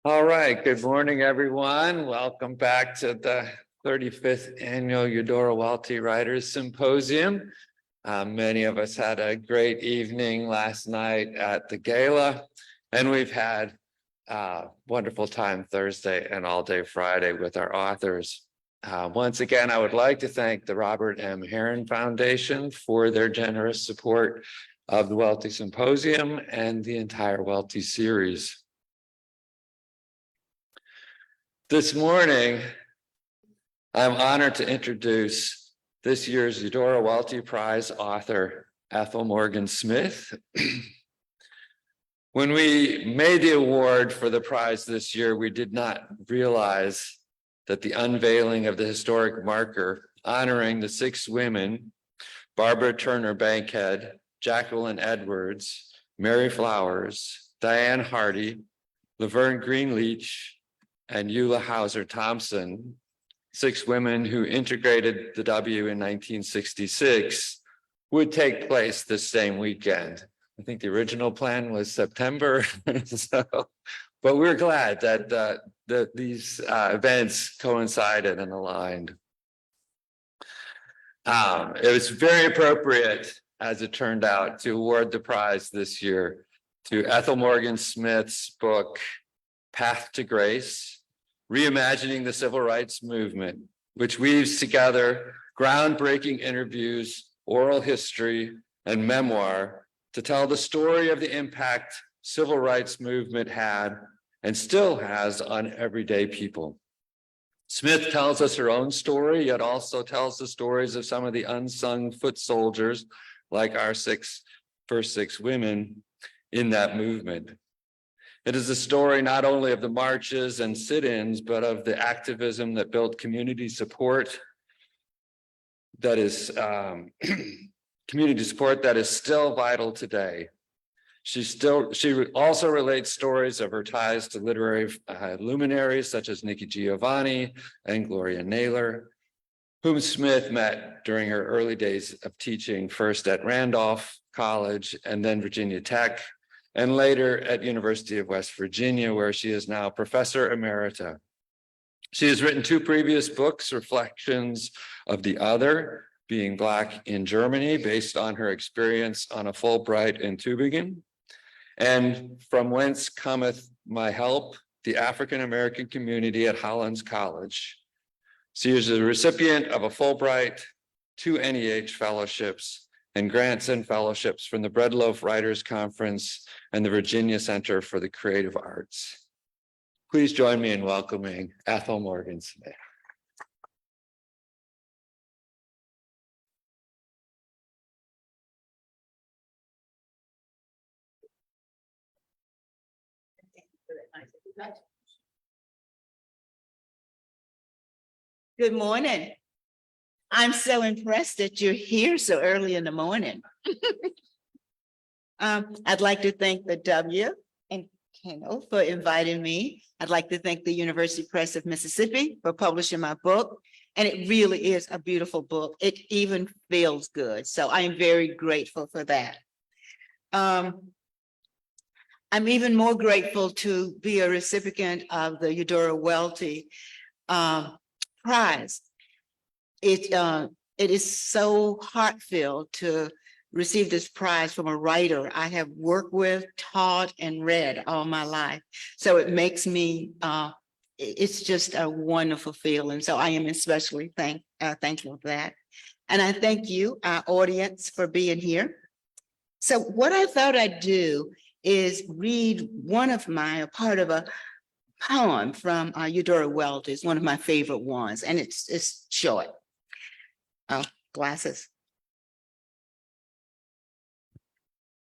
All right, good morning, everyone. Welcome back to the 35th Annual Eudora Welty Writers Symposium. Many of us had a great evening last night at the gala, and we've had a wonderful time Thursday and all day Friday with our authors. Once again, I would like to thank the Robert M. Herron Foundation for their generous support of the Welty Symposium and the entire Welty series. This morning, I'm honored to introduce this year's Eudora Welty Prize author, Ethel Morgan Smith. When we made the award for the prize this year, we did not realize that the unveiling of the historic marker honoring the 6 women, Barbara Turner Bankhead, Jacqueline Edwards, Mary Flowers, Diane Hardy, Laverne Greenleach, and Eula Hauser Thompson, 6 women who integrated the W in 1966, would take place this same weekend. I think the original plan was September, but we're glad that these events coincided and aligned. It was very appropriate, as it turned out, to award the prize this year to Ethel Morgan Smith's book, Path to Grace, Reimagining the Civil Rights Movement, which weaves together groundbreaking interviews, oral history, and memoir to tell the story of the impact civil rights movement had and still has on everyday people. Smith tells us her own story, yet also tells the stories of some of the unsung foot soldiers, like our first six women in that movement. It is a story not only of the marches and sit-ins, but of the activism that built community support that is still vital today. She also relates stories of her ties to literary luminaries such as Nikki Giovanni and Gloria Naylor, whom Smith met during her early days of teaching, first at Randolph College and then Virginia Tech, and later at University of West Virginia, where she is now Professor Emerita. She has written 2 previous books, Reflections of the Other, Being Black in Germany, based on her experience on a Fulbright in Tübingen, and From Whence Cometh My Help, the African American Community at Hollins College. She is a recipient of a Fulbright, 2 NEH fellowships, and grants and fellowships from the Breadloaf Writers Conference and the Virginia Center for the Creative Arts. Please join me in welcoming Ethel Morgan Smith. Good morning. I'm so impressed that you're here so early in the morning. I'd like to thank the W and Kendall for inviting me. I'd like to thank the University Press of Mississippi for publishing my book. And it really is a beautiful book. It even feels good. So I am very grateful for that. I'm even more grateful to be a recipient of the Eudora Welty Prize. It is so heartfelt to receive this prize from a writer I have worked with, taught, and read all my life. So it makes me, it's just a wonderful feeling. So I am especially thankful for that. And I thank you, our audience, for being here. So what I thought I'd do is read part of a poem from Eudora Welty. It's one of my favorite ones, and it's short. Oh, glasses.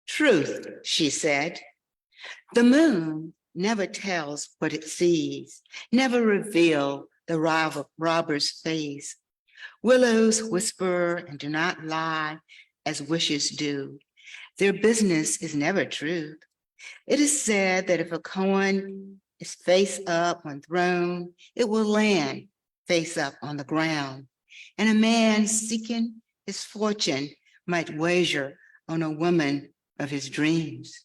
Truth, she said. The moon never tells what it sees, never reveal the robber's face. Willows whisper and do not lie as wishes do. Their business is never truth. It is said that if a coin is face up when thrown, it will land face up on the ground. And a man seeking his fortune might wager on a woman of his dreams.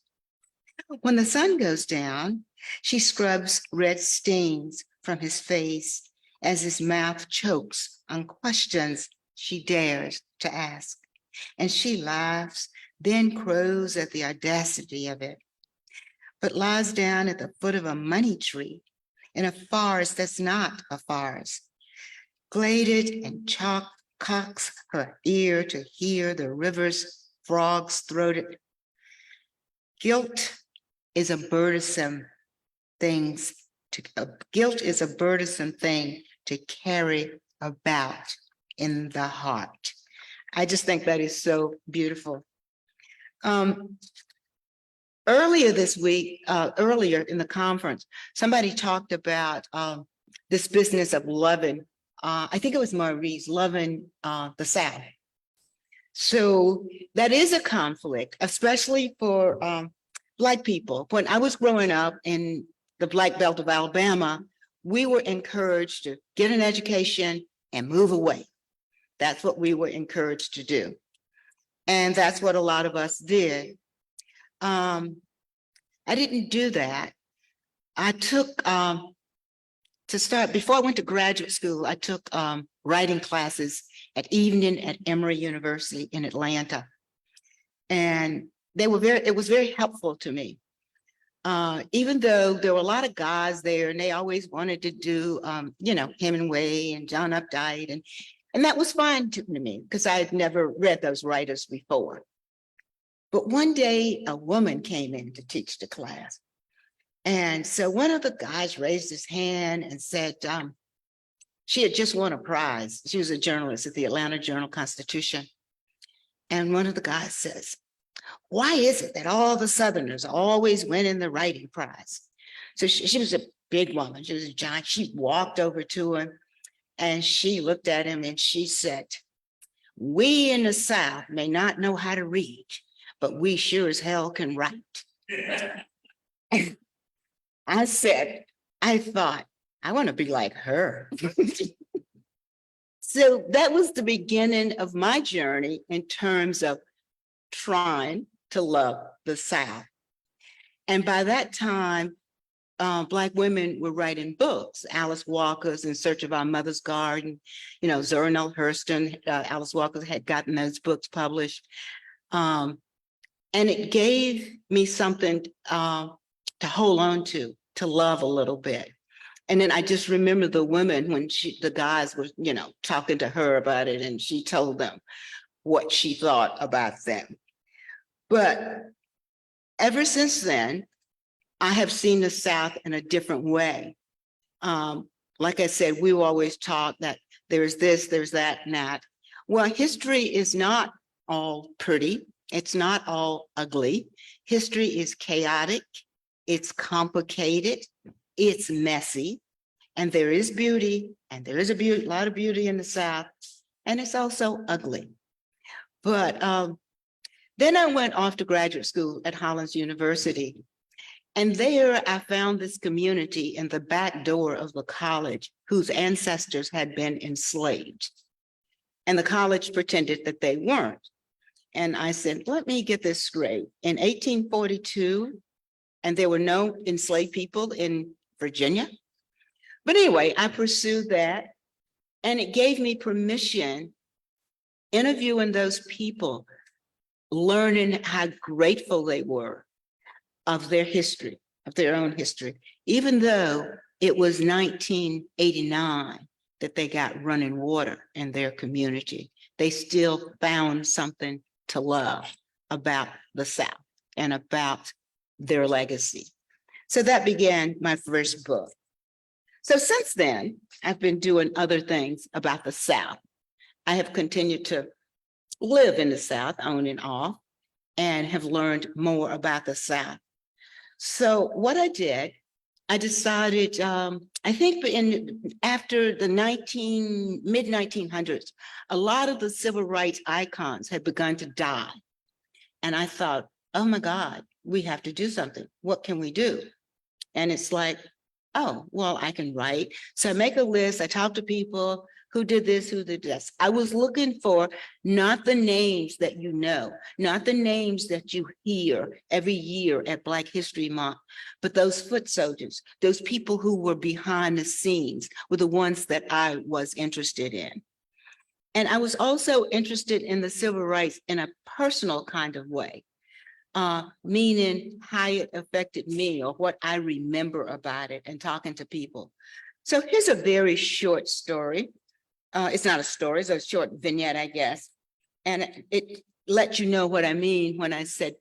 When the sun goes down, She scrubs red stains from his face as his mouth chokes on questions she dares to ask. And she laughs, then crows at the audacity of it, but lies down at the foot of a money tree in a forest that's not a forest, gladed and cocks her ear to hear the river's frogs throated. Guilt is a burdensome guilt is a burdensome thing to carry about in the heart. I just think that is so beautiful. Earlier this week, earlier in the conference, somebody talked about this business of loving. I think it was Maurice, loving the South. So that is a conflict, especially for Black people. When I was growing up in the Black Belt of Alabama, we were encouraged to get an education and move away. That's what we were encouraged to do. And that's what a lot of us did. I didn't do that. I took, before I went to graduate school, I took writing classes at evening at Emory University in Atlanta. And it was very helpful to me. Even though there were a lot of guys there and they always wanted to do, Hemingway and John Updike, and that was fine to me because I had never read those writers before. But one day a woman came in to teach the class. And so one of the guys raised his hand and said, she had just won a prize. She was a journalist at the Atlanta Journal-Constitution. And one of the guys says, why is it that all the Southerners always winning the writing prize? So she was a big woman. She was a giant. She walked over to him and she looked at him and she said, we in the South may not know how to read, but we sure as hell can write. I thought, I want to be like her. So that was the beginning of my journey in terms of trying to love the South. And by that time, Black women were writing books. Alice Walker's In Search of Our Mother's Garden, Zora Neale Hurston, Alice Walker had gotten those books published. And it gave me something to hold on to love a little bit. And then I just remember the women when the guys were, talking to her about it and she told them what she thought about them. But ever since then, I have seen the South in a different way. Like I said, we were always taught that there's this, there's that, and that. Well, history is not all pretty. It's not all ugly. History is chaotic. It's complicated. It's messy. And there is beauty, and there is a lot of beauty in the South, and it's also ugly. But then I went off to graduate school at Hollins University. And there I found this community in the back door of the college whose ancestors had been enslaved. And the college pretended that they weren't. And I said, let me get this straight. In 1842, and there were no enslaved people in Virginia. But anyway, I pursued that. And it gave me permission, interviewing those people, learning how grateful they were of their history, of their own history, even though it was 1989 that they got running water in their community. They still found something to love about the South and about their legacy. So that began my first book. So since then, I've been doing other things about the South. I have continued to live in the South on and off and have learned more about the South. So what I did, I decided, I think after the mid-1900s, a lot of the civil rights icons had begun to die. And I thought, oh my God, we have to do something. What can we do? And it's like, oh, well, I can write. So I make a list, I talk to people, who did this, who did this. I was looking for not the names that you know, not the names that you hear every year at Black History Month, but those foot soldiers, those people who were behind the scenes were the ones that I was interested in. And I was also interested in the civil rights in a personal kind of way, meaning how it affected me or what I remember about it and talking to people. So here's a very short story. It's not a story, it's a short vignette, I guess. And it lets you know what I mean when I said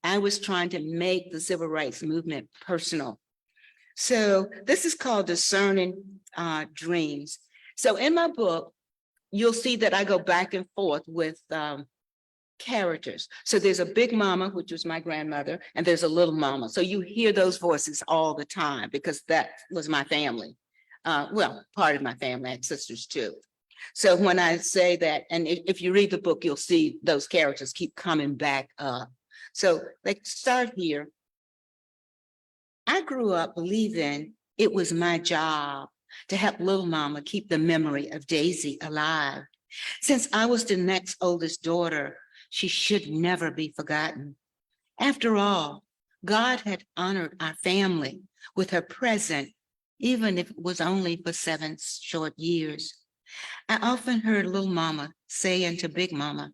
I was trying to make the civil rights movement personal. So this is called Discerning Dreams. So in my book, you'll see that I go back and forth with characters. So there's a big mama, which was my grandmother, and there's a little mama. So you hear those voices all the time because that was my family. Well, part of my family, I had sisters too. So when I say that, and if you read the book, you'll see those characters keep coming back up. So let's start here. I grew up believing it was my job to help little mama keep the memory of Daisy alive. Since I was the next oldest daughter, she should never be forgotten. After all, God had honored our family with her presence, even if it was only for 7 short years. I often heard little mama saying to big mama,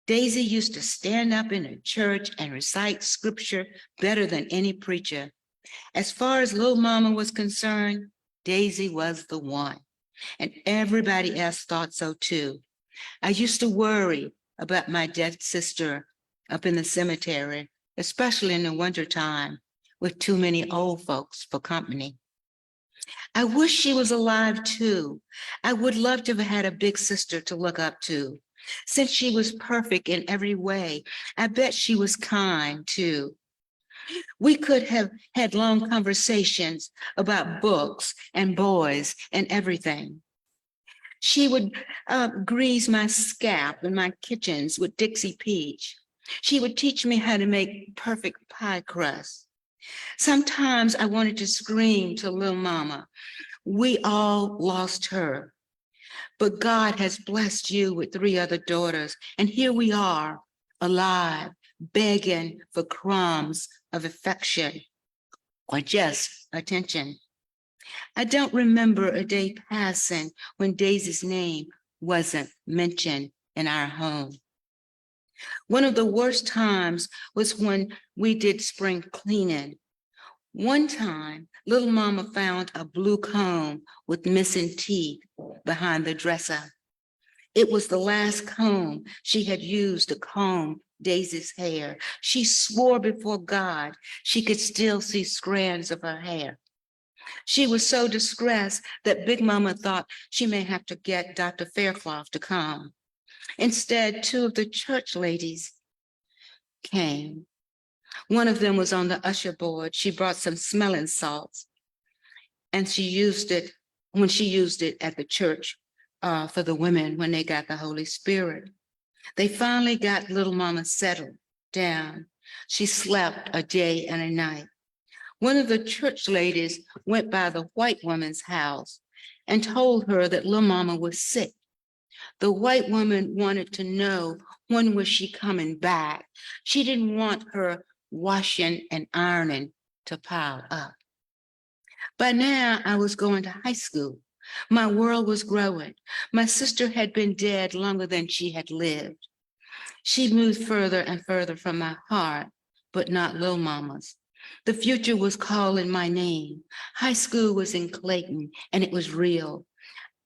Daisy used to stand up in a church and recite scripture better than any preacher. As far as little mama was concerned, Daisy was the one, and everybody else thought so too. I used to worry about my dead sister up in the cemetery, especially in the wintertime, with too many old folks for company. I wish she was alive too. I would love to have had a big sister to look up to. Since she was perfect in every way, I bet she was kind too. We could have had long conversations about books and boys and everything. She would grease my scalp in my kitchens with Dixie Peach. She would teach me how to make perfect pie crust. Sometimes I wanted to scream to little mama, we all lost her, but God has blessed you with 3 other daughters, and here we are, alive, begging for crumbs of affection or just attention. I don't remember a day passing when Daisy's name wasn't mentioned in our home. One of the worst times was when we did spring cleaning. One time, little mama found a blue comb with missing teeth behind the dresser. It was the last comb she had used to comb Daisy's hair. She swore before God she could still see strands of her hair. She was so distressed that Big Mama thought she may have to get Dr. Faircloth to come. Instead, 2 of the church ladies came. One of them was on the usher board. She brought some smelling salts, and she used it when she used it at the church for the women when they got the Holy Spirit. They finally got little mama settled down. She slept a day and a night. One of the church ladies went by the white woman's house and told her that little mama was sick. The white woman wanted to know when was she coming back. She didn't want her washing and ironing to pile up. By now, I was going to high school. My world was growing. My sister had been dead longer than she had lived. She moved further and further from my heart, but not little mama's. The future was calling my name. High school was in Clayton, and it was real.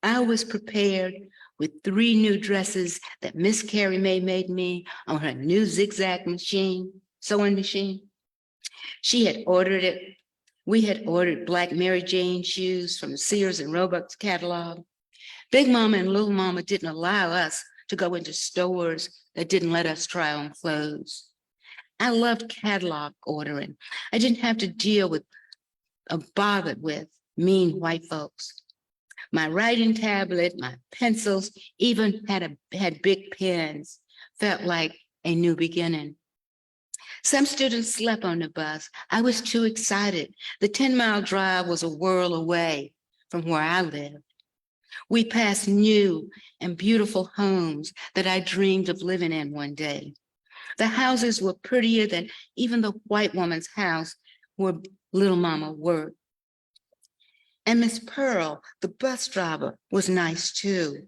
I was prepared with 3 new dresses that Miss Carrie Mae made me on her new zigzag machine, sewing machine. She had ordered it. We had ordered black Mary Jane shoes from Sears and Roebuck's catalog. Big Mama and Little Mama didn't allow us to go into stores that didn't let us try on clothes. I loved catalog ordering. I didn't have to deal with or bothered with mean white folks. My writing tablet, my pencils, even had big pens, felt like a new beginning. Some students slept on the bus. I was too excited. The 10-mile drive was a whirl away from where I lived. We passed new and beautiful homes that I dreamed of living in one day. The houses were prettier than even the white woman's house where little mama worked. And Miss Pearl, the bus driver, was nice too.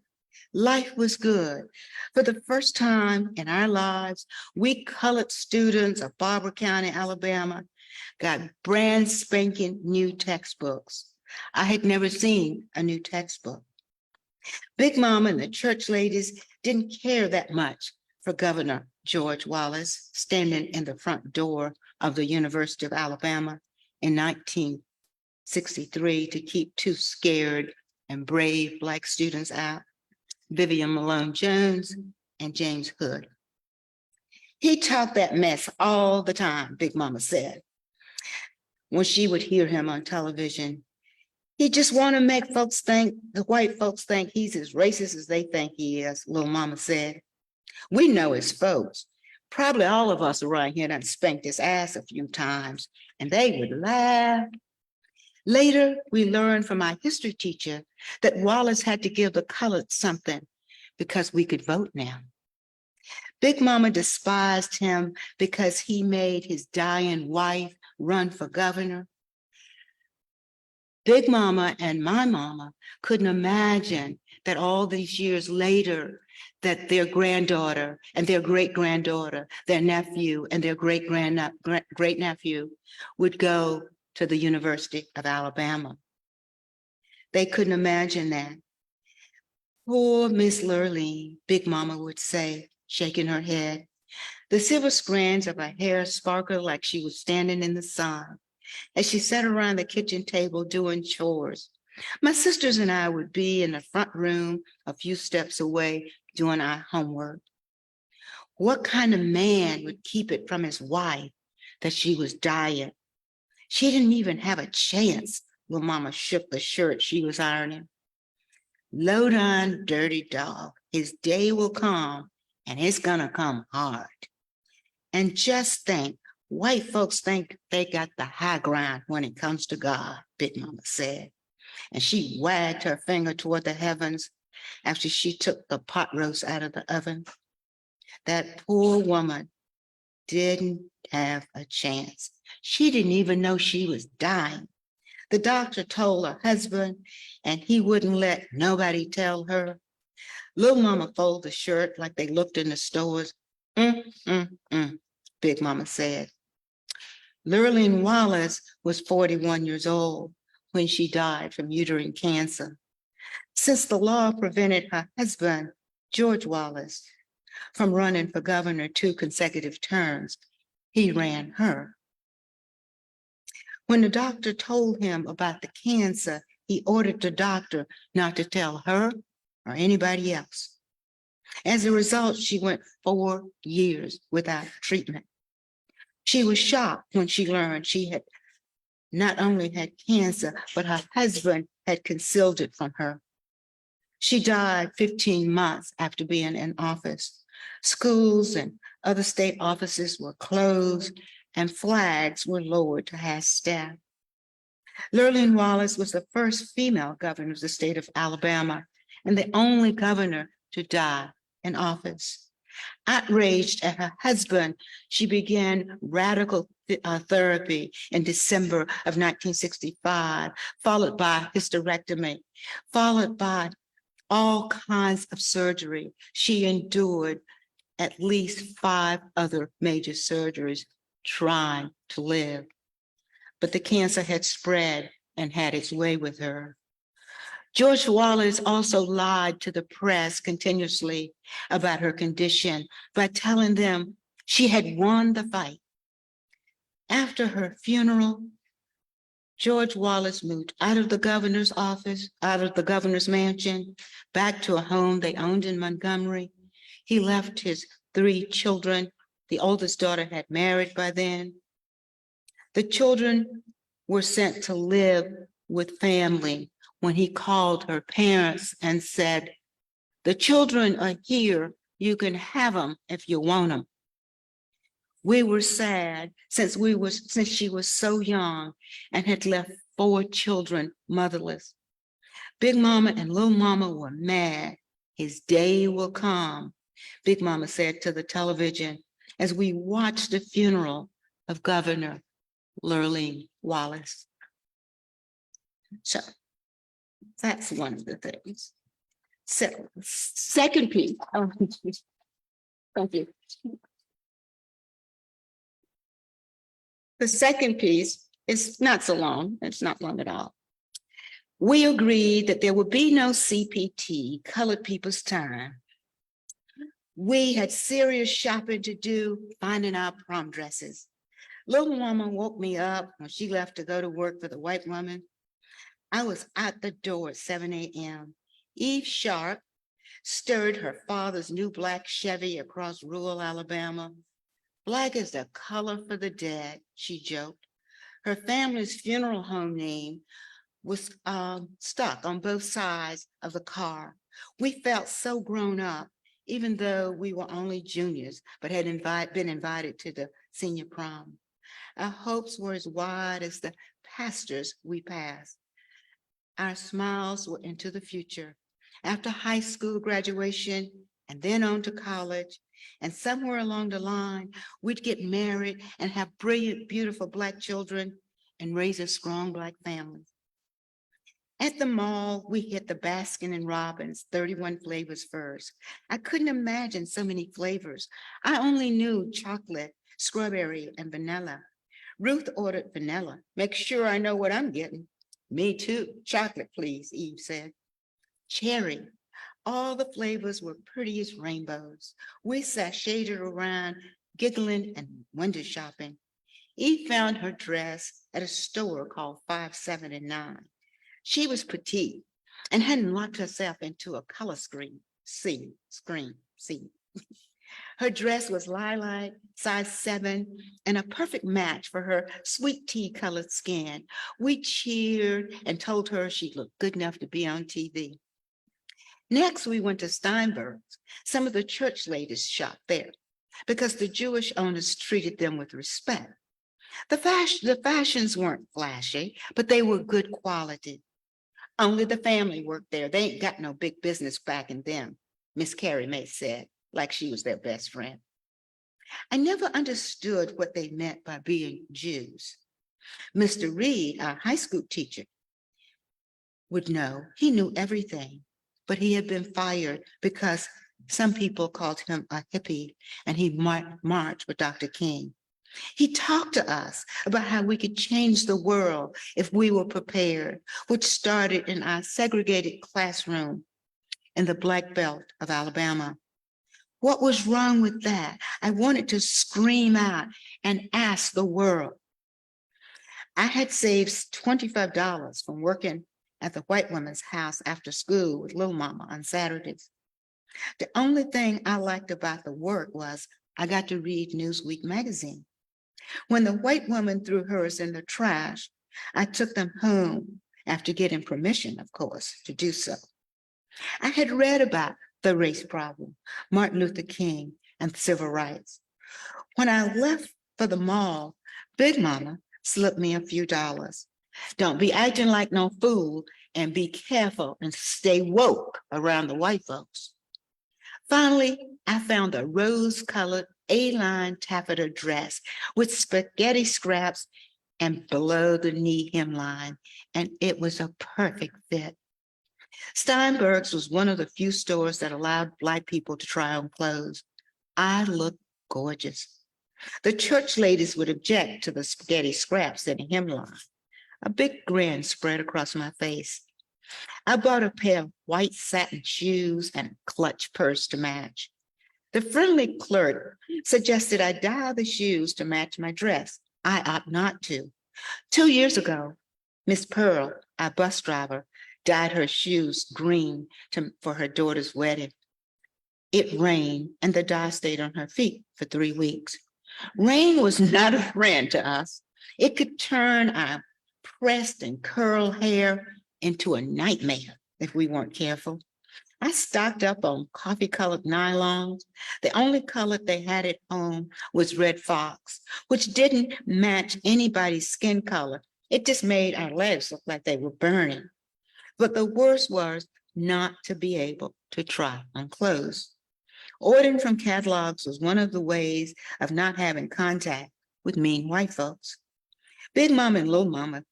Life was good. For the first time in our lives, we colored students of Barber County, Alabama, got brand spanking new textbooks. I had never seen a new textbook. Big Mama and the church ladies didn't care that much for Governor George Wallace standing in the front door of the University of Alabama in 1963 to keep two scared and brave Black students out, Vivian Malone Jones and James Hood. He talked that mess all the time, Big Mama said. When she would hear him on television, he just want to make folks think, the white folks think he's as racist as they think he is, little mama said. We know his folks. Probably all of us around here done spanked his ass a few times, and they would laugh. Later, we learned from our history teacher that Wallace had to give the colored something because we could vote now. Big Mama despised him because he made his dying wife run for governor. Big Mama and my mama couldn't imagine that all these years later, that their granddaughter and their great-granddaughter, their nephew and their great-nephew would go to the University of Alabama. They couldn't imagine that. Poor Miss Lurleen, Big Mama would say, shaking her head. The silver strands of her hair sparkled like she was standing in the sun as she sat around the kitchen table doing chores. My sisters and I would be in the front room a few steps away doing our homework. What kind of man would keep it from his wife that she was dying? She didn't even have a chance. Little Mama shook the shirt she was ironing. Low down, dirty dog. His day will come, and it's gonna come hard. And just think, white folks think they got the high ground when it comes to God, Big Mama said. And she wagged her finger toward the heavens after she took the pot roast out of the oven. That poor woman didn't have a chance. She didn't even know she was dying. The doctor told her husband, and he wouldn't let nobody tell her. Little Mama folded the shirt like they looked in the stores. Big Mama said. Lurleen Wallace was 41 years old when she died from uterine cancer. Since the law prevented her husband, George Wallace, from running for governor 2 consecutive terms, he ran her. When the doctor told him about the cancer, he ordered the doctor not to tell her or anybody else. As a result, she went 4 years without treatment. She was shocked when she learned she had not only had cancer, but her husband had concealed it from her. She died 15 months after being in office. Schools and other state offices were closed and flags were lowered to house staff. Lurleen Wallace was the first female governor of the state of Alabama and the only governor to die in office. Outraged at her husband, she began radical therapy in December of 1965, followed by hysterectomy, followed by all kinds of surgery. She endured at least 5 other major surgeries trying to live. But the cancer had spread and had its way with her. George Wallace also lied to the press continuously about her condition by telling them she had won the fight. After her funeral, George Wallace moved out of the governor's office, out of the governor's mansion, back to a home they owned in Montgomery. He left his 3 children. The oldest daughter had married by then. The children were sent to live with family when he called her parents and said, "The children are here. You can have them if you want them." We were sad since she was so young and had left 4 children motherless. Big Mama and Little Mama were mad. His day will come, Big Mama said to the television as we watched the funeral of Governor Lurleen Wallace. So that's one of the things. So second piece. Oh, thank you. The second piece is not so long. It's not long at all. We agreed that there would be no CPT, colored people's time. We had serious shopping to do, finding our prom dresses. Little woman woke me up when she left to go to work for the white woman. I was out the door at 7 a.m. Eve Sharp stirred her father's new black Chevy across rural Alabama. Black is the color for the dead, she joked. Her family's funeral home name was stuck on both sides of the car. We felt so grown up, even though we were only juniors, but had been invited to the senior prom. Our hopes were as wide as the pastures we passed. Our smiles were into the future. After high school graduation and then on to college, and somewhere along the line, we'd get married and have brilliant, beautiful Black children and raise a strong Black family. At the mall, we hit the Baskin and Robbins 31 flavors first. I couldn't imagine so many flavors. I only knew chocolate, strawberry, and vanilla. Ruth ordered vanilla. Make sure I know what I'm getting. Me too. Chocolate, please, Eve said. Cherry. All the flavors were pretty as rainbows. We sashayed around, giggling and window shopping. Eve found her dress at a store called 5, 7, and 9. She was petite and hadn't locked herself into a color screen. Her dress was lilac, size 7, and a perfect match for her sweet tea colored skin. We cheered and told her she looked good enough to be on TV. Next, we went to Steinberg's. Some of the church ladies shopped there because the Jewish owners treated them with respect. The fashions weren't flashy, but they were good quality. Only the family worked there. They ain't got no big business backing them, Miss Carrie Mae said, like she was their best friend. I never understood what they meant by being Jews. Mr. Reed, our high school teacher, would know. He knew everything, but he had been fired because some people called him a hippie and he marched with Dr. King. He talked to us about how we could change the world if we were prepared, which started in our segregated classroom in the Black Belt of Alabama. What was wrong with that? I wanted to scream out and ask the world. I had saved $25 from working at the white woman's house after school with Little Mama on Saturdays. The only thing I liked about the work was I got to read Newsweek magazine. When the white woman threw hers in the trash, I took them home after getting permission, of course, to do so. I had read about the race problem, Martin Luther King, and civil rights. When I left for the mall, Big Mama slipped me a few dollars. Don't be acting like no fool and be careful and stay woke around the white folks. Finally, I found a rose-colored A-line taffeta dress with spaghetti scraps and below the knee hemline, and it was a perfect fit. Steinberg's was one of the few stores that allowed Black people to try on clothes. I looked gorgeous. The church ladies would object to the spaghetti scraps in the hemline. A big grin spread across my face. I bought a pair of white satin shoes and a clutch purse to match. The friendly clerk suggested I dye the shoes to match my dress. I ought not to. 2 years ago, Miss Pearl, our bus driver, dyed her shoes green for her daughter's wedding. It rained and the dye stayed on her feet for 3 weeks. Rain was not a friend to us. It could turn our pressed and curled hair into a nightmare if we weren't careful. I stocked up on coffee-colored nylons. The only color they had at home was red fox, which didn't match anybody's skin color. It just made our legs look like they were burning. But the worst was not to be able to try on clothes. Ordering from catalogs was one of the ways of not having contact with mean white folks. Big Mama and Little Mama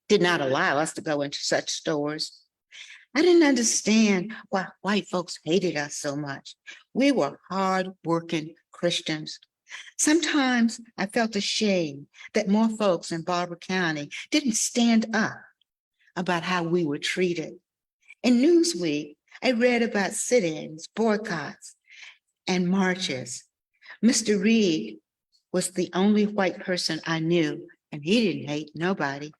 did not allow us to go into such stores. I didn't understand why white folks hated us so much. We were hard-working Christians. Sometimes I felt ashamed that more folks in Barber County didn't stand up about how we were treated. In Newsweek, I read about sit-ins, boycotts, and marches. Mr. Reed was the only white person I knew, and he didn't hate nobody.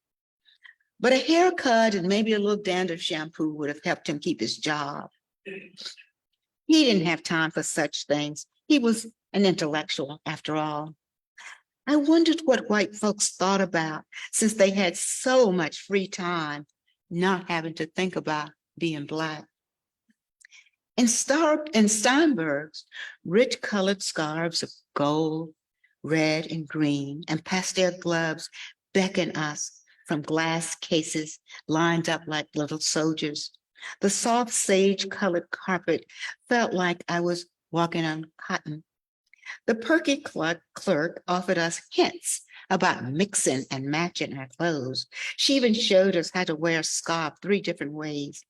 But a haircut and maybe a little dandruff shampoo would have helped him keep his job. He didn't have time for such things. He was an intellectual after all. I wondered what white folks thought about since they had so much free time, not having to think about being Black. In Steinberg's, rich colored scarves of gold, red, and green, and pastel gloves beckon us from glass cases lined up like little soldiers. The soft sage-colored carpet felt like I was walking on cotton. The perky clerk offered us hints about mixing and matching our clothes. She even showed us how to wear a scarf 3 different ways.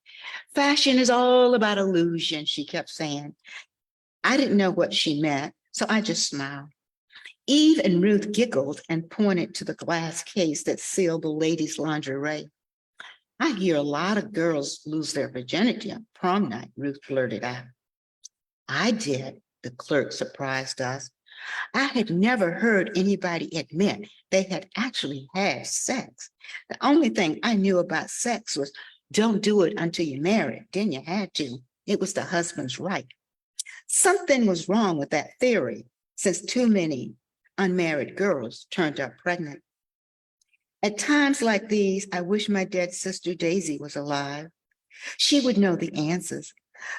Fashion is all about illusion, she kept saying. I didn't know what she meant, so I just smiled. Eve and Ruth giggled and pointed to the glass case that sealed the ladies' lingerie. I hear a lot of girls lose their virginity on prom night, Ruth blurted out. I did, the clerk surprised us. I had never heard anybody admit they had actually had sex. The only thing I knew about sex was don't do it until you're married, then you had to. It was the husband's right. Something was wrong with that theory, since too many unmarried girls turned up pregnant. At times like these, I wish my dead sister Daisy was alive. She would know the answers.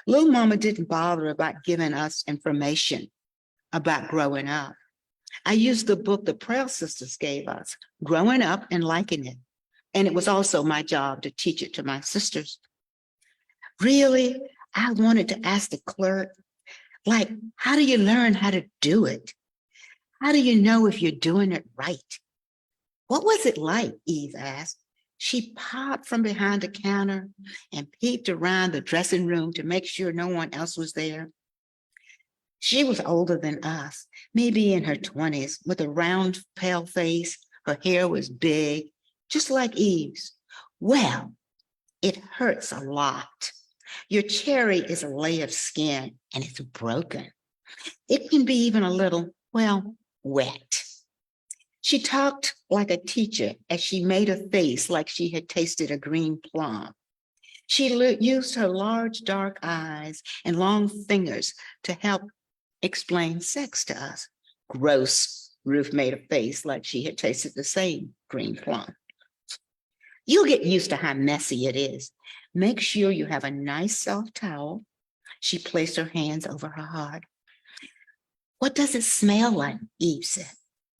Little Mama didn't bother about giving us information about growing up. I used the book the Prell sisters gave us, Growing Up and Liking It. And it was also my job to teach it to my sisters. Really, I wanted to ask the clerk, like, how do you learn how to do it? How do you know if you're doing it right? What was it like? Eve asked. She popped from behind the counter and peeped around the dressing room to make sure no one else was there. She was older than us, maybe in her 20s, with a round, pale face. Her hair was big, just like Eve's. Well, it hurts a lot. Your cherry is a layer of skin and it's broken. It can be even a little, well, wet. She talked like a teacher as she made a face like she had tasted a green plum. She used her large dark eyes and long fingers to help explain sex to us. Gross, Ruth made a face like she had tasted the same green plum. You'll get used to how messy it is. Make sure you have a nice soft towel. She placed her hands over her heart. What does it smell like? Eve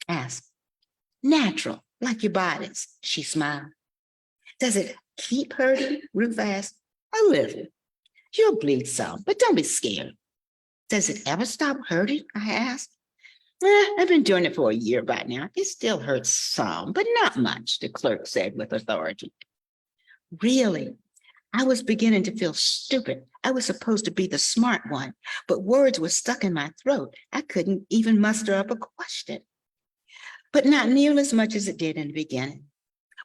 asked. Natural, like your bodies, she smiled. Does it keep hurting? Ruth asked. A little. You'll bleed some, but don't be scared. Does it ever stop hurting? I asked. I've been doing it for a year by now. It still hurts some, but not much, the clerk said with authority. Really? I was beginning to feel stupid. I was supposed to be the smart one, but words were stuck in my throat. I couldn't even muster up a question. But not nearly as much as it did in the beginning.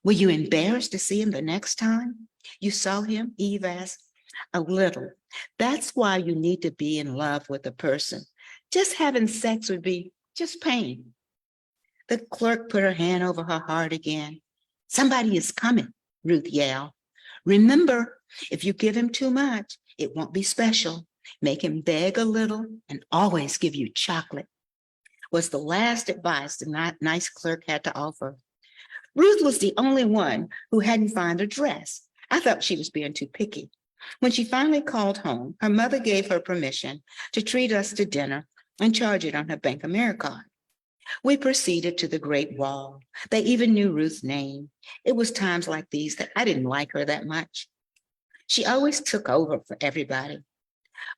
Were you embarrassed to see him the next time you saw him? Eve asked. A little. That's why you need to be in love with a person. Just having sex would be just pain. The clerk put her hand over her heart again. Somebody is coming, Ruth yelled. Remember, if you give him too much, it won't be special. Make him beg a little and always give you chocolate. Was the last advice the nice clerk had to offer. Ruth was the only one who hadn't found a dress. I thought she was being too picky. When she finally called home, her mother gave her permission to treat us to dinner and charge it on her Bank America. We proceeded to the Great Wall. They even knew Ruth's name. It was times like these that I didn't like her that much. She always took over for everybody.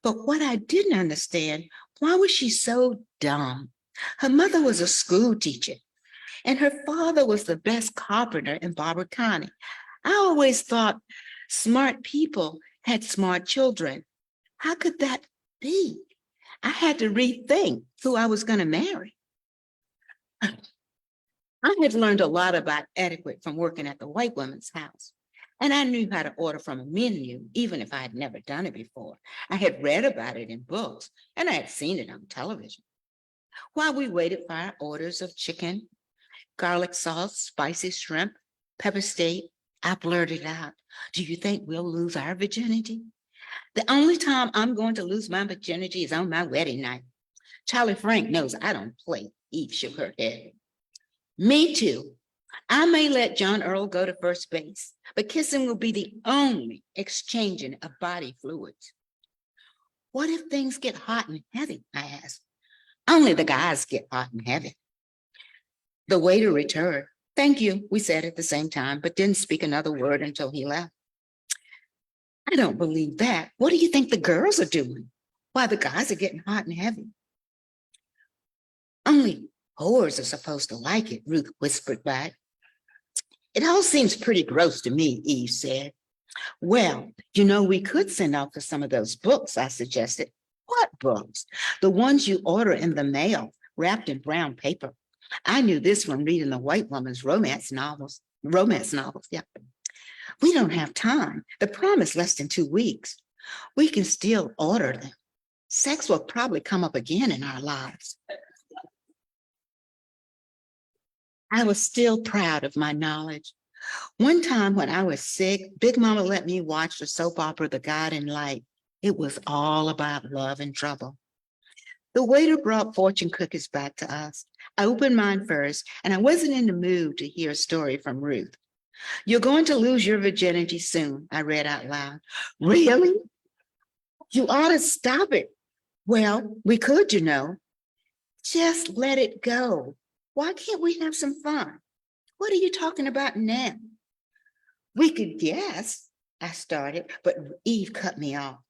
But what I didn't understand, why was she so dumb? Her mother was a school teacher, and her father was the best carpenter in Barber County. I always thought smart people had smart children. How could that be? I had to rethink who I was going to marry. I had learned a lot about etiquette from working at the white woman's house, and I knew how to order from a menu, even if I had never done it before. I had read about it in books, and I had seen it on television. While we waited for our orders of chicken, garlic sauce, spicy shrimp, pepper steak, I blurted out, "Do you think we'll lose our virginity?" "The only time I'm going to lose my virginity is on my wedding night. Charlie Frank knows I don't play." Eve shook her head. "Me too. I may let John Earl go to first base, but kissing will be the only exchanging of body fluids." "What if things get hot and heavy?" I asked. "Only the guys get hot and heavy." The waiter returned. "Thank you," we said at the same time, but didn't speak another word until he left. "I don't believe that. What do you think the girls are doing? Why the guys are getting hot and heavy?" "Only whores are supposed to like it," Ruth whispered back. "It all seems pretty gross to me," Eve said. "Well, we could send out for some of those books," I suggested. "What books?" "The ones you order in the mail, wrapped in brown paper. I knew this from reading the white woman's romance novels. Yeah. We don't have time. The prom is less than 2 weeks. We can still order them. Sex will probably come up again in our lives." I was still proud of my knowledge. One time when I was sick, Big Mama let me watch the soap opera, The Guiding Light. It was all about love and trouble. The waiter brought fortune cookies back to us. I opened mine first, and I wasn't in the mood to hear a story from Ruth. "You're going to lose your virginity soon," I read out loud. "Really? You ought to stop it." "Well, we could, Just let it go. Why can't we have some fun?" "What are you talking about now?" "We could guess," I started, but Eve cut me off.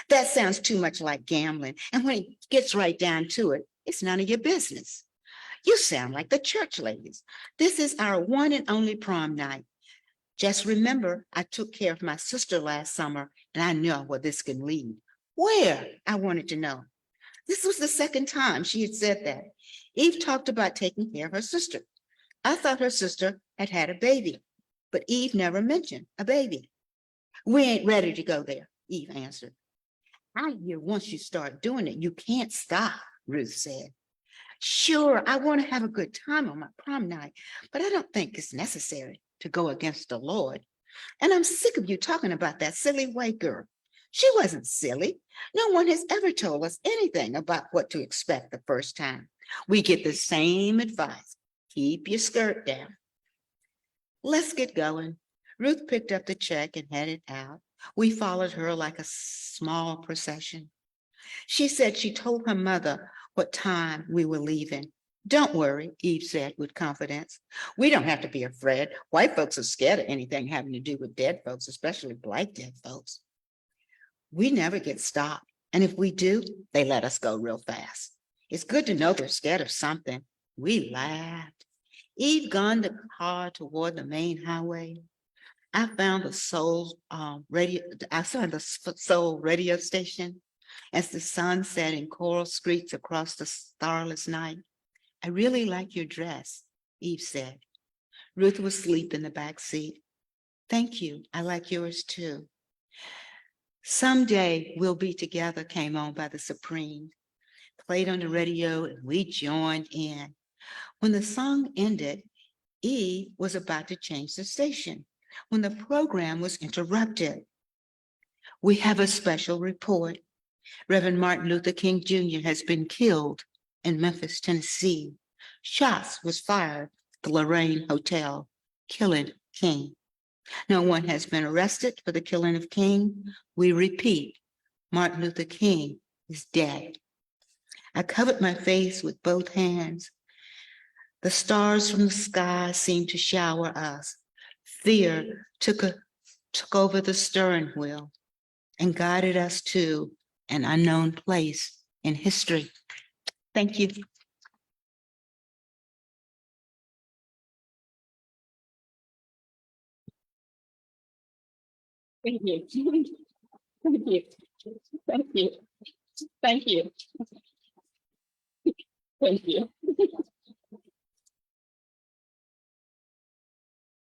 "That sounds too much like gambling. And when it gets right down to it, it's none of your business. You sound like the church ladies. This is our one and only prom night. Just remember, I took care of my sister last summer, and I know where this can lead." "Where?" I wanted to know. This was the second time she had said that. Eve talked about taking care of her sister. I thought her sister had had a baby, but Eve never mentioned a baby. "We ain't ready to go there," Eve answered. "I hear once you start doing it, you can't stop," Ruth said. "Sure, I want to have a good time on my prom night, but I don't think it's necessary to go against the Lord. And I'm sick of you talking about that silly white girl. She wasn't silly. No one has ever told us anything about what to expect the first time. We get the same advice. Keep your skirt down." "Let's get going." Ruth picked up the check and headed out. We followed her like a small procession. She said she told her mother what time we were leaving. "Don't worry," Eve said with confidence. "We don't have to be afraid. White folks are scared of anything having to do with dead folks, especially black dead folks. We never get stopped. And if we do, they let us go real fast. It's good to know they're scared of something." We laughed. Eve gunned the car toward the main highway. I found the Soul radio station as the sun set in coral streets across the starless night. "I really like your dress," Eve said. Ruth was asleep in the back seat. "Thank you. I like yours too." "Someday We'll Be Together" came on by the Supremes, played on the radio, and we joined in. When the song ended, Eve was about to change the station when the program was interrupted. "We have a special report. Reverend Martin Luther King Jr. has been killed in Memphis, Tennessee. Shots was fired at the Lorraine Hotel, killing King. No one has been arrested for the killing of King. We repeat, Martin Luther King is dead." I covered my face with both hands. The stars from the sky seemed to shower us. Fear took a took over the steering wheel and guided us to an unknown place in history. Thank you. Thank you. Thank you. Thank you. Thank you. Thank you.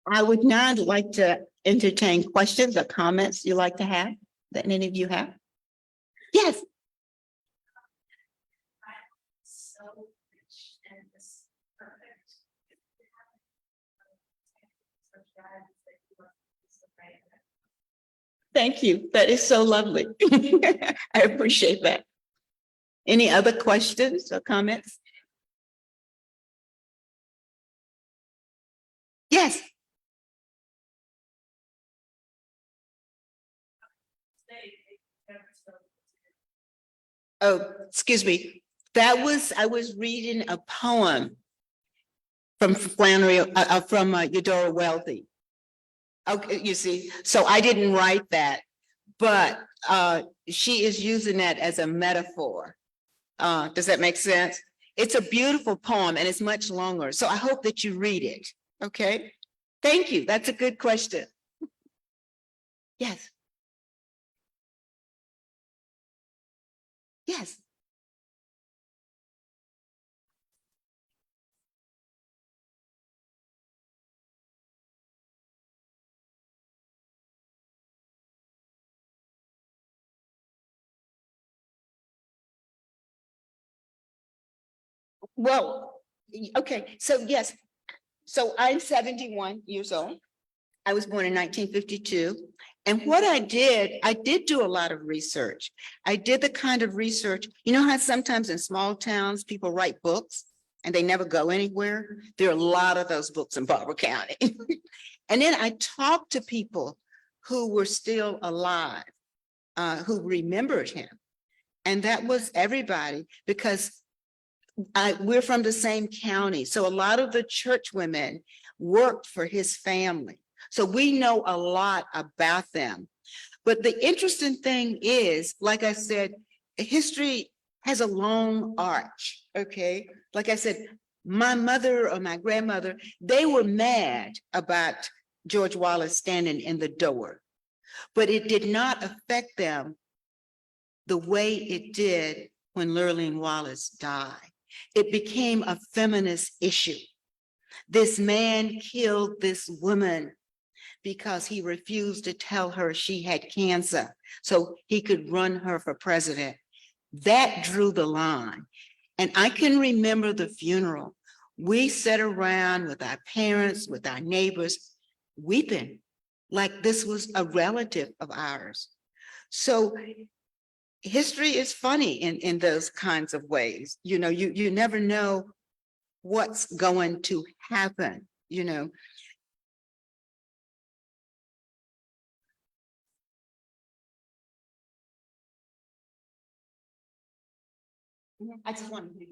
I would now like to entertain questions or comments you like to have, that any of you have. Yes. So rich and this perfect. Thank you. That is so lovely. I appreciate that. Any other questions or comments? Yes. Oh, excuse me. I was reading a poem from Eudora Welty. Okay, you see, so I didn't write that, but she is using that as a metaphor. Does that make sense? It's a beautiful poem and it's much longer. So I hope that you read it. Okay. Thank you. That's a good question. Yes. Yes. Well, okay, so yes, so I'm 71 years old. I was born in 1952. And what I did do a lot of research. I did the kind of research, you know how sometimes in small towns, people write books and they never go anywhere? There are a lot of those books in Barber County. And then I talked to people who were still alive, who remembered him. And that was everybody, because we're from the same county. So a lot of the church women worked for his family. So we know a lot about them. But the interesting thing is, like I said, history has a long arch, okay? Like I said, my mother or my grandmother, they were mad about George Wallace standing in the door, but it did not affect them the way it did when Lurleen Wallace died. It became a feminist issue. This man killed this woman because he refused to tell her she had cancer so he could run her for president. That drew the line. And I can remember the funeral. We sat around with our parents, with our neighbors, weeping like this was a relative of ours. So history is funny in those kinds of ways. You know, you never know what's going to happen, you know. I just want to.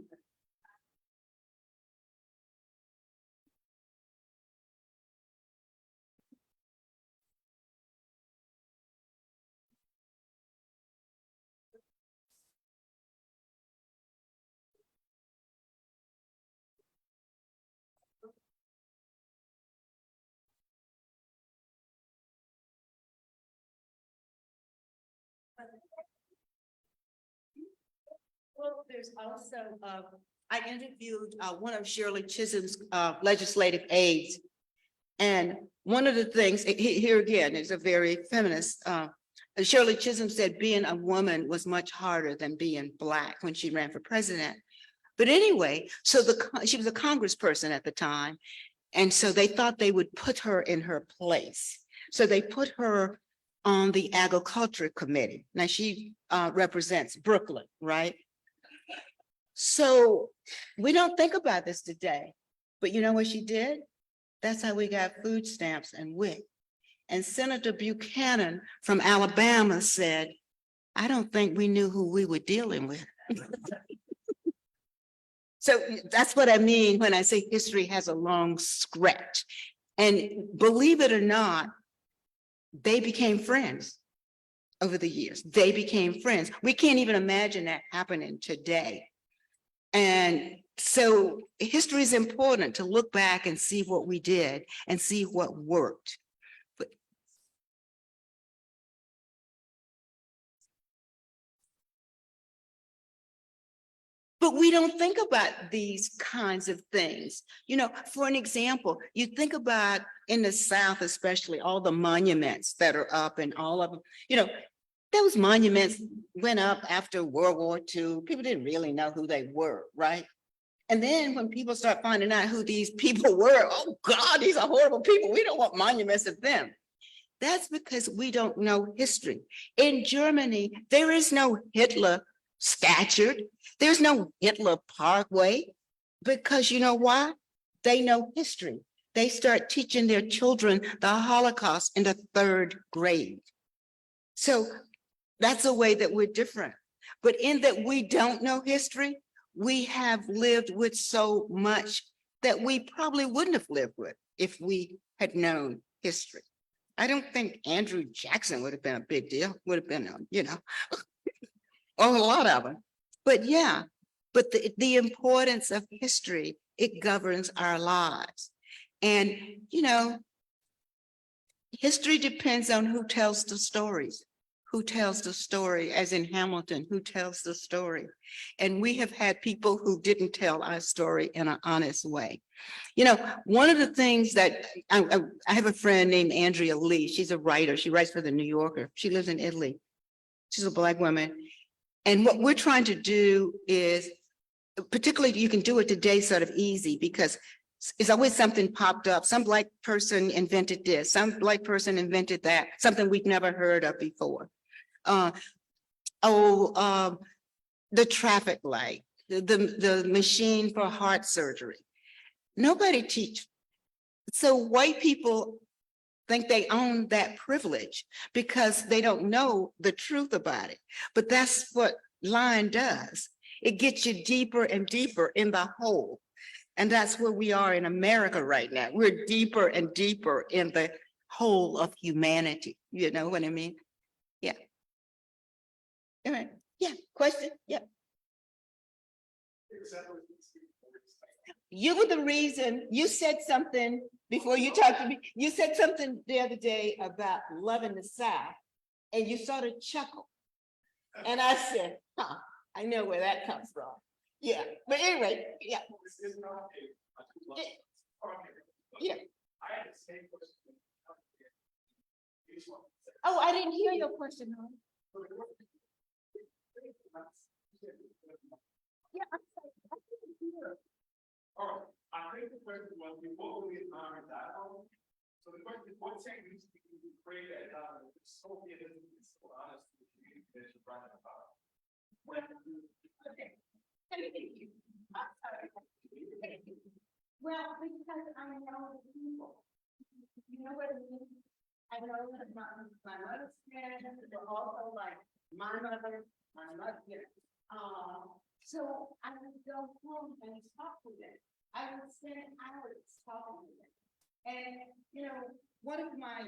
Well, there's also, I interviewed one of Shirley Chisholm's legislative aides. And one of the things, here again, is a very feminist. Shirley Chisholm said being a woman was much harder than being Black when she ran for president. But anyway, so she was a congressperson at the time. And so they thought they would put her in her place. So they put her on the agriculture committee. Now she represents Brooklyn, right? So we don't think about this today, but you know what she did? That's how we got food stamps and WIC. And Senator Buchanan from Alabama said, I don't think we knew who we were dealing with. So that's what I mean when I say history has a long stretch. And believe it or not, they became friends over the years. They became friends. We can't even imagine that happening today. And so history is important to look back and see what we did and see what worked. But we don't think about these kinds of things. You know, for an example, you think about in the South, especially all the monuments that are up and all of them, you know, those monuments went up after World War II. People didn't really know who they were, right? And then when people start finding out who these people were, oh God, these are horrible people. We don't want monuments of them. That's because we don't know history. In Germany, there is no Hitler statue. There's no Hitler Parkway, because you know why? They know history. They start teaching their children the Holocaust in the 3rd grade. So that's a way that we're different. But in that we don't know history, we have lived with so much that we probably wouldn't have lived with if we had known history. I don't think Andrew Jackson would have been a big deal, would have been, you know, or a lot of them. But yeah, but the importance of history, it governs our lives. And, you know, history depends on who tells the stories, who tells the story, as in Hamilton, who tells the story. And we have had people who didn't tell our story in an honest way. You know, one of the things that I have a friend named Andrea Lee. She's a writer. She writes for the New Yorker. She lives in Italy. She's a Black woman. And what we're trying to do is, particularly you can do it today sort of easy, because it's always something popped up. Some Black person invented this, some Black person invented that, something we've never heard of before. The traffic light, the machine for heart surgery. Nobody teach. So white people think they own that privilege because they don't know the truth about it. But that's what lying does. It gets you deeper and deeper in the hole. And that's where we are in America right now. We're deeper and deeper in the whole of humanity. You know what I mean? Yeah. All right. Yeah. Question? Yeah. You were the reason. You said something before you talked to me. You said something the other day about loving the South, and you sort of chuckled. And I said, huh, I know where that comes from. Yeah, but anyway, yeah. Yeah. Oh, I didn't hear your question, hon. Yeah, I'm sorry. I didn't hear. All right, I think the question was before we honored that. So the question is, what changes do you pray that so is so honest with the community right about? Okay. Thank you. I'm sorry. Well, because I know the people. You know what I mean? I know that my mother's parents were also like my mother, you know. So I would go home and talk to them. I would spend hours talking to them. And, you know, one of my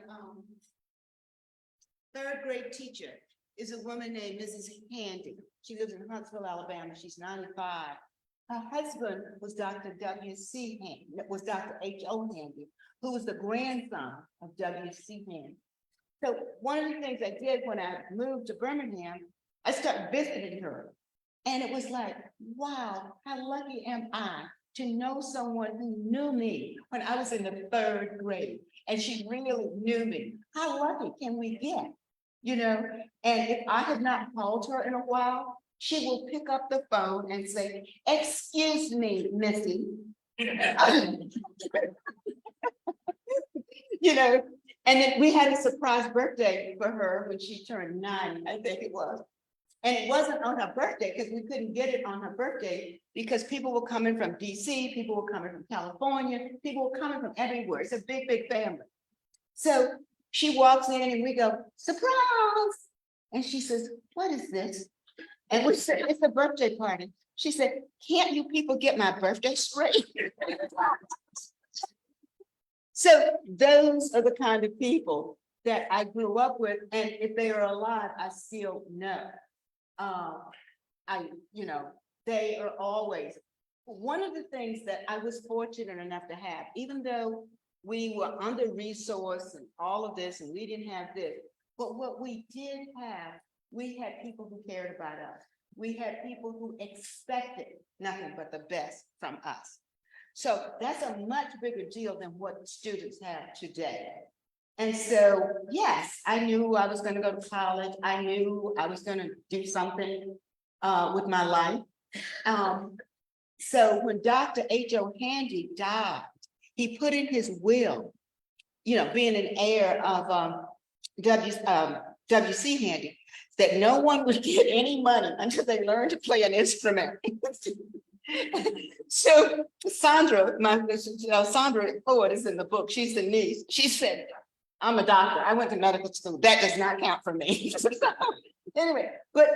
3rd grade teacher is a woman named Mrs. Handy. She lives in Huntsville, Alabama. She's 95. Her husband was Dr. W.C. Handy, was Dr. H.O. Handy, who was the grandson of W.C. Handy. So one of the things I did when I moved to Birmingham, I started visiting her. And it was like, wow, how lucky am I to know someone who knew me when I was in the 3rd grade, and she really knew me. How lucky can we get? You know, and if I had not called her in a while, she will pick up the phone and say, excuse me, Missy. You know, and then we had a surprise birthday for her when she turned 9, I think it was. And it wasn't on her birthday because we couldn't get it on her birthday because people were coming from DC, people were coming from California, people were coming from everywhere. It's a big, big family. So she walks in and we go, surprise. And she says, what is this? And we said, it's a birthday party. She said, can't you people get my birthday straight? So those are the kind of people that I grew up with, and if they are alive, I still know. They are always, one of the things that I was fortunate enough to have, even though we were under-resourced and all of this, and we didn't have this, but what we did have, we had people who cared about us. We had people who expected nothing but the best from us. So that's a much bigger deal than what students have today. And so, yes, I knew I was going to go to college. I knew I was going to do something with my life. So when Dr. H.O. Handy died, he put in his will, being an heir of W.C. Handy, that no one would get any money until they learned to play an instrument. So Sandra, Sandra Ford is in the book. She's the niece. She said, I'm a doctor. I went to medical school. That does not count for me. Anyway, but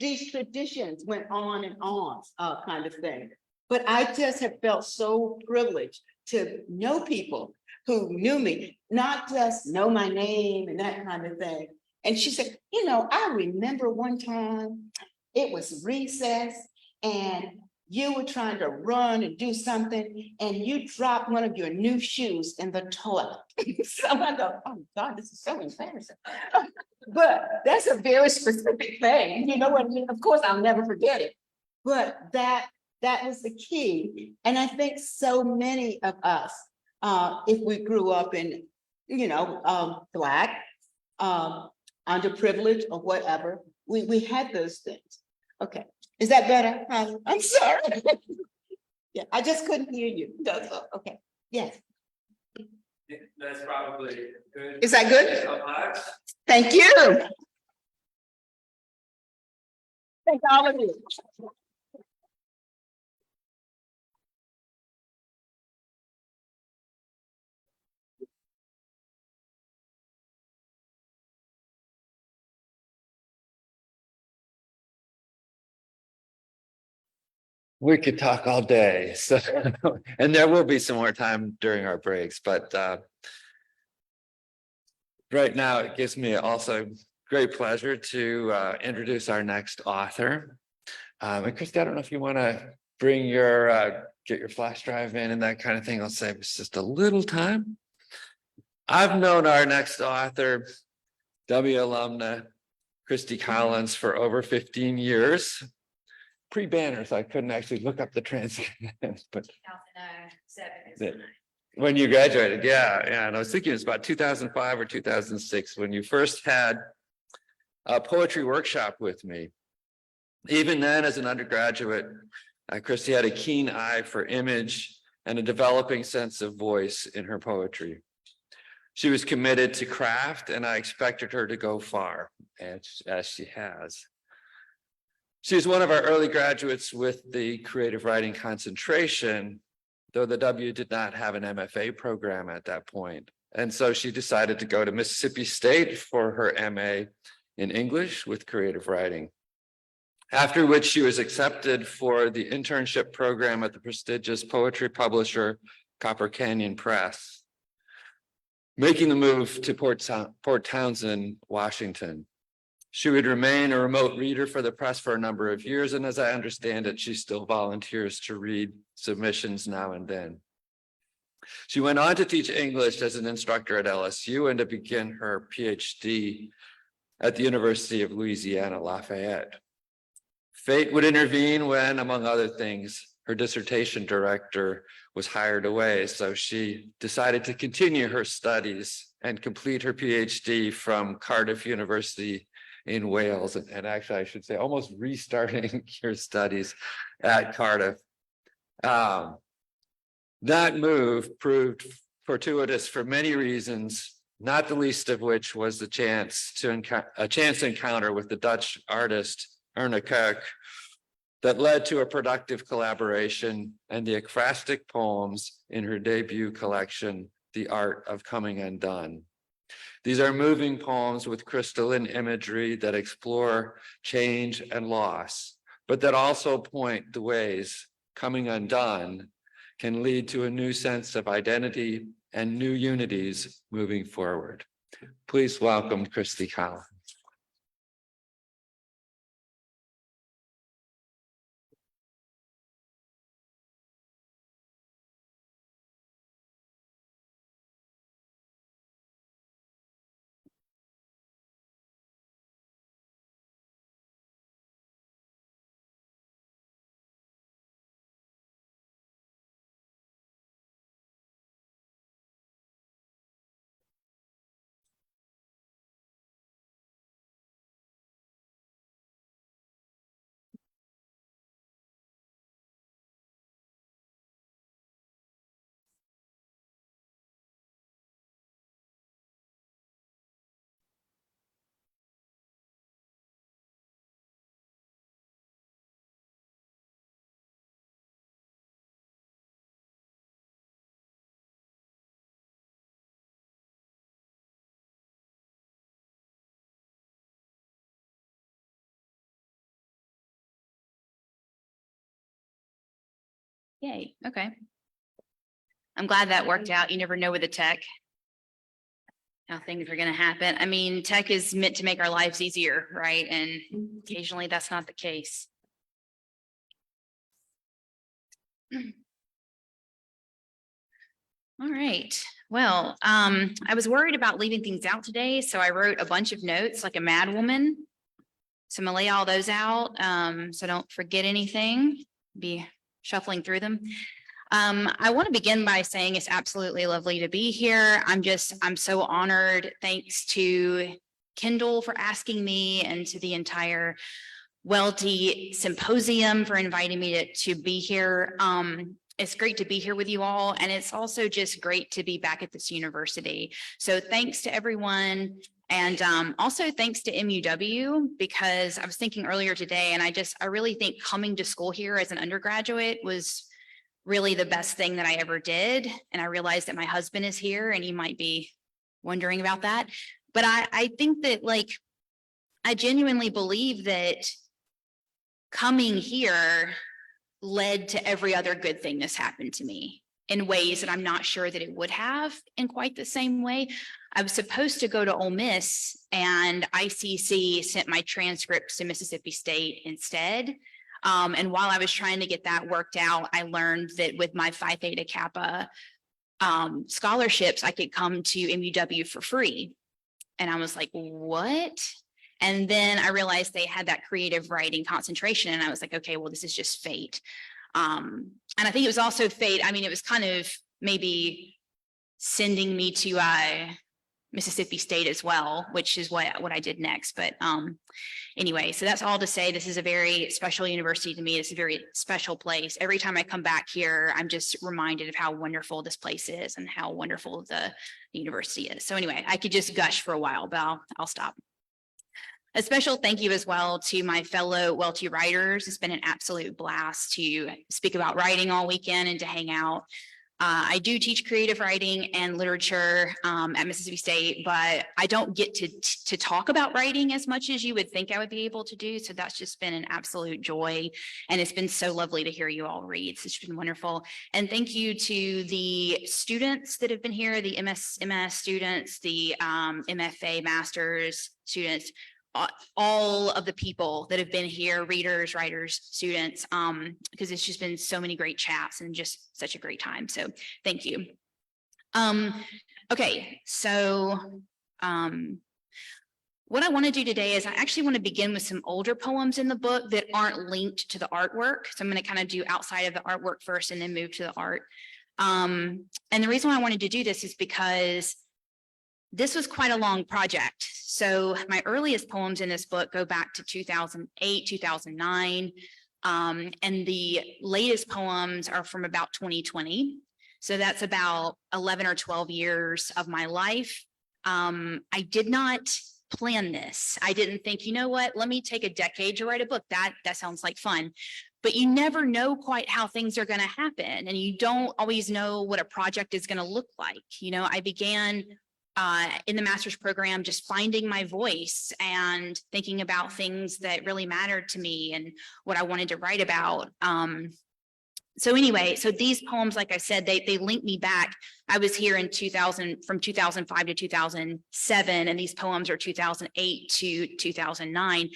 these traditions went on and on, kind of thing. But I just have felt so privileged to know people who knew me, not just know my name and that kind of thing. And she said, I remember one time it was recess and you were trying to run and do something and you dropped one of your new shoes in the toilet. So I go, oh God, this is so embarrassing. But that's a very specific thing. You know what I mean? Of course, I'll never forget it. But that was the key. And I think so many of us, if we grew up in, Black, underprivileged or whatever, we had those things. Okay, is that better? I'm sorry. Yeah, I just couldn't hear you. That's all. Okay, yes. That's probably good. Is that good? Thank you so much. Thank you. Thank all of you. We could talk all day, so and there will be some more time during our breaks, but right now it gives me also great pleasure to introduce our next author. And Christie, I don't know if you want to bring your get your flash drive in and that kind of thing. I'll save us just a little time. I've known our next author, W alumna Christie Collins, for over 15 years. Pre-banner, so I couldn't actually look up the transcript, but 2007. when you graduated, yeah, and I was thinking it was about 2005 or 2006 when you first had a poetry workshop with me. Even then, as an undergraduate, Christie had a keen eye for image and a developing sense of voice in her poetry. She was committed to craft, and I expected her to go far, as she has. She was one of our early graduates with the creative writing concentration, though the W did not have an MFA program at that point. And so she decided to go to Mississippi State for her MA in English with creative writing. After which she was accepted for the internship program at the prestigious poetry publisher, Copper Canyon Press, making the move to Port Townsend, Washington. She would remain a remote reader for the press for a number of years, and as I understand it, she still volunteers to read submissions now and then. She went on to teach English as an instructor at LSU and to begin her PhD at the University of Louisiana, Lafayette. Fate would intervene when, among other things, her dissertation director was hired away, so she decided to continue her studies and complete her PhD from Cardiff University in Wales, and actually I should say almost restarting your studies at Cardiff. That move proved fortuitous for many reasons, not the least of which was a chance encounter with the Dutch artist Erna Kerk that led to a productive collaboration and the ekphrastic poems in her debut collection, The Art of Coming Undone. These are moving poems with crystalline imagery that explore change and loss, but that also point the ways coming undone can lead to a new sense of identity and new unities moving forward. Please welcome Christie Collins. Yay, okay. I'm glad that worked out. You never know with the tech how things are going to happen. I mean, tech is meant to make our lives easier, right? And occasionally that's not the case. All right. Well, I was worried about leaving things out today, so I wrote a bunch of notes like a mad woman. So I'm gonna lay all those out, so don't forget anything, be shuffling through them. I want to begin by saying it's absolutely lovely to be here. I'm so honored. Thanks to Kendall for asking me and to the entire Welty Symposium for inviting me to be here. It's great to be here with you all. And it's also just great to be back at this university. So thanks to everyone. And also thanks to MUW, because I was thinking earlier today, and I really think coming to school here as an undergraduate was really the best thing that I ever did. And I realized that my husband is here and you might be wondering about that. But I think that, like, I genuinely believe that coming here led to every other good thing that's happened to me in ways that I'm not sure that it would have in quite the same way. I was supposed to go to Ole Miss, and ICC sent my transcripts to Mississippi State instead. And while I was trying to get that worked out, I learned that with my Phi Theta Kappa scholarships, I could come to MUW for free. And I was like, what? And then I realized they had that creative writing concentration, and I was like, okay, well, this is just fate. And I think it was also fate. I mean, it was kind of maybe sending me to Mississippi State as well, which is what I did next. But anyway, so that's all to say, this is a very special university to me. It's a very special place. Every time I come back here, I'm just reminded of how wonderful this place is and how wonderful the university is. So anyway, I could just gush for a while, but I'll stop. A special thank you as well to my fellow Welty writers. It's been an absolute blast to speak about writing all weekend and to hang out. I do teach creative writing and literature at Mississippi State, but I don't get to talk about writing as much as you would think I would be able to do. So that's just been an absolute joy. And it's been so lovely to hear you all read. So it's been wonderful. And thank you to the students that have been here, the MS students, the MFA masters students, all of the people that have been here, readers, writers, students, because it's just been so many great chats and just such a great time. So thank you. Okay, so what I want to do today is I actually want to begin with some older poems in the book that aren't linked to the artwork. So I'm going to kind of do outside of the artwork first and then move to the art. And the reason why I wanted to do this is because this was quite a long project. So my earliest poems in this book go back to 2008, 2009. And the latest poems are from about 2020. So that's about 11 or 12 years of my life. I did not plan this. I didn't think, you know what, let me take a decade to write a book. That sounds like fun. But you never know quite how things are going to happen. And you don't always know what a project is going to look like. You know, I began in the master's program, just finding my voice and thinking about things that really mattered to me and what I wanted to write about. So anyway, so these poems, like I said, they link me back. I was here in 2000, from 2005 to 2007, and these poems are 2008 to 2009.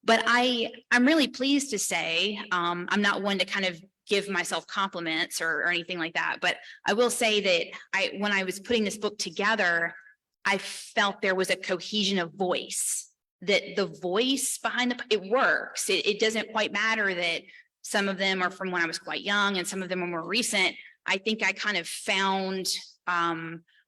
But I'm really pleased to say, I'm not one to kind of give myself compliments or anything like that, but I will say that when I was putting this book together, I felt there was a cohesion of voice, that the voice behind it works. It doesn't quite matter that some of them are from when I was quite young and some of them are more recent. I think I kind of found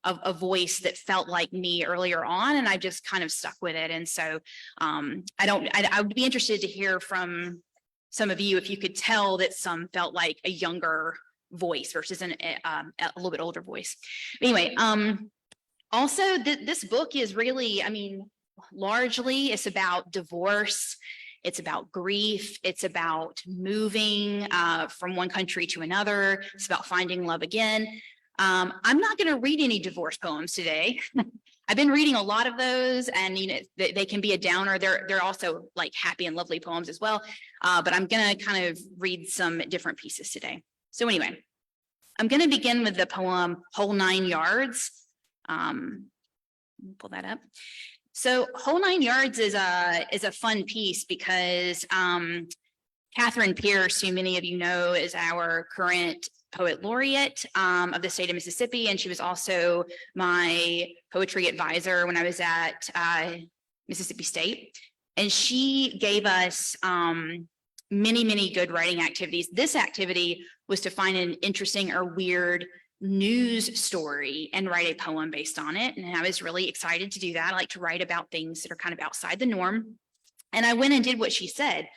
a voice that felt like me earlier on, and I just kind of stuck with it. And so I would be interested to hear from some of you if you could tell that some felt like a younger voice versus a little bit older voice. Anyway, also this book is really, I mean, largely it's about divorce. It's about grief. It's about moving from one country to another. It's about finding love again. I'm not going to read any divorce poems today. I've been reading a lot of those, and you know they can be a downer. They're also like happy and lovely poems as well. But I'm going to kind of read some different pieces today. So anyway, I'm going to begin with the poem "Whole 9 Yards." Pull that up. So "Whole 9 Yards" is a fun piece because Catherine Pierce, who many of you know, is our current poet laureate of the state of Mississippi, and she was also my poetry advisor when I was at Mississippi State. And she gave us many good writing activities. This activity was to find an interesting or weird news story and write a poem based on it. And I was really excited to do that. I like to write about things that are kind of outside the norm. And I went and did what she said.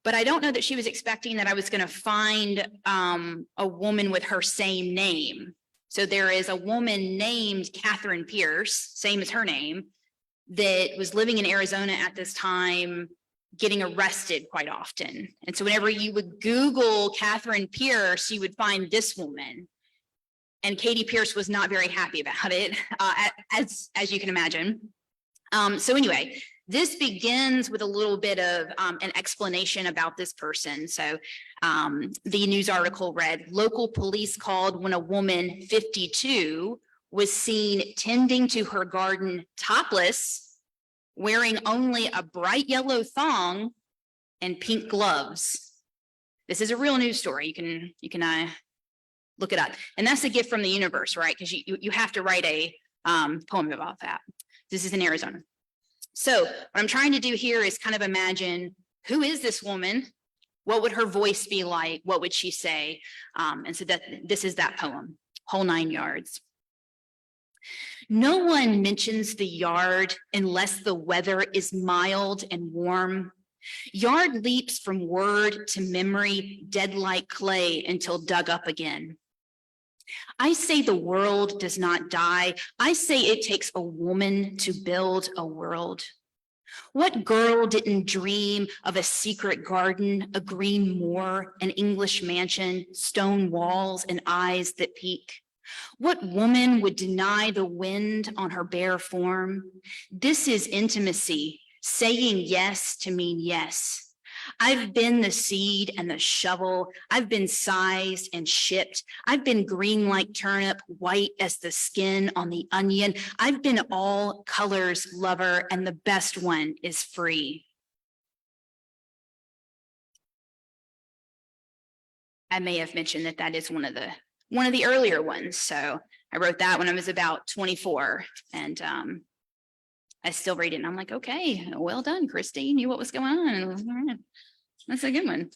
But I don't know that she was expecting that I was going to find a woman with her same name. So there is a woman named Catherine Pierce, same as her name, that was living in Arizona at this time, getting arrested quite often. And so whenever you would Google Catherine Pierce, you would find this woman. And Katie Pierce was not very happy about it, as you can imagine. So anyway, this begins with a little bit of an explanation about this person. So the news article read, "Local police called when a woman 52 was seen tending to her garden topless, wearing only a bright yellow thong and pink gloves." This is a real news story. You can look it up. And that's a gift from the universe, right? Because you have to write a poem about that. This is in Arizona. So what I'm trying to do here is kind of imagine, who is this woman? What would her voice be like? What would she say? And so this is that poem, "Whole 9 Yards." No one mentions the yard unless the weather is mild and warm. Yard leaps from word to memory, dead like clay until dug up again. I say the world does not die. I say it takes a woman to build a world. What girl didn't dream of a secret garden, a green moor, an English mansion, stone walls, and eyes that peek? What woman would deny the wind on her bare form? This is intimacy, saying yes to mean yes. I've been the seed and the shovel. I've been sized and shipped. I've been green like turnip, white as the skin on the onion. I've been all colors lover, and the best one is free. I may have mentioned that is one of the earlier ones. So I wrote that when I was about 24, and I still read it and I'm like, okay, well done, Christie. You knew what was going on. That's a good one.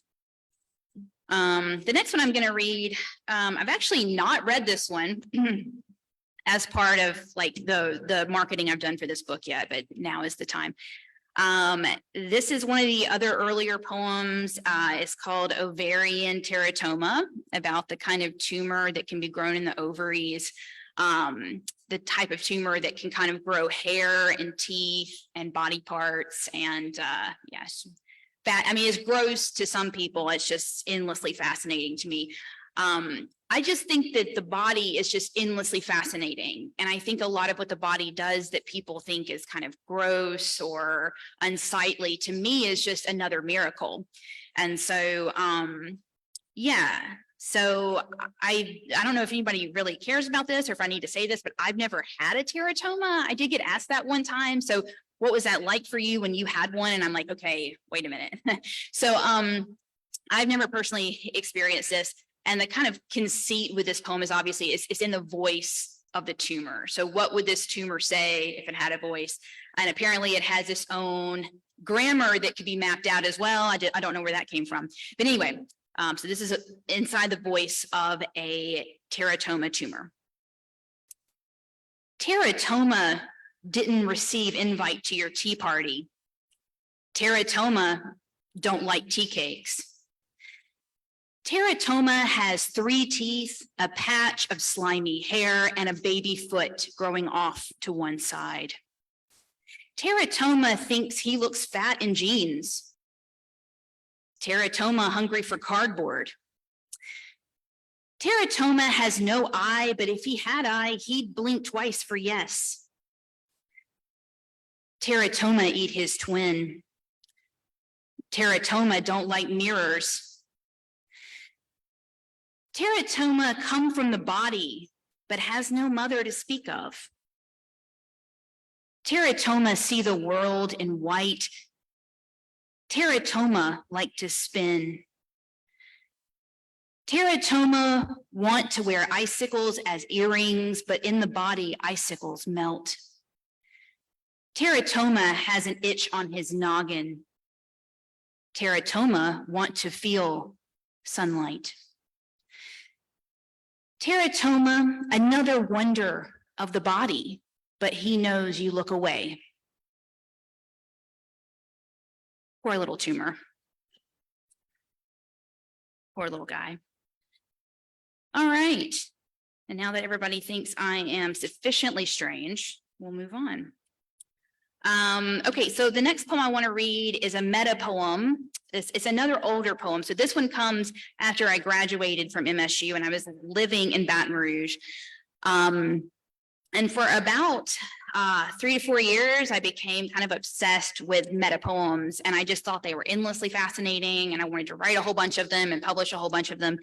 The next one I'm going to read, I've actually not read this one as part of like the marketing I've done for this book yet, but now is the time. This is one of the other earlier poems. It's called Ovarian Teratoma, about the kind of tumor that can be grown in the ovaries. The type of tumor that can kind of grow hair and teeth and body parts. And yes, I mean, it's gross to some people. It's just endlessly fascinating to me. I just think that the body is just endlessly fascinating. And I think a lot of what the body does that people think is kind of gross or unsightly, to me is just another miracle. And so, yeah. So I don't know if anybody really cares about this or if I need to say this, but I've never had a teratoma. I did get asked that one time. So what was that like for you when you had one? And I'm like, okay, wait a minute. So I've never personally experienced this. And the kind of conceit with this poem is obviously it's in the voice of the tumor. So what would this tumor say if it had a voice? And apparently it has its own grammar that could be mapped out as well. I don't know where that came from. But anyway, so this is inside the voice of a teratoma tumor. Teratoma didn't receive invite to your tea party. Teratoma don't like tea cakes. Teratoma has 3 teeth, a patch of slimy hair, and a baby foot growing off to one side. Teratoma thinks he looks fat in jeans. Teratoma hungry for cardboard. Teratoma has no eye, but if he had eye, he'd blink twice for yes. Teratoma eat his twin. Teratoma don't like mirrors. Teratoma come from the body, but has no mother to speak of. Teratoma see the world in white. Teratoma like to spin. Teratoma want to wear icicles as earrings, but in the body, icicles melt. Teratoma has an itch on his noggin. Teratoma want to feel sunlight. Teratoma, another wonder of the body, but he knows you look away. Poor little tumor. Poor little guy. All right. And now that everybody thinks I am sufficiently strange, we'll move on. Okay, so the next poem I want to read is a meta poem. It's another older poem. So this one comes after I graduated from MSU and I was living in Baton Rouge. And for about 3 to 4 years, I became kind of obsessed with meta poems, and I just thought they were endlessly fascinating, and I wanted to write a whole bunch of them and publish a whole bunch of them.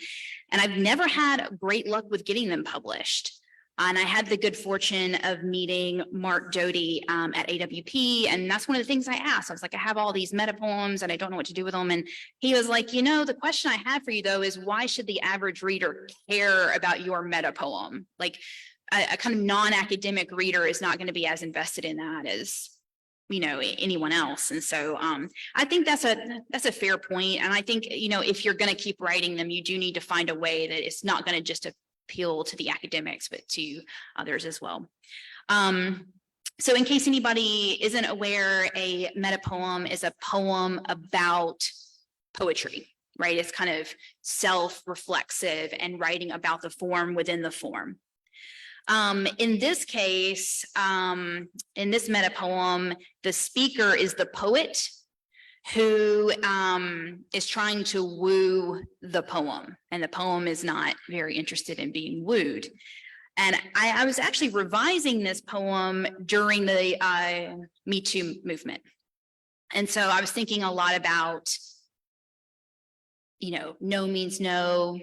And I've never had great luck with getting them published. And I had the good fortune of meeting Mark Doty at AWP. And that's one of the things I asked. I was like, I have all these meta poems and I don't know what to do with them. And he was like, you know, the question I have for you, though, is why should the average reader care about your meta poem? Like a kind of non-academic reader is not going to be as invested in that as, you know, anyone else. And so I think that's a fair point. And I think, you know, if you're going to keep writing them, you do need to find a way that it's not going to just appeal to the academics, but to others as well. So in case anybody isn't aware, a meta poem is a poem about poetry, right? It's kind of self-reflexive and writing about the form within the form. In this case, in this meta poem, the speaker is the poet who is trying to woo the poem, and the poem is not very interested in being wooed. And I was actually revising this poem during the Me Too movement. And so I was thinking a lot about, you know, no means no,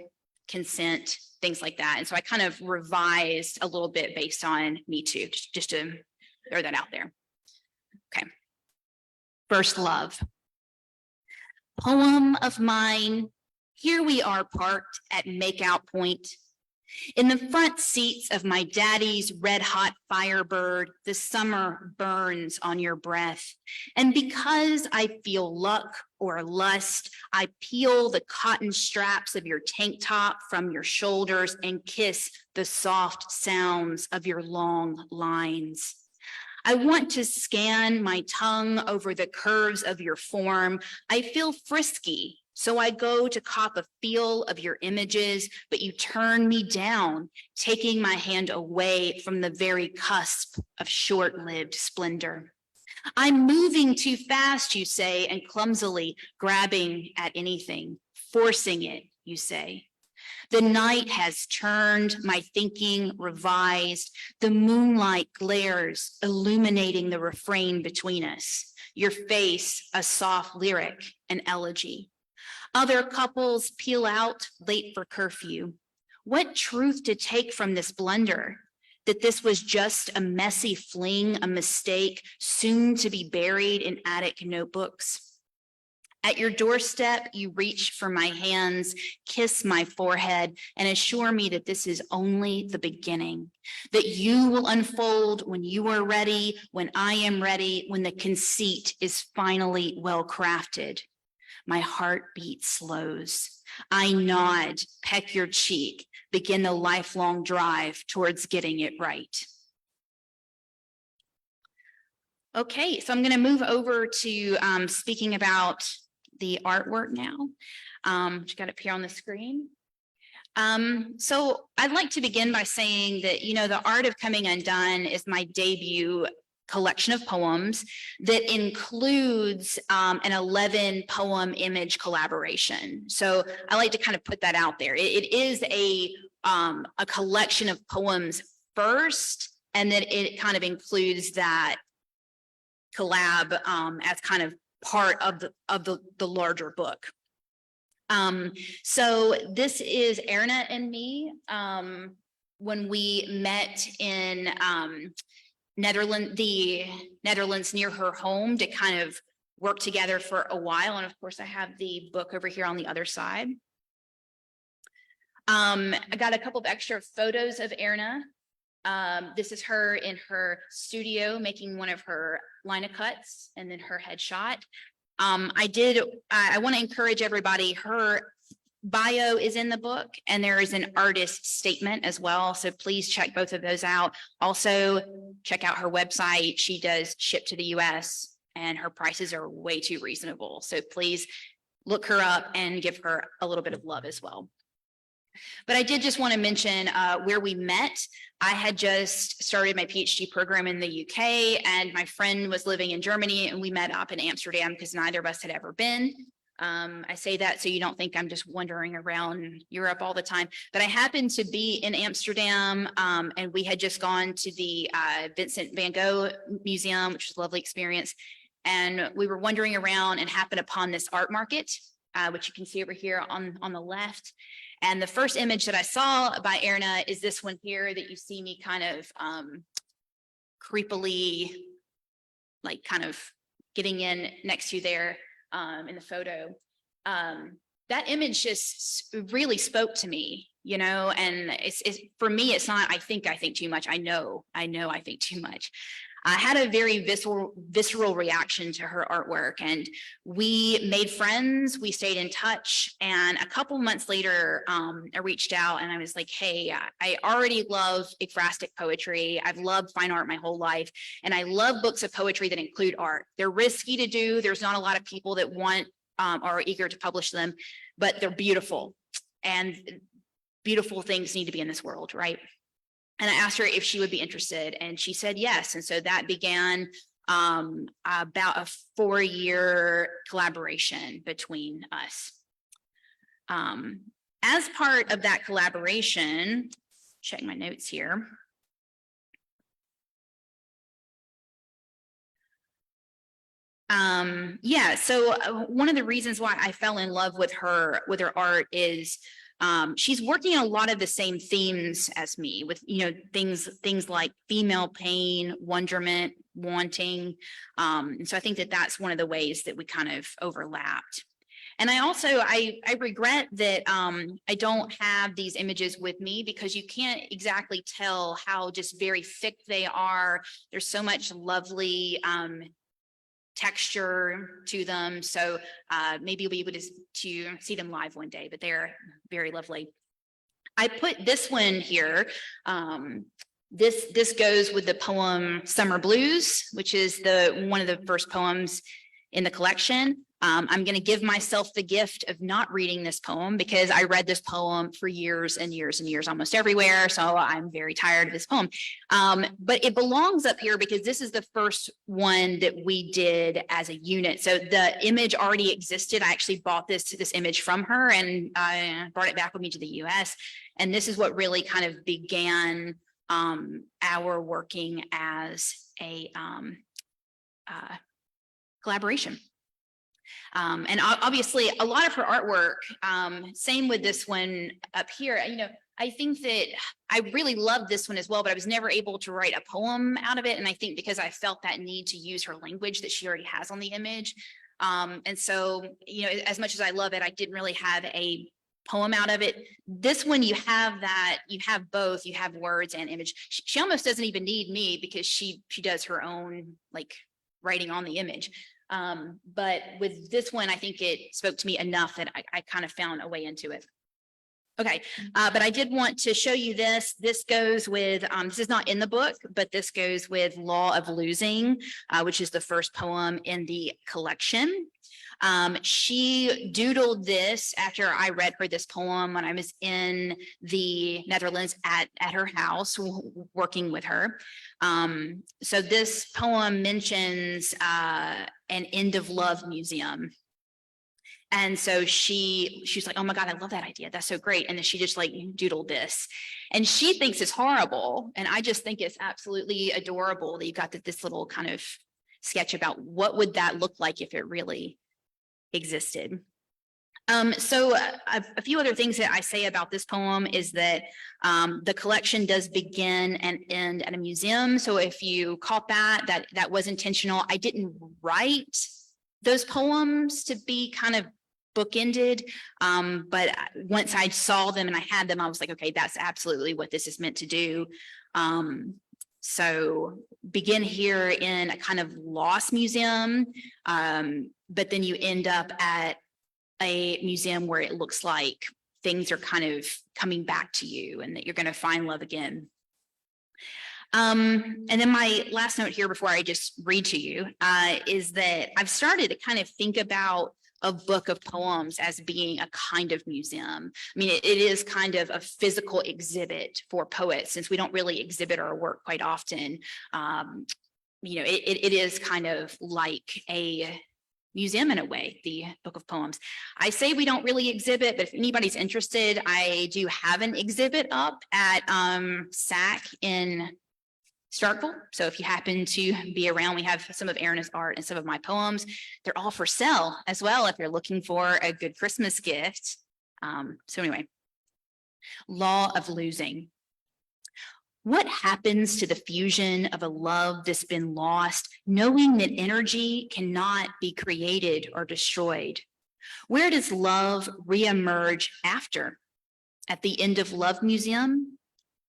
consent, things like that. And so I kind of revised a little bit based on Me Too, just to throw that out there. Okay. First love. Poem of mine, here we are parked at makeout point. In the front seats of my daddy's red hot Firebird, the summer burns on your breath. And because I feel luck or lust, I peel the cotton straps of your tank top from your shoulders and kiss the soft sounds of your long lines. I want to scan my tongue over the curves of your form. I feel frisky, so I go to cop a feel of your images, but you turn me down, taking my hand away from the very cusp of short-lived splendor. I'm moving too fast, you say, and clumsily grabbing at anything, forcing it, you say. The night has turned, my thinking revised. The moonlight glares, illuminating the refrain between us. Your face, a soft lyric, an elegy. Other couples peel out late for curfew. What truth to take from this blunder? That this was just a messy fling, a mistake, soon to be buried in attic notebooks. At your doorstep, you reach for my hands, kiss my forehead, and assure me that this is only the beginning, that you will unfold when you are ready, when I am ready, when the conceit is finally well crafted. My heartbeat slows. I nod, peck your cheek, begin the lifelong drive towards getting it right. Okay, so I'm going to move over to speaking about the artwork now, which got up here on the screen. So I'd like to begin by saying that, The Art of Coming Undone is my debut collection of poems that includes an 11 poem image collaboration. So I like to kind of put that out there. It is a collection of poems first, and then it kind of includes that collab as kind of part of the larger book. So this is Erna and me when we met in the Netherlands near her home to kind of work together for a while. And of course, I have the book over here on the other side. I got a couple of extra photos of Erna. This is her in her studio making one of her line of cuts, and then her headshot. I want to encourage everybody, her bio is in the book, and there is an artist statement as well. So please check both of those out. Also check out her website. She does ship to the US and her prices are way too reasonable. So please look her up and give her a little bit of love as well. But I did just want to mention where we met. I had just started my PhD program in the UK, and my friend was living in Germany, and we met up in Amsterdam because neither of us had ever been. I say that so you don't think I'm just wandering around Europe all the time, but I happened to be in Amsterdam, and we had just gone to the Vincent van Gogh Museum, which was a lovely experience. And we were wandering around and happened upon this art market, which you can see over here on the left. And the first image that I saw by Erna is this one here that you see me kind of creepily, like kind of getting in next to there in the photo. That image just really spoke to me, and it's for me, it's not, I think too much. I know I think too much. I had a very visceral reaction to her artwork, and we made friends. We stayed in touch, and a couple months later, I reached out and I was like, "Hey, I already love ekphrastic poetry. I've loved fine art my whole life, and I love books of poetry that include art. They're risky to do. There's not a lot of people that want or are eager to publish them, but they're beautiful, and beautiful things need to be in this world, right?" And I asked her if she would be interested, and she said yes. And so that began about a 4-year collaboration between us. As part of that collaboration, check my notes here. So one of the reasons why I fell in love with her art is she's working on a lot of the same themes as me, with things like female pain, wonderment, wanting, and so I think that that's one of the ways that we kind of overlapped. And I regret that I don't have these images with me, because you can't exactly tell how just very thick they are. There's so much lovely texture to them. So maybe you'll be able to see them live one day, but they're very lovely. I put this one here. This goes with the poem Summer Blues, which is one of the first poems in the collection. I'm going to give myself the gift of not reading this poem, because I read this poem for years and years and years, almost everywhere. So I'm very tired of this poem. But it belongs up here because this is the first one that we did as a unit. So the image already existed. I actually bought this image from her, and I brought it back with me to the US. And this is what really kind of began our working as a collaboration. And obviously a lot of her artwork, same with this one up here, you know, I think that I really loved this one as well, but I was never able to write a poem out of it. And I think because I felt that need to use her language that she already has on the image. And so, you know, as much as I love it, I didn't really have a poem out of it. This one, you have that, you have both, you have words and image. She almost doesn't even need me because she does her own like writing on the image. But with this one, I think it spoke to me enough that I kind of found a way into it. Okay, but I did want to show you this. This goes with, this is not in the book, but this goes with Law of Losing, which is the first poem in the collection. She doodled this after I read her this poem when I was in the Netherlands at her house working with her. So this poem mentions an end of love museum. And so she's like, oh my God, I love that idea. That's so great. And then she just like doodled this and she thinks it's horrible. And I just think it's absolutely adorable that you got this little kind of sketch about what would that look like if it really existed. So a few other things that I say about this poem is that the collection does begin and end at a museum. So if you caught that was intentional. I didn't write those poems to be kind of bookended, but once I saw them and I had them, I was like, okay, that's absolutely what this is meant to do. So begin here in a kind of lost museum, but then you end up at a museum where it looks like things are kind of coming back to you and that you're going to find love again. And then my last note here before I just read to you is that I've started to kind of think about a book of poems as being a kind of museum. I mean, it is kind of a physical exhibit for poets since we don't really exhibit our work quite often. You know, it is kind of like a museum in a way, the book of poems. I say we don't really exhibit, but if anybody's interested, I do have an exhibit up at SAC in Starkville. So if you happen to be around, we have some of Erin's art and some of my poems. They're all for sale as well if you're looking for a good Christmas gift. So anyway, Law of Losing. What happens to the fusion of a love that's been lost, knowing that energy cannot be created or destroyed? Where does love reemerge after? At the End of Love Museum?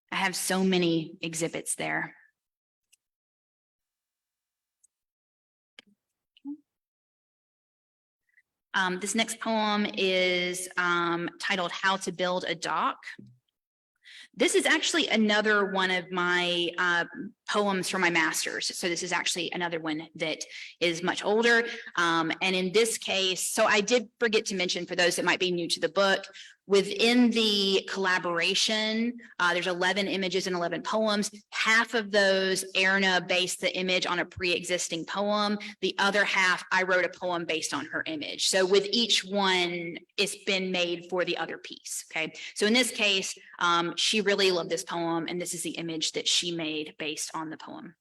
I have so many exhibits there. This next poem is titled How to Build a Dock. This is actually another one of my poems from my master's. So this is actually another one that is much older. And in this case, so I did forget to mention for those that might be new to the book, within the collaboration, there's 11 images and 11 poems. Half of those, Erna based the image on a pre-existing poem. The other half, I wrote a poem based on her image. So with each one, it's been made for the other piece, okay? So in this case, she really loved this poem, and this is the image that she made based on the poem.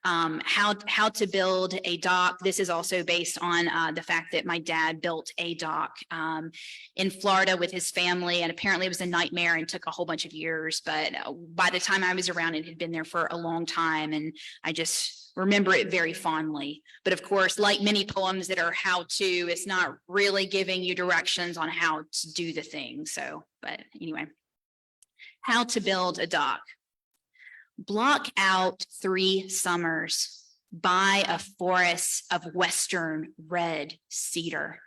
How to build a dock. This is also based on the fact that my dad built a dock in Florida with his family, and apparently it was a nightmare and took a whole bunch of years. But by the time I was around, it had been there for a long time, and I just remember it very fondly. But of course, like many poems that are how to, it's not really giving you directions on how to do the thing. So, but anyway, how to build a dock. Block out 3 summers, buy a forest of western red cedar.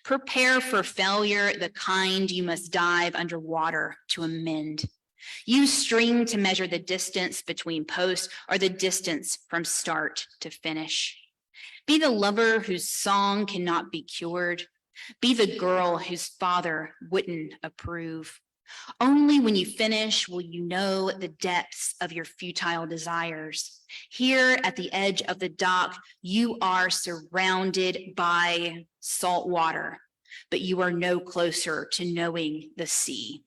Prepare for failure, the kind you must dive underwater to amend. Use string to measure the distance between posts or the distance from start to finish. Be the lover whose song cannot be cured. Be the girl whose father wouldn't approve. Only when you finish will you know the depths of your futile desires. Here at the edge of the dock, you are surrounded by salt water, but you are no closer to knowing the sea.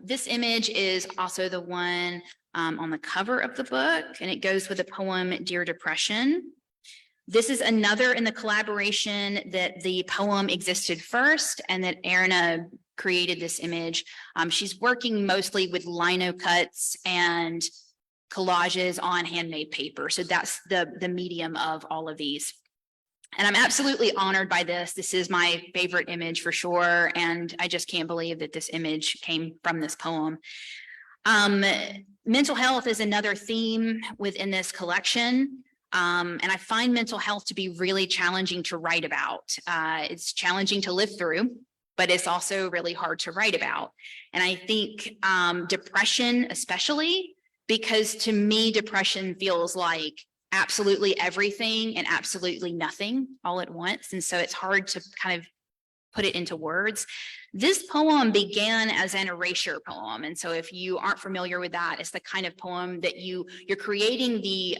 This image is also the one on the cover of the book, and it goes with the poem Dear Depression. This is another in the collaboration that the poem existed first and that Erna created this image. She's working mostly with lino cuts and collages on handmade paper. So that's the medium of all of these. And I'm absolutely honored by this. This is my favorite image for sure. And I just can't believe that this image came from this poem. Mental health is another theme within this collection. And I find mental health to be really challenging to write about. It's challenging to live through, but it's also really hard to write about. And I think depression especially, because to me, depression feels like absolutely everything and absolutely nothing all at once. And so it's hard to kind of put it into words. This poem began as an erasure poem. And so if you aren't familiar with that, it's the kind of poem that you're creating the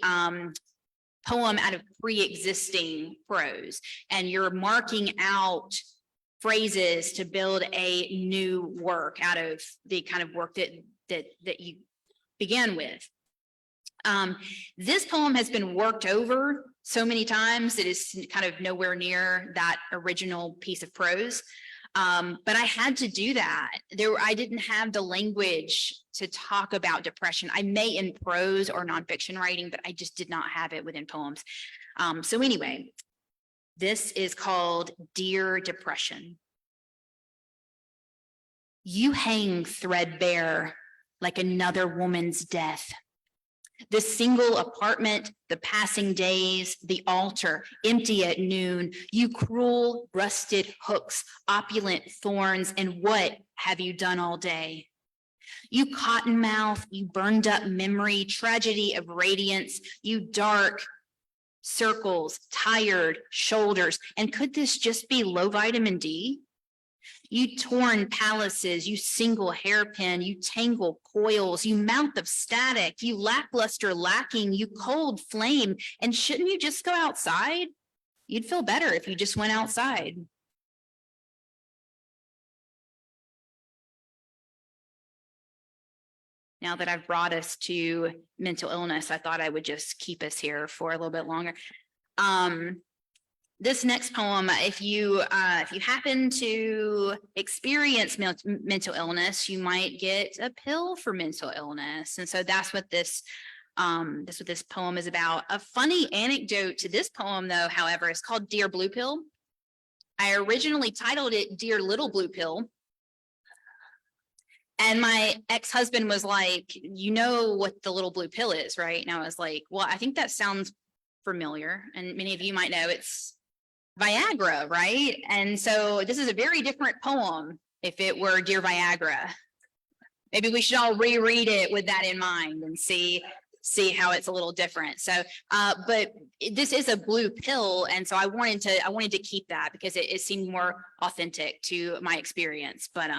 poem out of pre-existing prose, and you're marking out phrases to build a new work out of the kind of work that you began with. This poem has been worked over so many times that it's kind of nowhere near that original piece of prose. But I had to do that. I didn't have the language to talk about depression. I may in prose or nonfiction writing, but I just did not have it within poems. So anyway, this is called Dear Depression. You hang threadbare like another woman's death. The single apartment, the passing days, the altar, empty at noon, you cruel, rusted hooks, opulent thorns, and what have you done all day? You cottonmouth, you burned up memory, tragedy of radiance, you dark circles, tired shoulders, and could this just be low vitamin D? You torn palaces, you single hairpin, you tangle coils, you mouth of static, you lackluster lacking, you cold flame. And shouldn't you just go outside? You'd feel better if you just went outside. Now that I've brought us to mental illness, I thought I would just keep us here for a little bit longer. This next poem, if you happen to experience mental illness, you might get a pill for mental illness. And so that's what this poem is about. A funny anecdote to this poem, though, however, is called Dear Blue Pill. I originally titled it Dear Little Blue Pill. And my ex-husband was like, you know what the little blue pill is, right? And I was like, well, I think that sounds familiar. And many of you might know it's Viagra, right? And so this is a very different poem if it were Dear Viagra. Maybe we should all reread it with that in mind and see how it's a little different. So, but this is a blue pill. And so I wanted to keep that because it seemed more authentic to my experience. But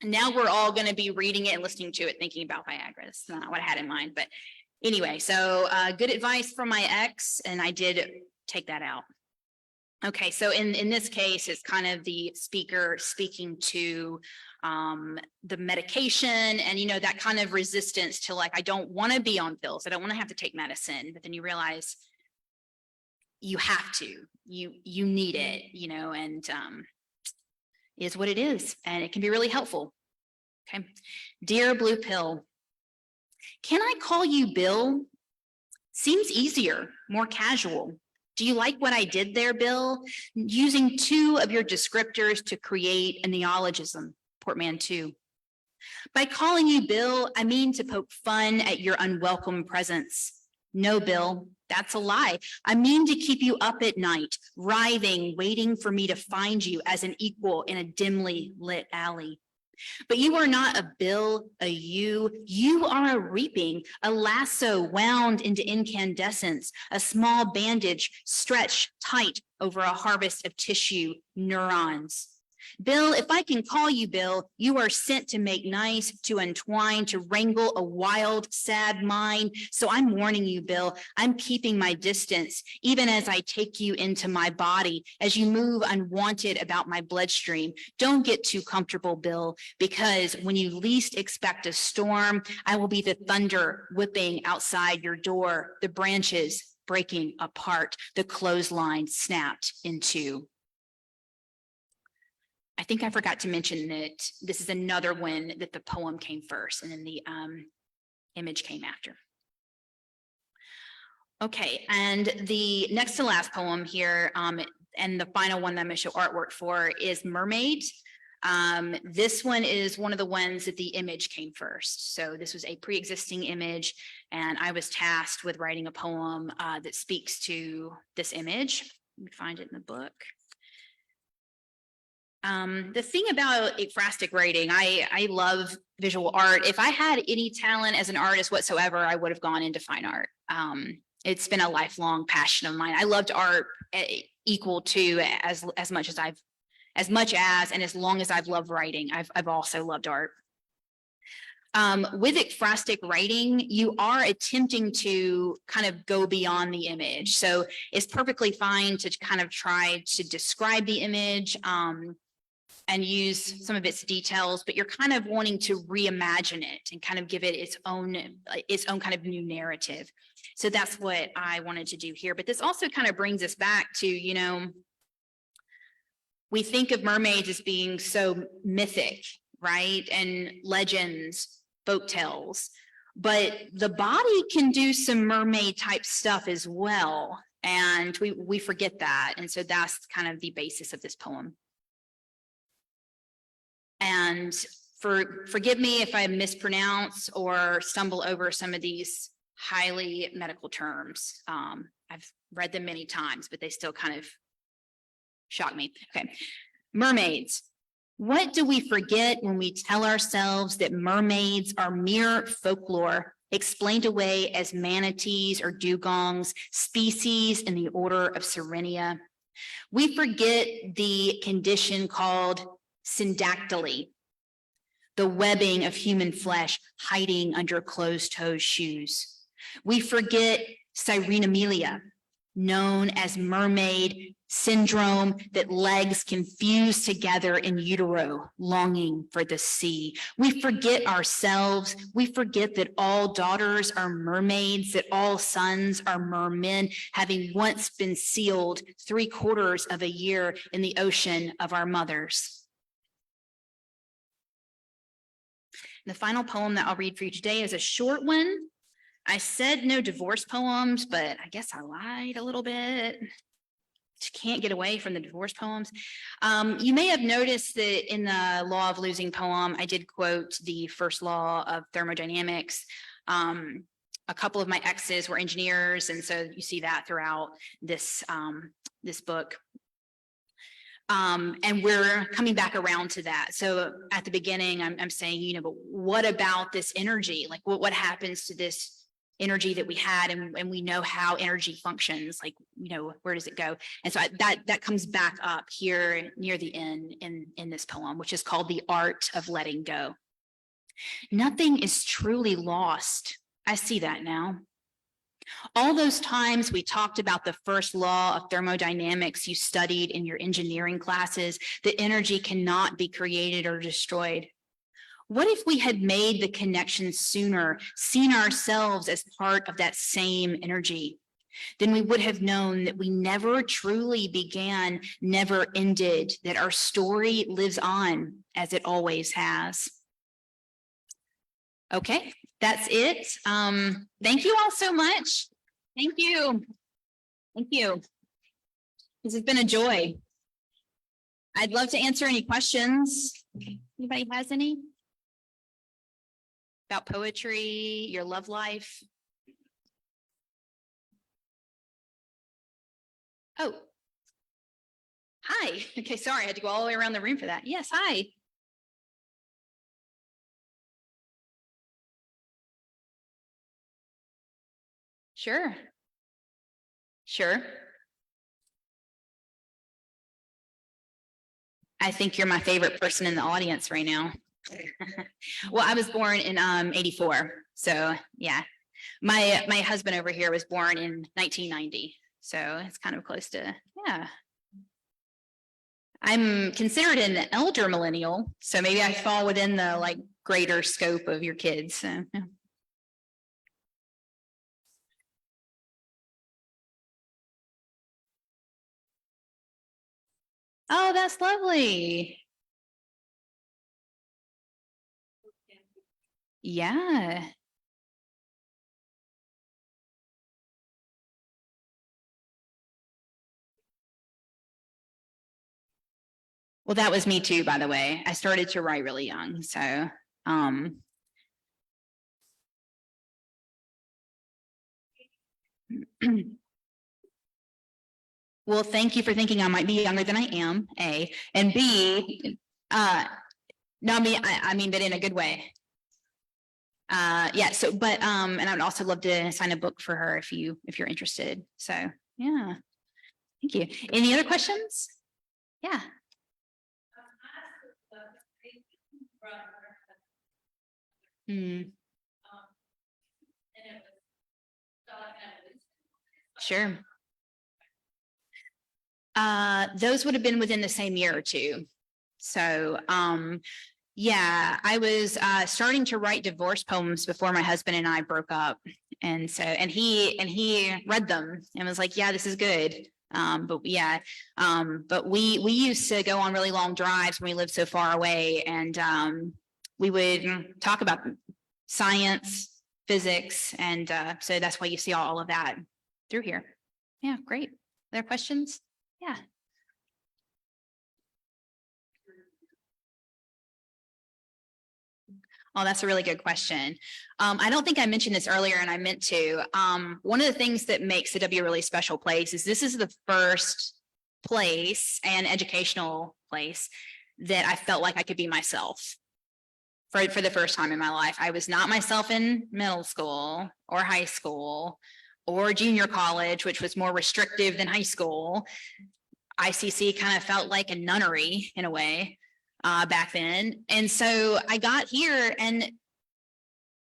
now we're all going to be reading it and listening to it, thinking about Viagra. That's not what I had in mind. But anyway, so good advice from my ex, and I did take that out. Okay, so in this case, it's kind of the speaker speaking to the medication and, you know, that kind of resistance to like, I don't want to be on pills. I don't want to have to take medicine. But then you realize you have to, you need it, you know, and is what it is. And it can be really helpful. Okay. Dear Blue Pill, can I call you Bill? Seems easier, more casual. Do you like what I did there, Bill? Using two of your descriptors to create a neologism, portmanteau. By calling you Bill, I mean to poke fun at your unwelcome presence. No, Bill, that's a lie. I mean to keep you up at night, writhing, waiting for me to find you as an equal in a dimly lit alley. But you are not a Bill, a you are a reaping, a lasso wound into incandescence, a small bandage stretched tight over a harvest of tissue, neurons. Bill, if I can call you Bill, you are sent to make nice, to untwine, to wrangle a wild, sad mind. So I'm warning you, Bill, I'm keeping my distance, even as I take you into my body, as you move unwanted about my bloodstream. Don't get too comfortable, Bill, because when you least expect a storm, I will be the thunder whipping outside your door, the branches breaking apart, the clothesline snapped in two. I think I forgot to mention that this is another one that the poem came first and then the image came after. Okay, and the next to last poem here, and the final one that I'm going to show artwork for is Mermaid. This one is one of the ones that the image came first. So this was a pre-existing image, and I was tasked with writing a poem that speaks to this image. Let me find it in the book. The thing about ekphrastic writing, I love visual art. If I had any talent as an artist whatsoever, I would have gone into fine art. It's been a lifelong passion of mine. I loved art equal to as much as and as long as I've loved writing, I've also loved art. With ekphrastic writing, you are attempting to kind of go beyond the image. So it's perfectly fine to kind of try to describe the image and use some of its details, but you're kind of wanting to reimagine it and kind of give it its own kind of new narrative. So that's what I wanted to do here. But this also kind of brings us back to, you know, we think of mermaids as being so mythic, right? And legends, folk tales, but the body can do some mermaid type stuff as well. And we forget that. And so that's kind of the basis of this poem. And forgive me if I mispronounce or stumble over some of these highly medical terms. I've read them many times, but they still kind of shock me. Okay. Mermaids. What do we forget when we tell ourselves that mermaids are mere folklore, explained away as manatees or dugongs, species in the order of Sirenia? We forget the condition called syndactyly, the webbing of human flesh hiding under closed-toe shoes. We forget Cyrenamelia, known as mermaid syndrome, that legs can fuse together in utero, longing for the sea. We forget ourselves. We forget that all daughters are mermaids, that all sons are mermen, having once been sealed 3/4 of a year in the ocean of our mothers. The final poem that I'll read for you today is a short one. I said no divorce poems, but I guess I lied a little bit. Can't get away from the divorce poems. You may have noticed that in the Law of Losing poem, I did quote the first law of thermodynamics. A couple of my exes were engineers, and so you see that throughout this, this book. And we're coming back around to that. So at the beginning, I'm saying, you know, but what about this energy? Like what happens to this energy that we had, and we know how energy functions, like, you know, where does it go? And so that comes back up here near the end in this poem, which is called The Art of Letting Go. Nothing is truly lost. I see that now. All those times we talked about the first law of thermodynamics you studied in your engineering classes, that energy cannot be created or destroyed. What if we had made the connection sooner, seen ourselves as part of that same energy? Then we would have known that we never truly began, never ended, that our story lives on as it always has. Okay, that's it. Thank you all so much. Thank you. Thank you. This has been a joy. I'd love to answer any questions. Anybody has any? About poetry, your love life? Oh. Hi. Okay, sorry, I had to go all the way around the room for that. Yes, hi. Sure. Sure. I think you're my favorite person in the audience right now. Well, I was born in 84. So yeah. My husband over here was born in 1990. So it's kind of close to, yeah. I'm considered an elder millennial, so maybe I fall within the like greater scope of your kids. So, yeah. Oh, that's lovely. Yeah. Well, that was me too, by the way. I started to write really young, so um well, thank you for thinking I might be younger than I am, A, and B, no, I mean that in a good way. Yeah, so but and I would also love to sign a book for her if you're interested. So yeah. Thank you. Any other questions? Yeah. Hmm. Sure. Those would have been within the same year or two. So, yeah, I was starting to write divorce poems before my husband and I broke up. And so, and he read them and was like, yeah, this is good. But yeah, but we used to go on really long drives when we lived so far away, and we would talk about science, physics, and so that's why you see all of that through here. Yeah, great. Other questions? Yeah. Oh, that's a really good question. I don't think I mentioned this earlier, and I meant to. One of the things that makes the W a really special place is this is the first place and educational place that I felt like I could be myself for the first time in my life. I was not myself in middle school or high school or junior college, which was more restrictive than high school. ICC kind of felt like a nunnery in a way back then. And so I got here, and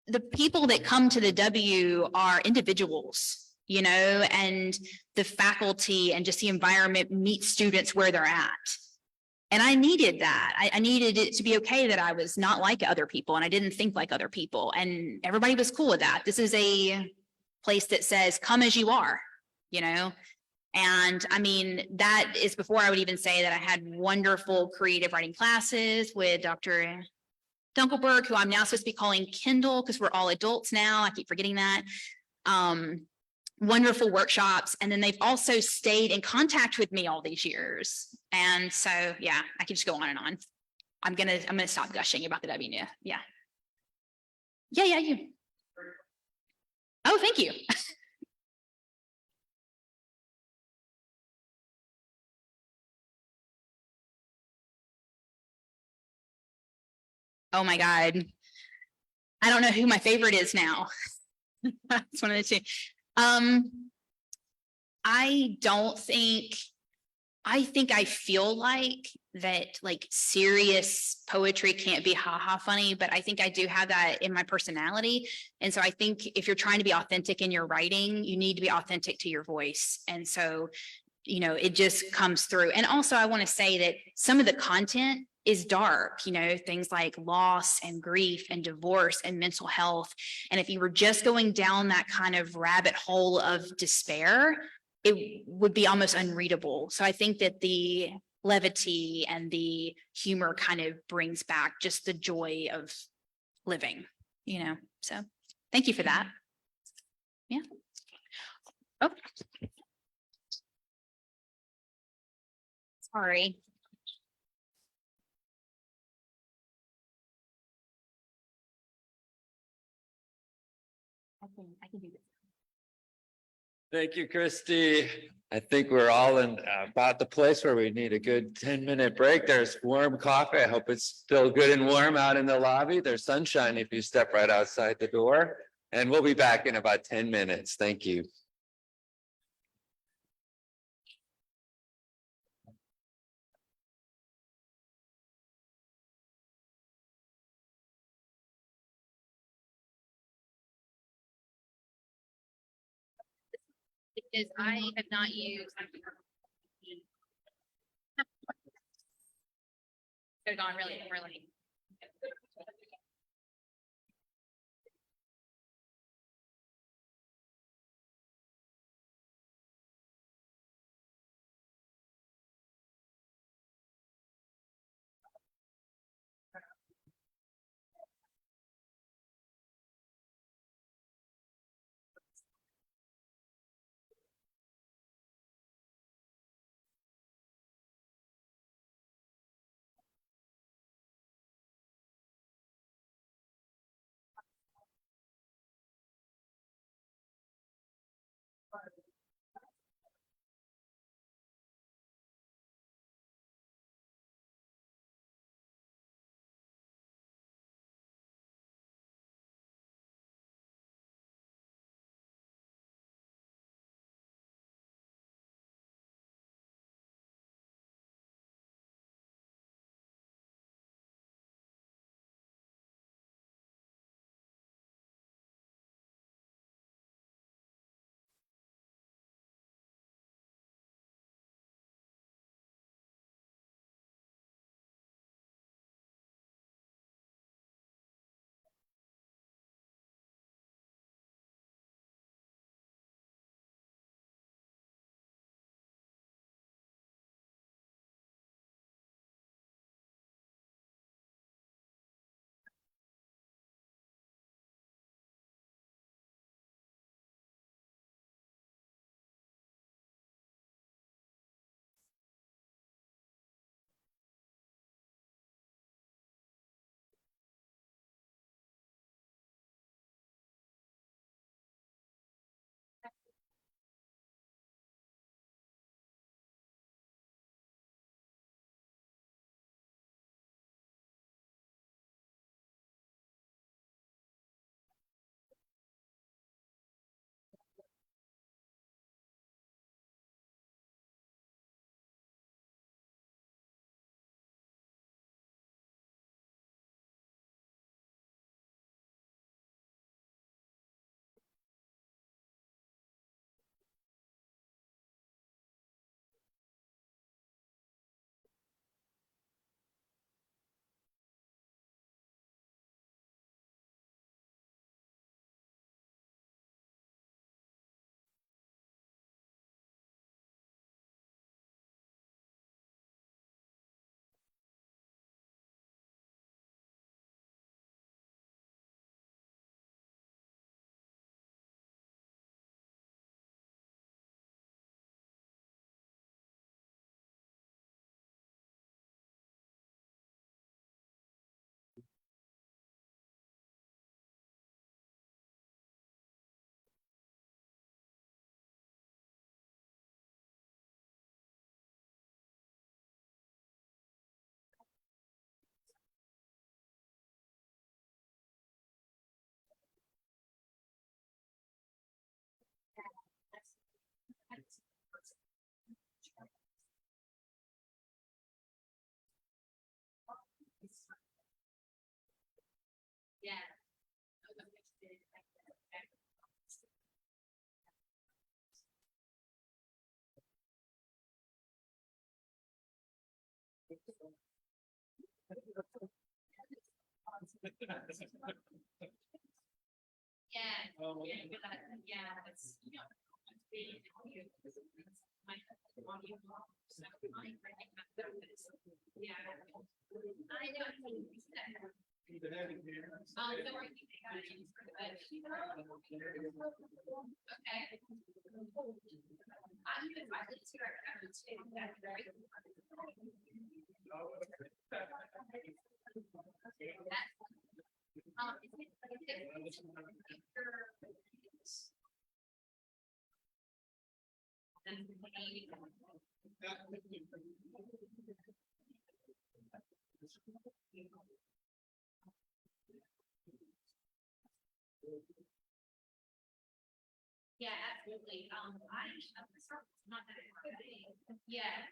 the people that come to the W are individuals, you know, and the faculty and just the environment meets students where they're at. And I needed that. I needed it to be okay that I was not like other people and I didn't think like other people. And everybody was cool with that. This is a place that says, come as you are, you know. And I mean, that is before I would even say that I had wonderful creative writing classes with Dr. Dunkelberg, who I'm now supposed to be calling Kendall because we're all adults now. I keep forgetting that. Wonderful workshops. And then they've also stayed in contact with me all these years. And so, yeah, I can just go on and on. I'm gonna stop gushing about the W. Yeah. Yeah, you. Oh, thank you. Oh my God. I don't know who my favorite is now. That's one of the two. I think I feel like that like serious poetry can't be ha-ha funny, but I think I do have that in my personality. And so I think if you're trying to be authentic in your writing, you need to be authentic to your voice. And so, you know, it just comes through. And also I want to say that some of the content is dark, you know, things like loss and grief and divorce and mental health. And if you were just going down that kind of rabbit hole of despair, it would be almost unreadable. So I think that the levity and the humor kind of brings back just the joy of living, you know. So thank you for that. Yeah. Oh. Sorry. I can do this. Thank you, Christie. I think we're all in about the place where we need a good 10-minute break. There's warm coffee. I hope it's still good and warm out in the lobby. There's sunshine if you step right outside the door. And we'll be back in about 10 minutes. Thank you. is I have not used. Could have gone really, really. Yeah. It's, you know, yeah. I know. Yeah, absolutely. Not that. Yeah.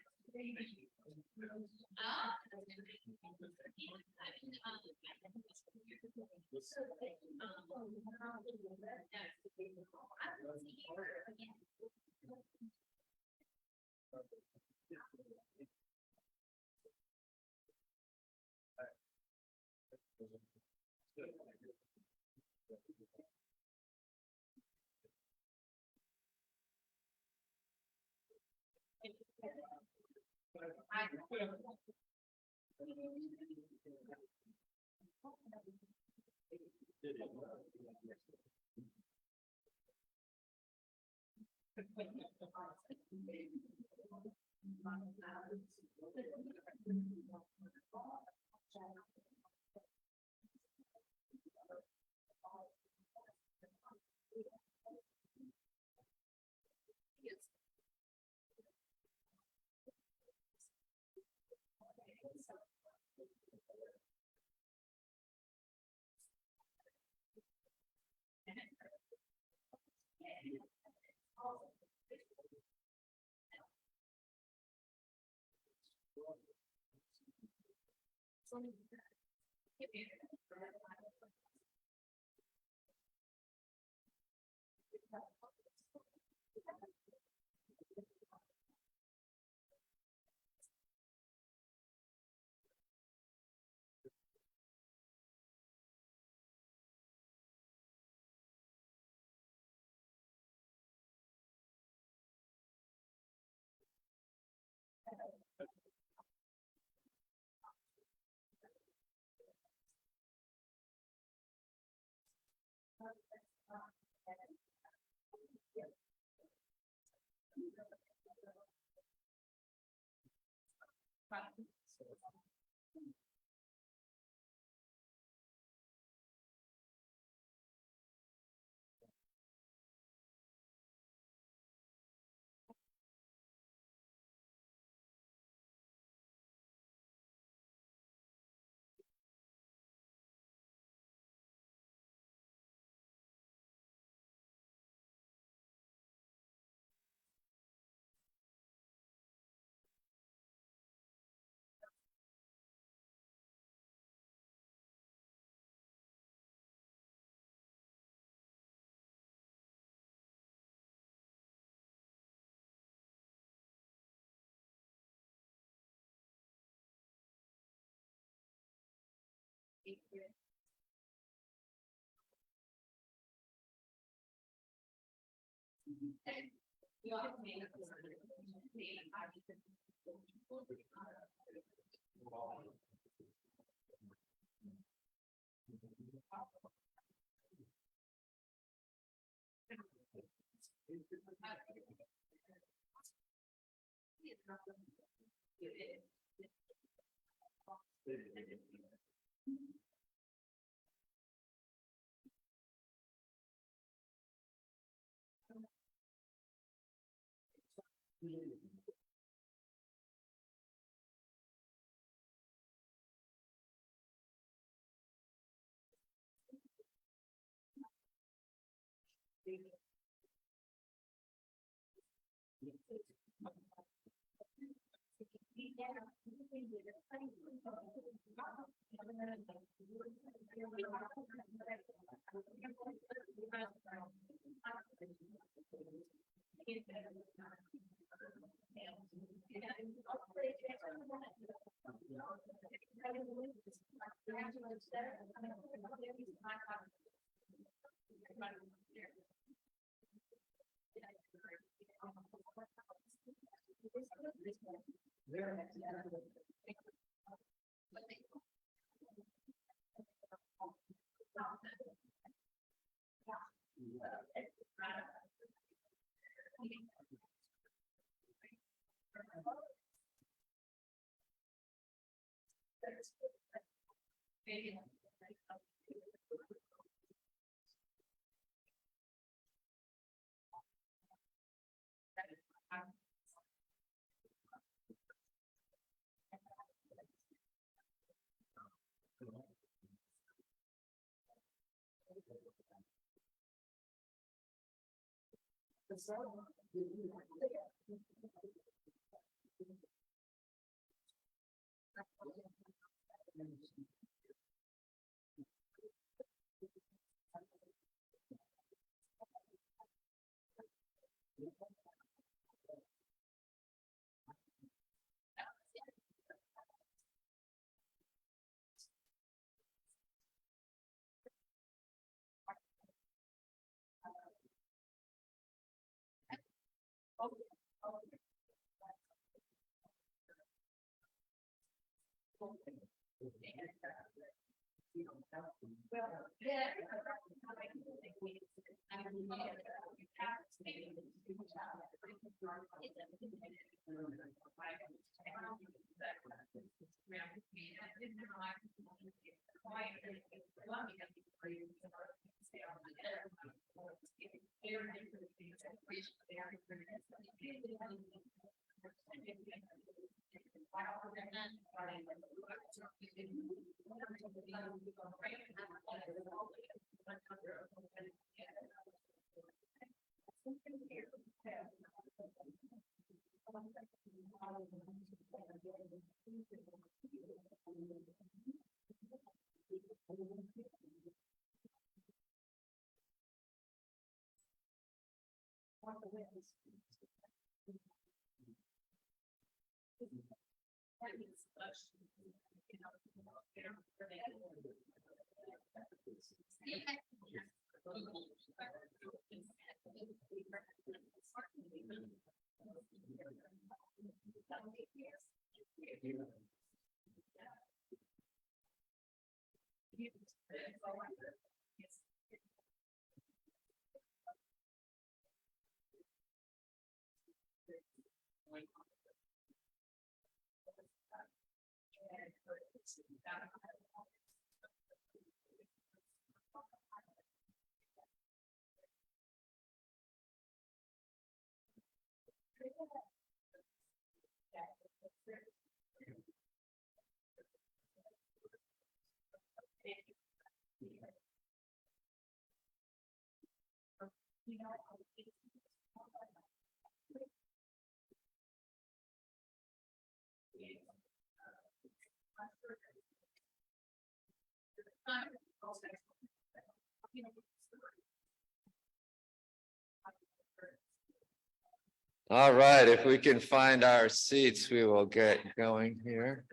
All right, if we can find our seats, we will get going here.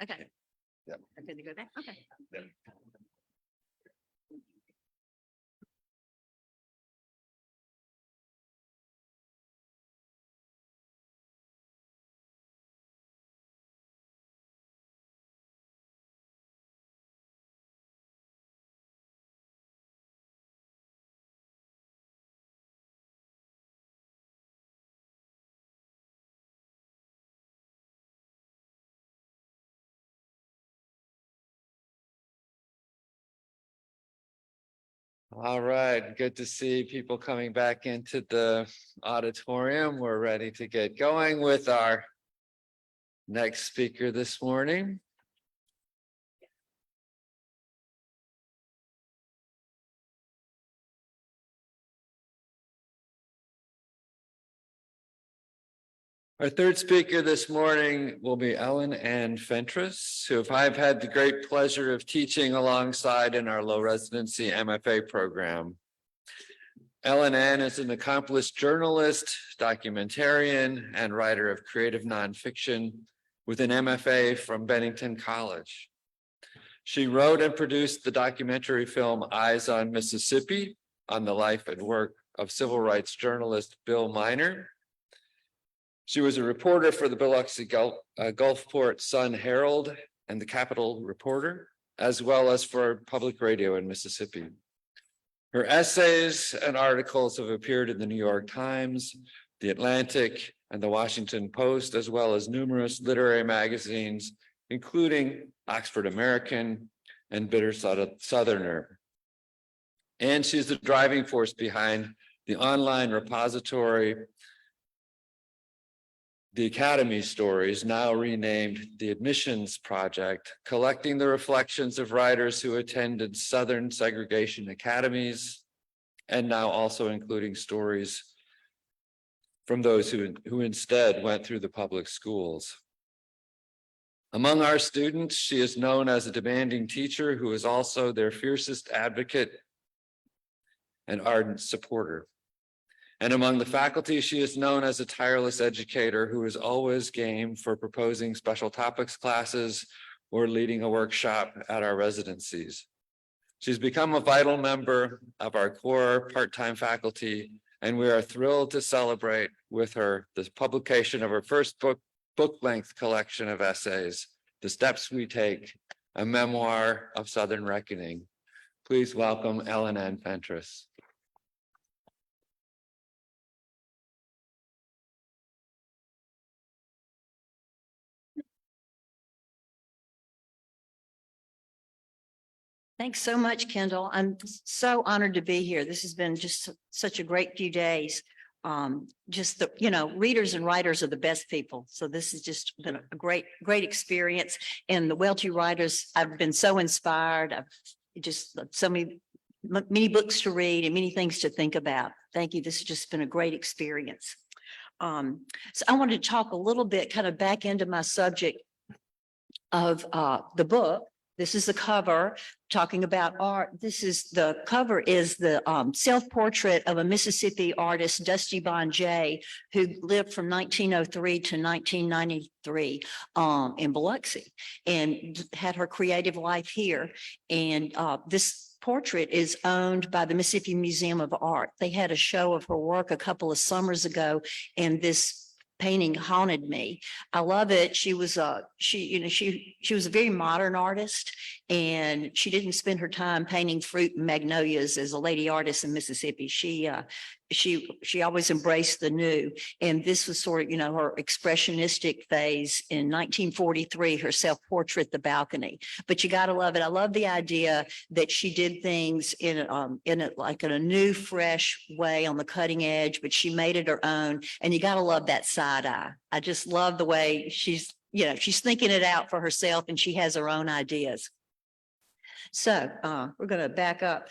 Okay. Yep. Okay, to go there, okay. All right, good to see people coming back into the auditorium. We're ready to get going with our next speaker this morning. Our third speaker this morning will be Ellen and Fentress, who I've had the great pleasure of teaching alongside in our low residency MFA program. Ellen Ann is an accomplished journalist, documentarian, and writer of creative nonfiction with an MFA from Bennington College. She wrote and produced the documentary film Eyes on Mississippi on the life and work of civil rights journalist Bill Miner. She was a reporter for the Biloxi Gulfport Sun Herald and the Capitol Reporter, as well as for public radio in Mississippi. Her essays and articles have appeared in the New York Times, the Atlantic, and the Washington Post, as well as numerous literary magazines, including Oxford American and Bitter Southerner. And she's the driving force behind the online repository, The Academy Stories, now renamed the Admissions Project, collecting the reflections of writers who attended Southern segregation academies, and now also including stories from those who instead went through the public schools. Among our students, she is known as a demanding teacher who is also their fiercest advocate and ardent supporter. And among the faculty, she is known as a tireless educator who is always game for proposing special topics classes or leading a workshop at our residencies. She's become a vital member of our core part-time faculty, and we are thrilled to celebrate with her the publication of her first book, book-length collection of essays, The Steps We Take, a memoir of Southern reckoning. Please welcome Ellen N. Fentress. Thanks so much, Kendall. I'm so honored to be here. This has been just such a great few days. Just the, readers and writers are the best people. So this has just been a great experience. And the Welty writers, I've been so inspired. I've just so many books to read and many things to think about. Thank you. This has just been a great experience. So I wanted to talk a little bit kind of back into my subject of the book. This is the cover talking about art. The cover is the self-portrait of a Mississippi artist, Dusty Bonjay, who lived from 1903 to 1993 in Biloxi and had her creative life here. And this portrait is owned by the Mississippi Museum of Art. They had a show of her work a couple of summers ago, and this painting haunted me. I love it. She was she was a very modern artist, and she didn't spend her time painting fruit and magnolias as a lady artist in Mississippi. She always embraced the new, and this was sort of her expressionistic phase. In 1943, her self-portrait, The Balcony. But you got to love it. I love the idea that she did things in a new, fresh way on the cutting edge, but she made it her own. And you got to love that side eye. I just love the way she's thinking it out for herself, and she has her own ideas. So we're going to back up.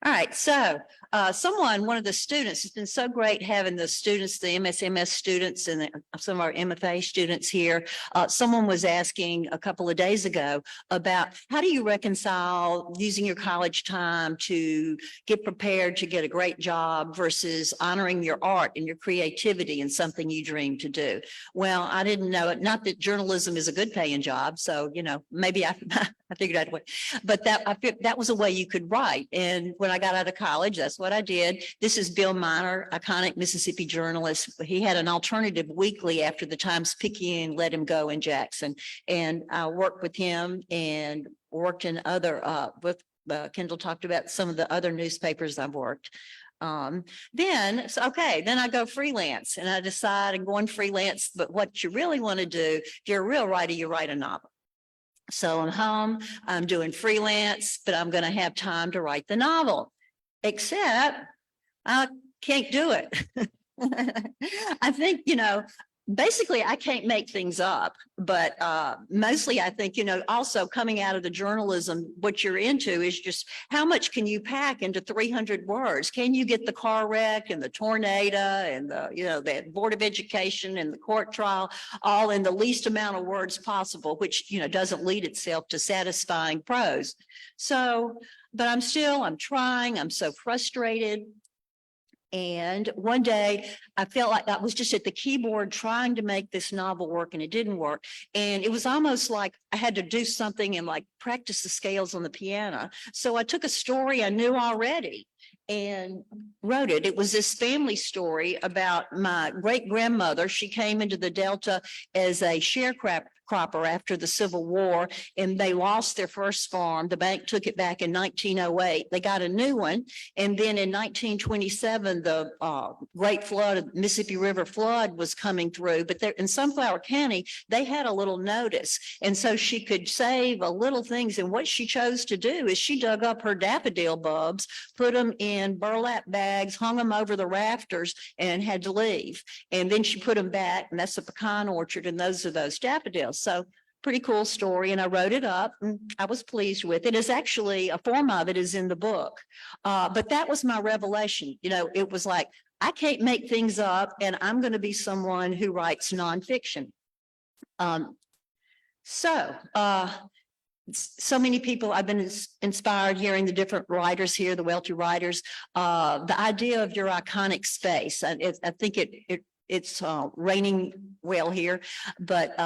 All right, so one of the students, it's been so great having the students, the MSMS students and some of our MFA students here. Someone was asking a couple of days ago about how do you reconcile using your college time to get prepared to get a great job versus honoring your art and your creativity and something you dream to do. Well, I didn't know it, not that journalism is a good paying job. So, maybe I figured out a way, but that was a way you could write. And when I got out of college, that's what I did. This is Bill Miner, iconic Mississippi journalist. He had an alternative weekly after the Times-Picayune let him go in Jackson. And I worked with him and worked in other, Kendall talked about some of the other newspapers I've worked. Then I go freelance and I decide I'm going freelance, but what you really want to do, if you're a real writer, you write a novel. So I'm home, I'm doing freelance, but I'm going to have time to write the novel, except I can't do it. I think, basically I can't make things up, but mostly I think, also coming out of the journalism, what you're into is just how much can you pack into 300 words? Can you get the car wreck and the tornado and the Board of Education and the court trial all in the least amount of words possible, which, doesn't lead itself to satisfying prose. So, but I'm trying, I'm so frustrated. And one day I felt like I was just at the keyboard trying to make this novel work, and it didn't work. And it was almost like I had to do something and like practice the scales on the piano. So I took a story I knew already and wrote it. It was this family story about my great grandmother. She came into the Delta as a sharecropper after the Civil War, and they lost their first farm. The bank took it back in 1908. They got a new one. And then in 1927, the great flood, Mississippi River flood was coming through. But there in Sunflower County, they had a little notice. And so she could save a little things. And what she chose to do is she dug up her daffodil bulbs, put them in burlap bags, hung them over the rafters, and had to leave. And then she put them back, and that's a pecan orchard, and those are those daffodils. So pretty cool story. And I wrote it up and I was pleased with it. It's actually a form of it is in the book. But that was my revelation. It was like, I can't make things up, and I'm going to be someone who writes nonfiction. So many people, I've been inspired hearing the different writers here, the Welty writers, the idea of your iconic space. I think it's raining well here, but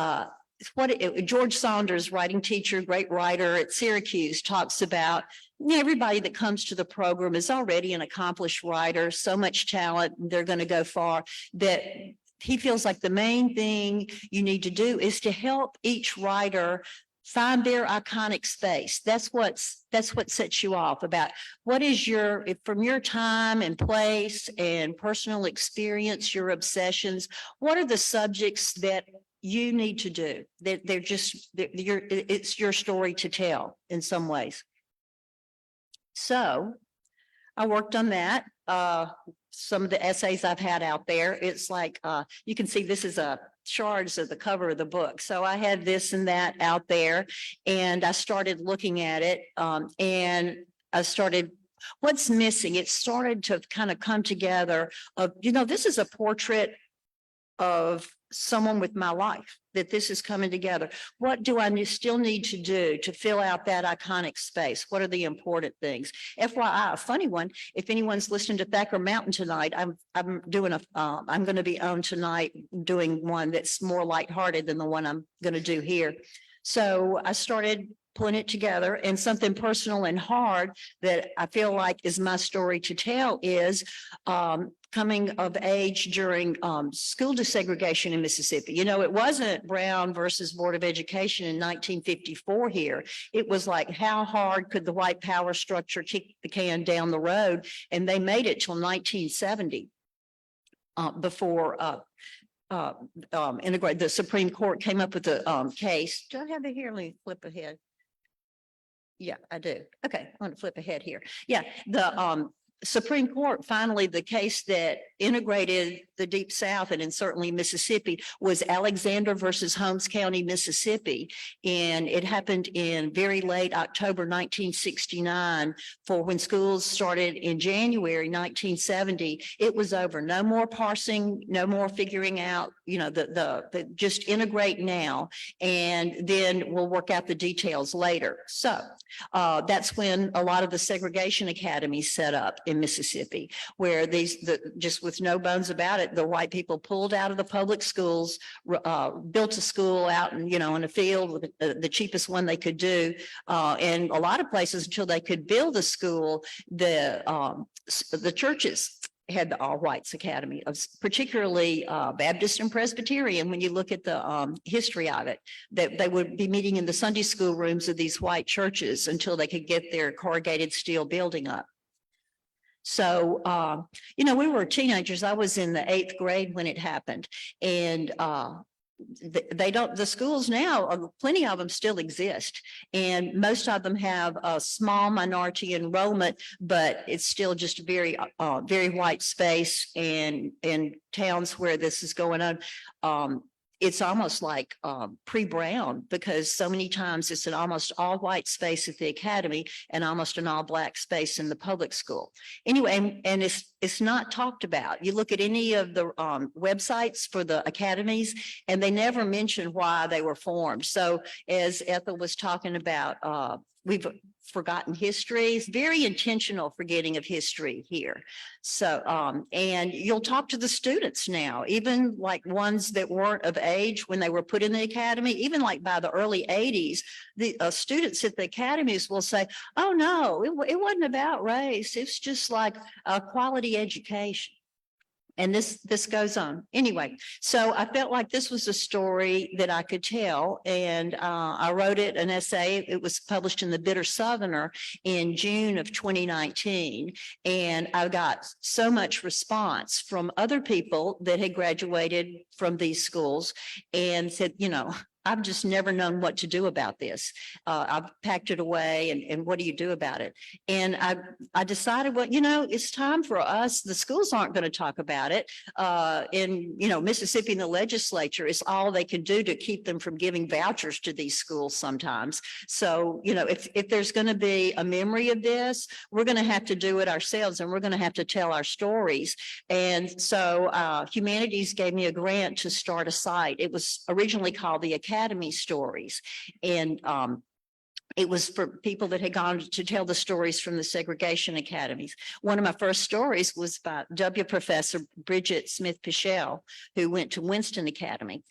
George Saunders, writing teacher, great writer at Syracuse, talks about everybody that comes to the program is already an accomplished writer, so much talent, they're going to go far, that he feels like the main thing you need to do is to help each writer find their iconic space. That's what sets you off about what is from your time and place and personal experience, your obsessions, what are the subjects that you need to do? It's your story to tell in some ways. So I worked on that. Some of the essays I've had out there, it's like, you can see this is a shards of the cover of the book. So I had this and that out there, and I started looking at it, and I started, what's missing? It started to kind of come together of, this is a portrait of someone with my life, that this is coming together. What do I still need to do to fill out that iconic space? What are the important things? FYI, a funny one, if anyone's listening to Thacker Mountain tonight, I'm going to be on tonight doing one that's more lighthearted than the one I'm going to do here. So I started pulling it together, and something personal and hard that I feel like is my story to tell is coming of age during school desegregation in Mississippi. It wasn't Brown versus Board of Education in 1954 here. It was like, how hard could the white power structure kick the can down the road? And they made it till 1970 before integrate. The Supreme Court came up with a case. Do I have it here? Let me flip ahead. Yeah, I do. Okay, I'm going to flip ahead here. Yeah, the Supreme Court, finally, the case that integrated the Deep South and certainly Mississippi was Alexander versus Holmes County, Mississippi. And it happened in very late October 1969 for when schools started in January 1970. It was over. No more parsing, no more figuring out, the just integrate now, and then we'll work out the details later. So that's when a lot of the segregation academies set up in Mississippi, where just with no bones about it, the white people pulled out of the public schools, built a school out in a field with the cheapest one they could do. And a lot of places, until they could build a school, the churches had the all whites academy, particularly Baptist and Presbyterian. When you look at the history of it, that they would be meeting in the Sunday school rooms of these white churches until they could get their corrugated steel building up. So, we were teenagers. I was in the 8th grade when it happened, and the schools now, plenty of them still exist, and most of them have a small minority enrollment, but it's still just a very white space. And in towns where this is going on, it's almost like pre-Brown, because so many times it's an almost all white space at the academy and almost an all black space in the public school. Anyway, and it's not talked about. You look at any of the websites for the academies, and they never mention why they were formed. So as Ethel was talking about, we've forgotten history. It's very intentional forgetting of history here. So, and you'll talk to the students now, even like ones that weren't of age when they were put in the academy, even like by the early 80s, the students at the academies will say, oh no, it wasn't about race. It's just like a quality education. And this goes on. Anyway, so I felt like this was a story that I could tell. And I wrote an essay. It was published in the Bitter Southerner in June of 2019. And I got so much response from other people that had graduated from these schools and said, I've just never known what to do about this. I've packed it away, and what do you do about it? And I decided, well, it's time for us. The schools aren't going to talk about it. In Mississippi, in the legislature, it's all they can do to keep them from giving vouchers to these schools sometimes. So, if there's going to be a memory of this, we're going to have to do it ourselves, and we're going to have to tell our stories. And so Humanities gave me a grant to start a site. It was originally called the Academy Stories, and it was for people that had gone to tell the stories from the segregation academies. One of my first stories was by Professor Bridget Smith Pichelle, who went to Winston Academy.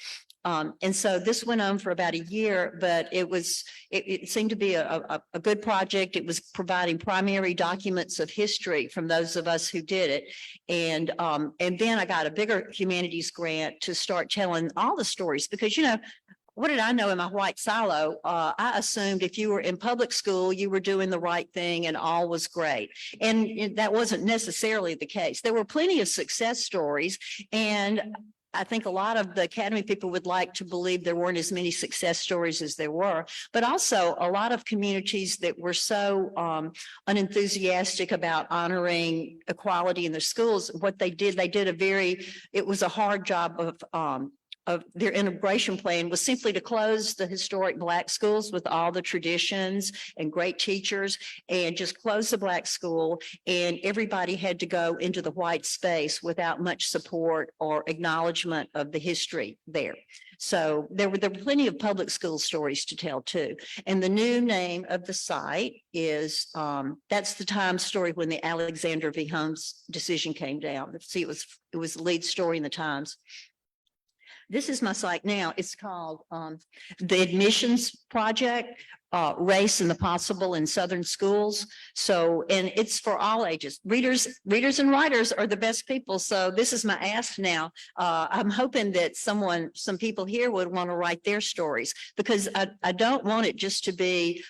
And so this went on for about a year, but it seemed to be a good project. It was providing primary documents of history from those of us who did it. And then I got a bigger humanities grant to start telling all the stories because, you know, what did I know in my white silo? I assumed if you were in public school, you were doing the right thing and all was great. And that wasn't necessarily the case. There were plenty of success stories. And I think a lot of the Academy people would like to believe there weren't as many success stories as there were, but also a lot of communities that were so unenthusiastic about honoring equality in their schools. What they did it was a hard job of their integration plan was simply to close the historic Black schools with all the traditions and great teachers and just close the Black school. And everybody had to go into the white space without much support or acknowledgement of the history there. So there were plenty of public school stories to tell too. And the new name of the site is, that's the Times story when the Alexander v. Holmes decision came down. See, it was the lead story in the Times. This is my site now. It's called the Admissions Project, Race and the Possible in Southern Schools. So, and it's for all ages. Readers and writers are the best people. So this is my ask now. I'm hoping that some people here would want to write their stories because I don't want it just to be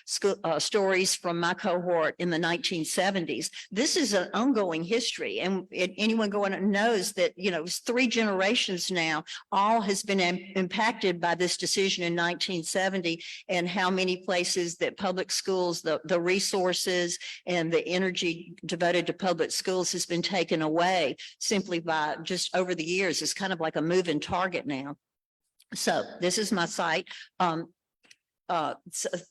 stories from my cohort in the 1970s. This is an ongoing history, and anyone going knows that, you know, it's 3 generations now. All has been impacted by this decision in 1970, and how many places that public schools, the resources and the energy devoted to public schools has been taken away simply by just over the years. It's kind of like a moving target now. So this is my site.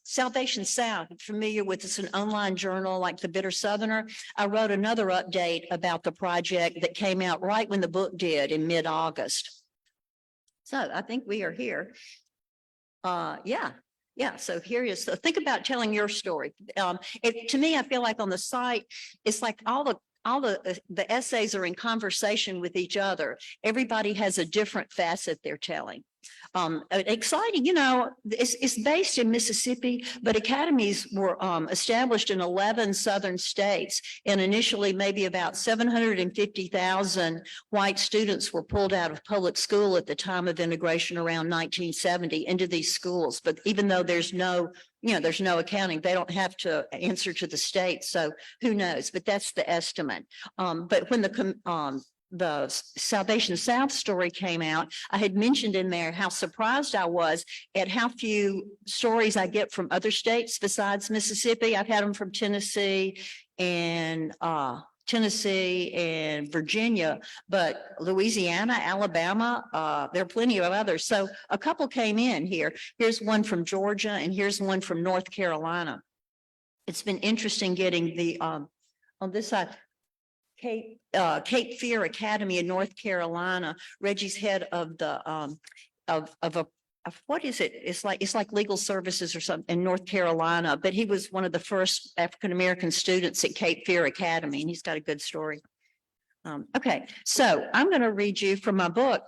Salvation South, familiar with it's an online journal like the Bitter Southerner. I wrote another update about the project that came out right when the book did in mid-August. So I think we are here. Yeah. So here is, so think about telling your story. To me, I feel like on the site, it's like all the essays are in conversation with each other. Everybody has a different facet they're telling. Exciting, you know, it's based in Mississippi, but academies were established in 11 southern states. And initially, maybe about 750,000 white students were pulled out of public school at the time of integration around 1970 into these schools. But even though there's no accounting, they don't have to answer to the state. So who knows? But that's the estimate. But when the Salvation South story came out, I had mentioned in there how surprised I was at how few stories I get from other states besides Mississippi. I've had them from Tennessee and Virginia, but Louisiana, Alabama, there are plenty of others. So a couple came in here. Here's one from Georgia and here's one from North Carolina. It's been interesting getting the, on this side, Cape Fear Academy in North Carolina. Reggie's head of the what is it? It's like legal services or something in North Carolina, but he was one of the first African-American students at Cape Fear Academy, and he's got a good story. Okay, so I'm going to read you from my book.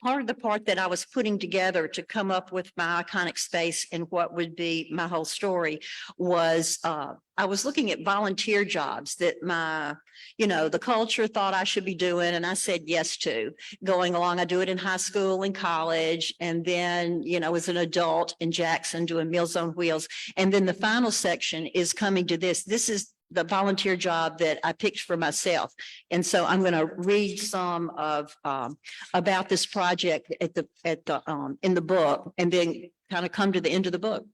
Part of the part that I was putting together to come up with my iconic space and what would be my whole story was I was looking at volunteer jobs that the culture thought I should be doing. And I said yes to going along. I do it in high school and college. And then, as an adult in Jackson doing Meals on Wheels. And then the final section is coming to this. This is the volunteer job that I picked for myself. And so I'm going to read some of about this project in the book, and then kind of come to the end of the book.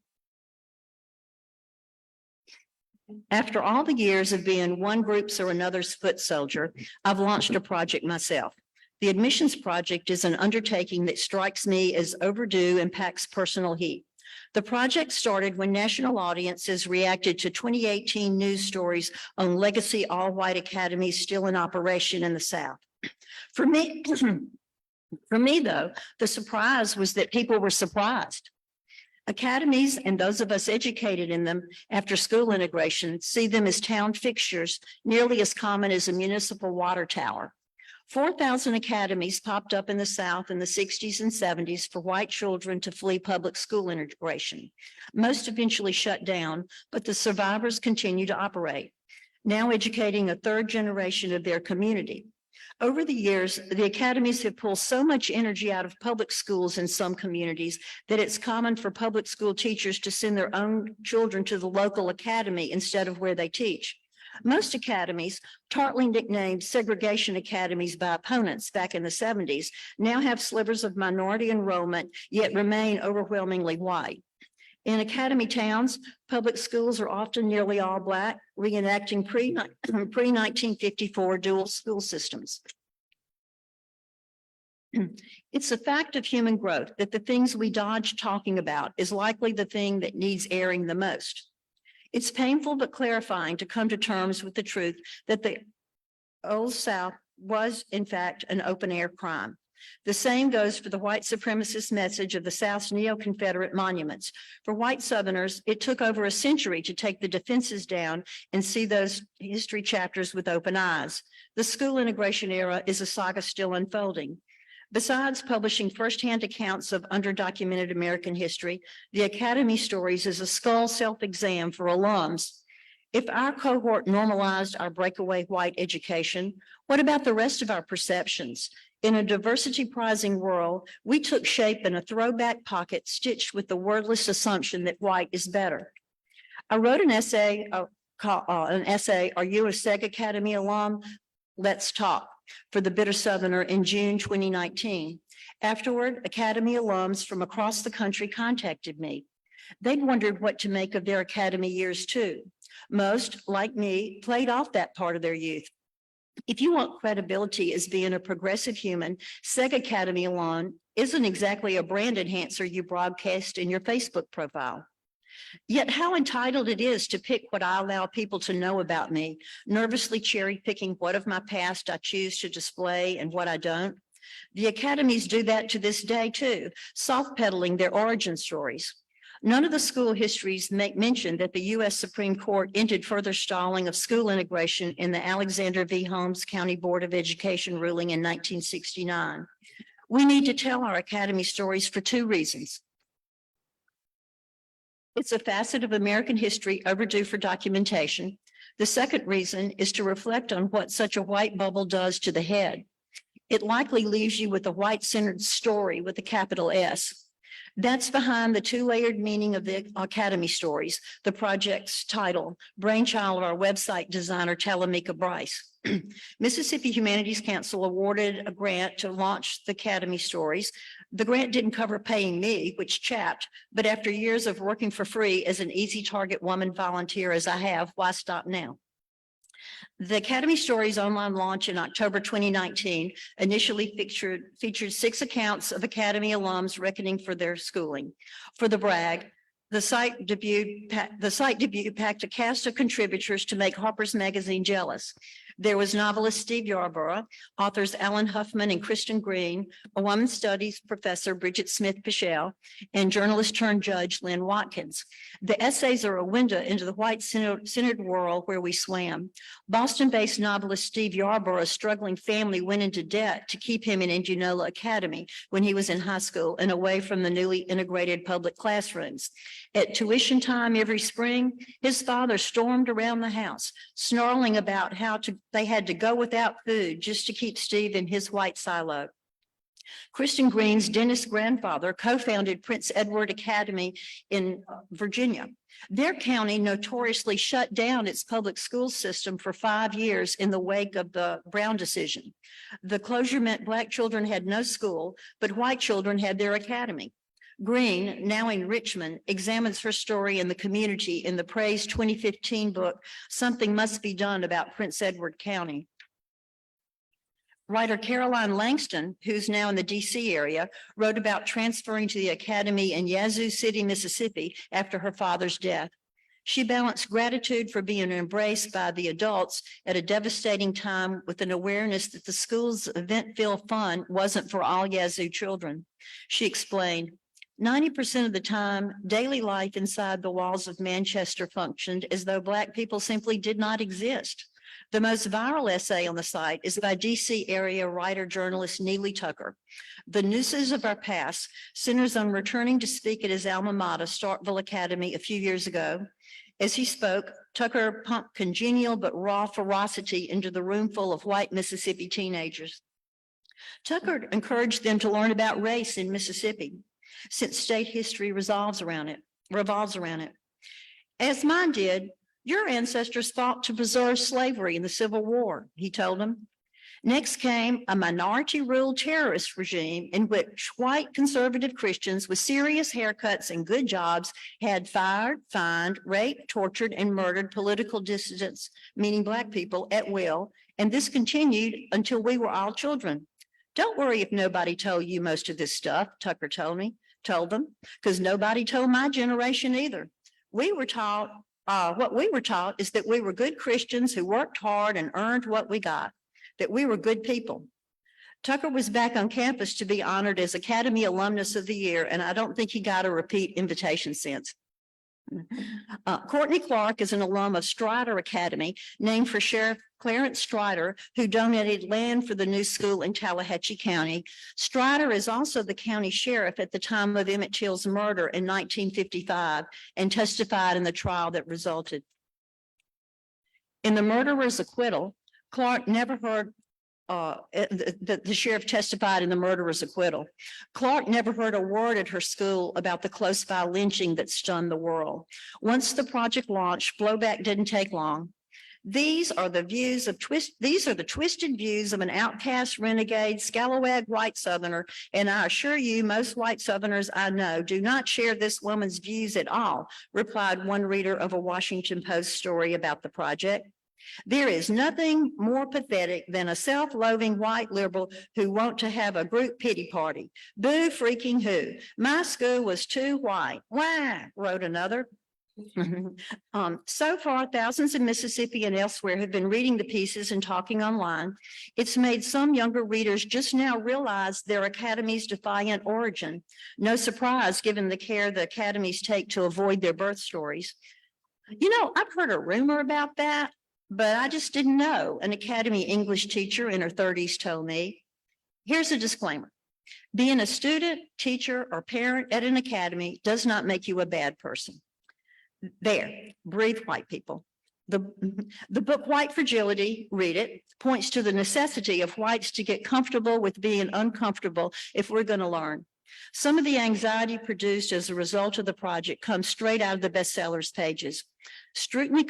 After all the years of being one group's or another's foot soldier, I've launched a project myself. The admissions project is an undertaking that strikes me as overdue and packs personal heat. The project started when national audiences reacted to 2018 news stories on legacy all-white academies still in operation in the South. For me, though, the surprise was that people were surprised. Academies and those of us educated in them after school integration see them as town fixtures, nearly as common as a municipal water tower. 4,000 academies popped up in the South in the 60s and 70s for white children to flee public school integration. Most eventually shut down, but the survivors continue to operate, now educating a third generation of their community. Over the years, the academies have pulled so much energy out of public schools in some communities that it's common for public school teachers to send their own children to the local academy instead of where they teach. Most academies, tartly nicknamed segregation academies by opponents back in the 70s, now have slivers of minority enrollment, yet remain overwhelmingly white. In academy towns, public schools are often nearly all Black, reenacting pre-1954 dual school systems. It's a fact of human growth that the things we dodge talking about is likely the thing that needs airing the most. It's painful but clarifying to come to terms with the truth that the Old South was, in fact, an open-air crime. The same goes for the white supremacist message of the South's neo-Confederate monuments. For white Southerners, it took over a century to take the defenses down and see those history chapters with open eyes. The school integration era is a saga still unfolding. Besides publishing firsthand accounts of underdocumented American history, the Academy Stories is a skull self-exam for alums. If our cohort normalized our breakaway white education, what about the rest of our perceptions? In a diversity-prizing world, we took shape in a throwback pocket stitched with the wordless assumption that white is better. I wrote an essay, Are You a Seg Academy alum? Let's Talk, for the Bitter Southerner in June 2019. Afterward, Academy alums from across the country contacted me. They'd wondered what to make of their Academy years too. Most, like me, played off that part of their youth. If you want credibility as being a progressive human, Seg Academy alum isn't exactly a brand enhancer you broadcast in your Facebook profile. Yet how entitled it is to pick what I allow people to know about me, nervously cherry picking what of my past I choose to display and what I don't. The academies do that to this day too, soft peddling their origin stories. None of the school histories make mention that the U.S. Supreme Court ended further stalling of school integration in the Alexander v. Holmes County Board of Education ruling in 1969. We need to tell our academy stories for two reasons. It's a facet of American history overdue for documentation. The second reason is to reflect on what such a white bubble does to the head. It likely leaves you with a white-centered story with a capital S. That's behind the two-layered meaning of the Academy Stories, the project's title, brainchild of our website designer, Talamika Bryce. Mississippi Humanities Council awarded a grant to launch the Academy Stories. The grant didn't cover paying me, which chapped, but after years of working for free as an easy target woman volunteer as I have, why stop now? The Academy Stories online launch in October 2019 initially featured 6 accounts of Academy alums reckoning for their schooling. For the brag, the site debut packed a cast of contributors to make Harper's Magazine jealous. There was novelist Steve Yarborough, authors Alan Huffman and Kristen Green, a women's studies professor Bridget Smith-Pichelle, and journalist turned judge Lynn Watkins. The essays are a window into the white-centered world where we swam. Boston-based novelist Steve Yarborough's struggling family went into debt to keep him in Indianola Academy when he was in high school and away from the newly integrated public classrooms. At tuition time every spring, his father stormed around the house, snarling about how they had to go without food just to keep Steve in his white silo. Kristen Green's dentist grandfather co-founded Prince Edward Academy in Virginia. Their county notoriously shut down its public school system for 5 years in the wake of the Brown decision. The closure meant Black children had no school, but white children had their academy. Green, now in Richmond, examines her story in the community in the praised 2015 book, Something Must Be Done About Prince Edward County. Writer Caroline Langston, who's now in the DC area, wrote about transferring to the academy in Yazoo City, Mississippi after her father's death. She balanced gratitude for being embraced by the adults at a devastating time with an awareness that the school's event-filled fun wasn't for all Yazoo children. She explained, 90% of the time, daily life inside the walls of Manchester functioned as though Black people simply did not exist. The most viral essay on the site is by DC area writer journalist Neely Tucker. The Nooses of Our Past centers on returning to speak at his alma mater, Starkville Academy, a few years ago. As he spoke, Tucker pumped congenial but raw ferocity into the room full of white Mississippi teenagers. Tucker encouraged them to learn about race in Mississippi, since state history revolves around it. As mine did, your ancestors fought to preserve slavery in the Civil War, he told them. Next came a minority-ruled terrorist regime in which white conservative Christians with serious haircuts and good jobs had fired, fined, raped, tortured, and murdered political dissidents, meaning Black people, at will, and this continued until we were all children. Don't worry if nobody told you most of this stuff, Tucker told them, because nobody told my generation either. We were taught, what we were taught is that we were good Christians who worked hard and earned what we got, that we were good people. Tucker was back on campus to be honored as Academy Alumnus of the Year, and I don't think he got a repeat invitation since. Courtney Clark is an alum of Strider Academy, named for Sheriff Clarence Strider, who donated land for the new school in Tallahatchie County. Strider is also the county sheriff at the time of Emmett Till's murder in 1955 and testified in the trial that resulted. In the murderer's acquittal, Clark never heard the sheriff testified in the murderer's acquittal. Clark never heard a word at her school about the close-by lynching that stunned the world. Once the project launched, blowback didn't take long. These are the twisted views of an outcast, renegade, scalawag white Southerner, and I assure you, most white Southerners I know do not share this woman's views at all, replied one reader of a Washington Post story about the project. There is nothing more pathetic than a self-loathing white liberal who want to have a group pity party. Boo freaking who. My school was too white. Why? Wrote another. So far, thousands in Mississippi and elsewhere have been reading the pieces and talking online. It's made some younger readers just now realize their academy's defiant origin. No surprise, given the care the academies take to avoid their birth stories. You know, I've heard a rumor about that, but I just didn't know, an Academy English teacher in her 30s told me. Here's a disclaimer. Being a student, teacher, or parent at an academy does not make you a bad person. There, breathe, white people. The book White Fragility, read it, points to the necessity of whites to get comfortable with being uncomfortable if we're going to learn. Some of the anxiety produced as a result of the project comes straight out of the bestsellers pages. Scrutiny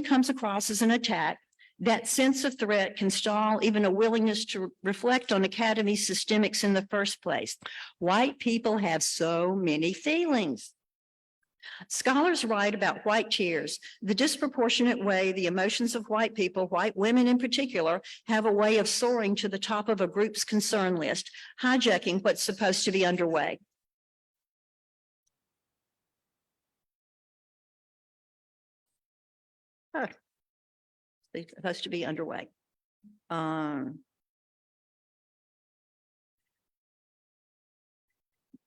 comes across as an attack. That sense of threat can stall even a willingness to reflect on Academy systemics in the first place. White people have so many feelings. Scholars write about white tears, the disproportionate way the emotions of white people, white women in particular, have a way of soaring to the top of a group's concern list, hijacking what's supposed to be underway. It's supposed to be underway.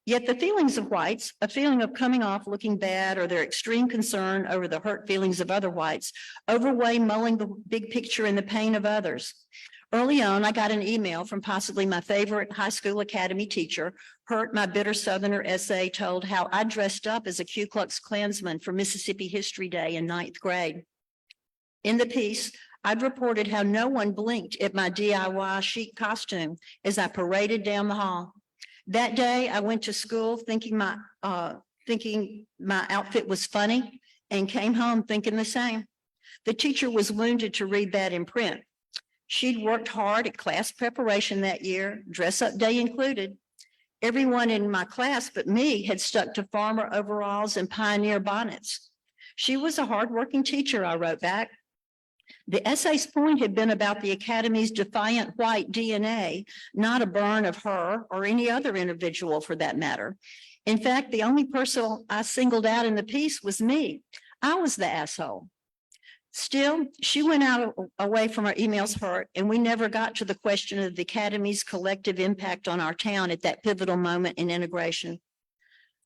Yet the feelings of whites, a feeling of coming off looking bad or their extreme concern over the hurt feelings of other whites, overweigh mulling the big picture and the pain of others. Early on, I got an email from possibly my favorite high school academy teacher. Hurt, my bitter Southerner essay told how I dressed up as a Ku Klux Klansman for Mississippi History Day in 9th grade. In the piece, I'd reported how no one blinked at my DIY chic costume as I paraded down the hall. That day, I went to school thinking my outfit was funny and came home thinking the same. The teacher was wounded to read that in print. She'd worked hard at class preparation that year, dress-up day included. Everyone in my class but me had stuck to farmer overalls and pioneer bonnets. She was a hardworking teacher, I wrote back. The essay's point had been about the Academy's defiant white DNA, not a burn of her or any other individual for that matter. In fact, the only person I singled out in the piece was me. I was the asshole. Still, she went away from our emails hurt, and we never got to the question of the Academy's collective impact on our town at that pivotal moment in integration.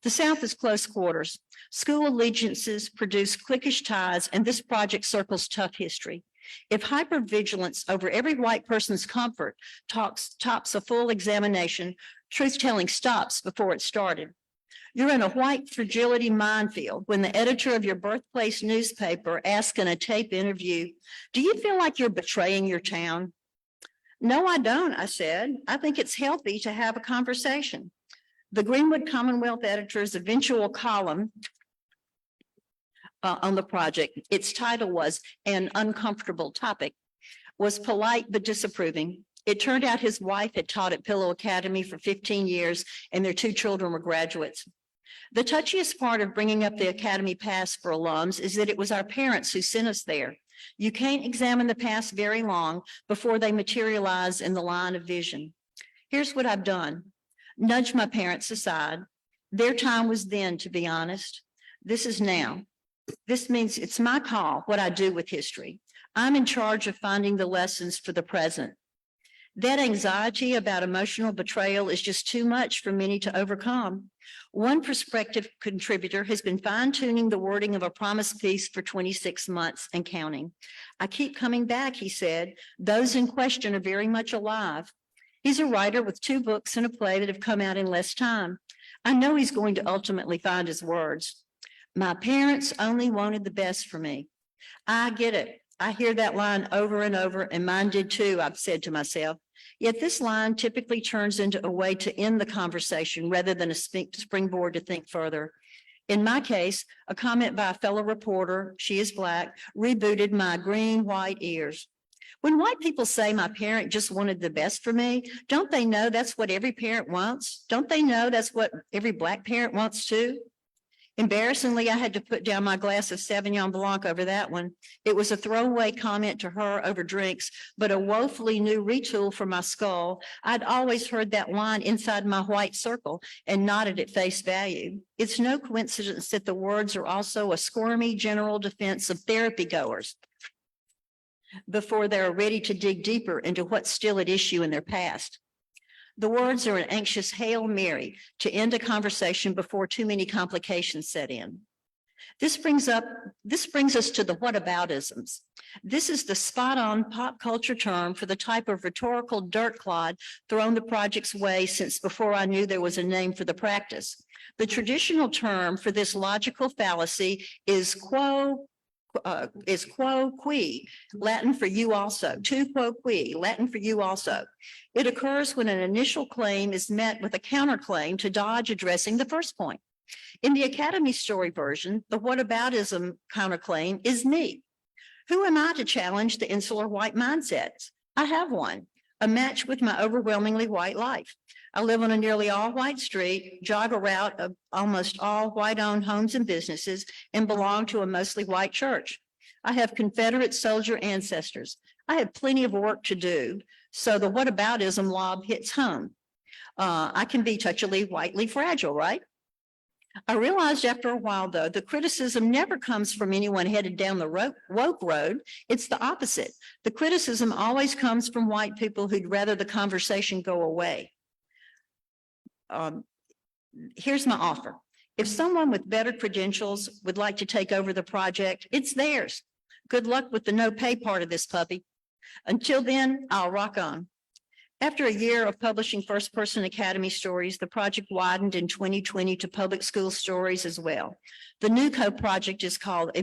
The South is close quarters. School allegiances produce cliquish ties, and this project circles tough history. If hypervigilance over every white person's comfort tops a full examination, truth-telling stops before it started. You're in a white fragility minefield when the editor of your birthplace newspaper asks in a tape interview, "Do you feel like you're betraying your town?" "No, I don't," I said. "I think it's healthy to have a conversation." The Greenwood Commonwealth editor's eventual column on the project, its title was "An Uncomfortable Topic," was polite but disapproving. It turned out his wife had taught at Pillow Academy for 15 years and their 2 children were graduates. The touchiest part of bringing up the Academy past for alums is that it was our parents who sent us there. You can't examine the past very long before they materialize in the line of vision. Here's what I've done. Nudge my parents aside. Their time was then, to be honest. This is now. This means it's my call what I do with history. I'm in charge of finding the lessons for the present. That anxiety about emotional betrayal is just too much for many to overcome. One prospective contributor has been fine-tuning the wording of a promise piece for 26 months and counting. "I keep coming back," he said. "Those in question are very much alive." He's a writer with 2 books and a play that have come out in less time. I know he's going to ultimately find his words. My parents only wanted the best for me. I get it. I hear that line over and over, and mine did too, I've said to myself. Yet this line typically turns into a way to end the conversation rather than a springboard to think further. In my case, a comment by a fellow reporter, she is Black, rebooted my green-white ears. When white people say my parent just wanted the best for me, don't they know that's what every parent wants? Don't they know that's what every Black parent wants too? Embarrassingly, I had to put down my glass of Sauvignon Blanc over that one. It was a throwaway comment to her over drinks, but a woefully new retool for my skull. I'd always heard that line inside my white circle and nodded at face value. It's no coincidence that the words are also a squirmy general defense of therapy goers before they're ready to dig deeper into what's still at issue in their past. The words are an anxious Hail Mary to end a conversation before too many complications set in. This brings us to the whataboutisms. This is the spot-on pop culture term for the type of rhetorical dirt clod thrown the project's way since before I knew there was a name for the practice. The traditional term for this logical fallacy is quo qui, Latin for you also, tu quo qui, Latin for you also. It occurs when an initial claim is met with a counterclaim to dodge addressing the first point. In the Academy story version, the whataboutism counterclaim is me. Who am I to challenge the insular white mindsets? I have one, a match with my overwhelmingly white life. I live on a nearly all-white street, jog a route of almost all white-owned homes and businesses, and belong to a mostly white church. I have Confederate soldier ancestors. I have plenty of work to do, so the whataboutism lob hits home. I can be touchily whitely fragile, right? I realized after a while, though, the criticism never comes from anyone headed down the woke road. It's the opposite. The criticism always comes from white people who'd rather the conversation go away. Here's my offer. If someone with better credentials would like to take over the project, it's theirs. Good luck with the no pay part of this puppy. Until then, I'll rock on. After a year of publishing first-person Academy stories, the project widened in 2020 to public school stories as well. The new co-project is called the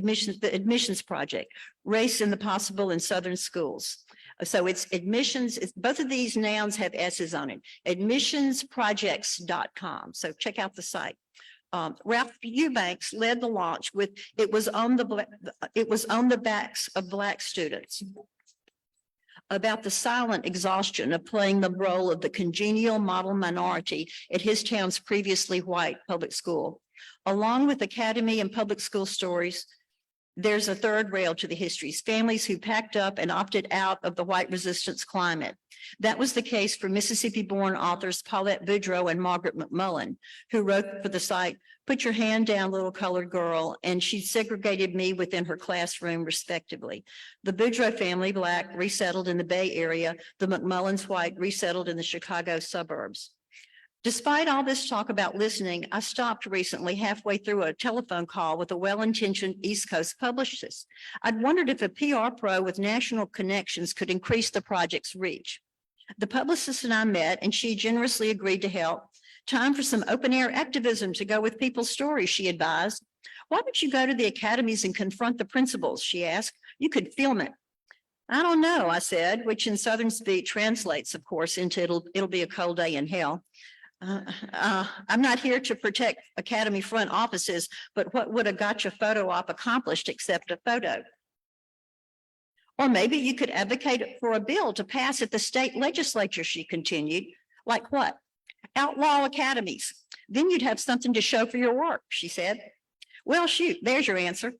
Admissions Project, Race in the Possible in Southern Schools. So it's admissions, both of these nouns have S's on it, admissionsprojects.com. So check out the site. Ralph Eubanks led the launch with it was on the backs of Black students, about the silent exhaustion of playing the role of the congenial model minority at his town's previously white public school. Along with Academy and public school stories, there's a third rail to the histories, families who packed up and opted out of the white resistance climate. That was the case for Mississippi-born authors Paulette Boudreaux and Margaret McMullen, who wrote for the site, "Put your hand down, little colored girl," and she segregated me within her classroom respectively. The Boudreaux family, Black, resettled in the Bay Area. The McMullens, white, resettled in the Chicago suburbs. Despite all this talk about listening, I stopped recently halfway through a telephone call with a well-intentioned East Coast publicist. I'd wondered if a PR pro with national connections could increase the project's reach. The publicist and I met, and she generously agreed to help. Time for some open-air activism to go with people's stories, she advised. Why don't you go to the academies and confront the principals, she asked. You could film it. I don't know, I said, which in Southern speak translates, of course, into it'll be a cold day in hell. I'm not here to protect academy front offices, but what would a gotcha photo op accomplished except a photo? Or maybe you could advocate for a bill to pass at the state legislature, she continued. Like what? Outlaw academies. Then you'd have something to show for your work, she said. Well, shoot, there's your answer.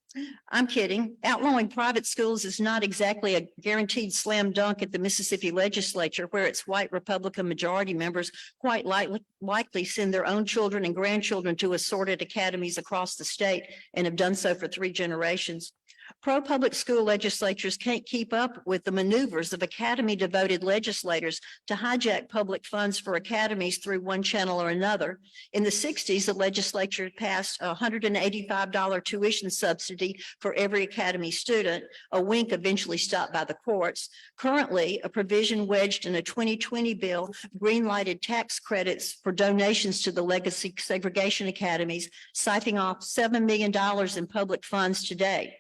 I'm kidding. Outlawing private schools is not exactly a guaranteed slam dunk at the Mississippi legislature, where its white Republican majority members quite likely send their own children and grandchildren to assorted academies across the state and have done so for 3 generations. Pro-public school legislatures can't keep up with the maneuvers of academy-devoted legislators to hijack public funds for academies through one channel or another. In the 60s, the legislature passed a $185 tuition subsidy for every academy student, a wink eventually stopped by the courts. Currently, a provision wedged in a 2020 bill greenlighted tax credits for donations to the legacy segregation academies, siphoning off $7 million in public funds today.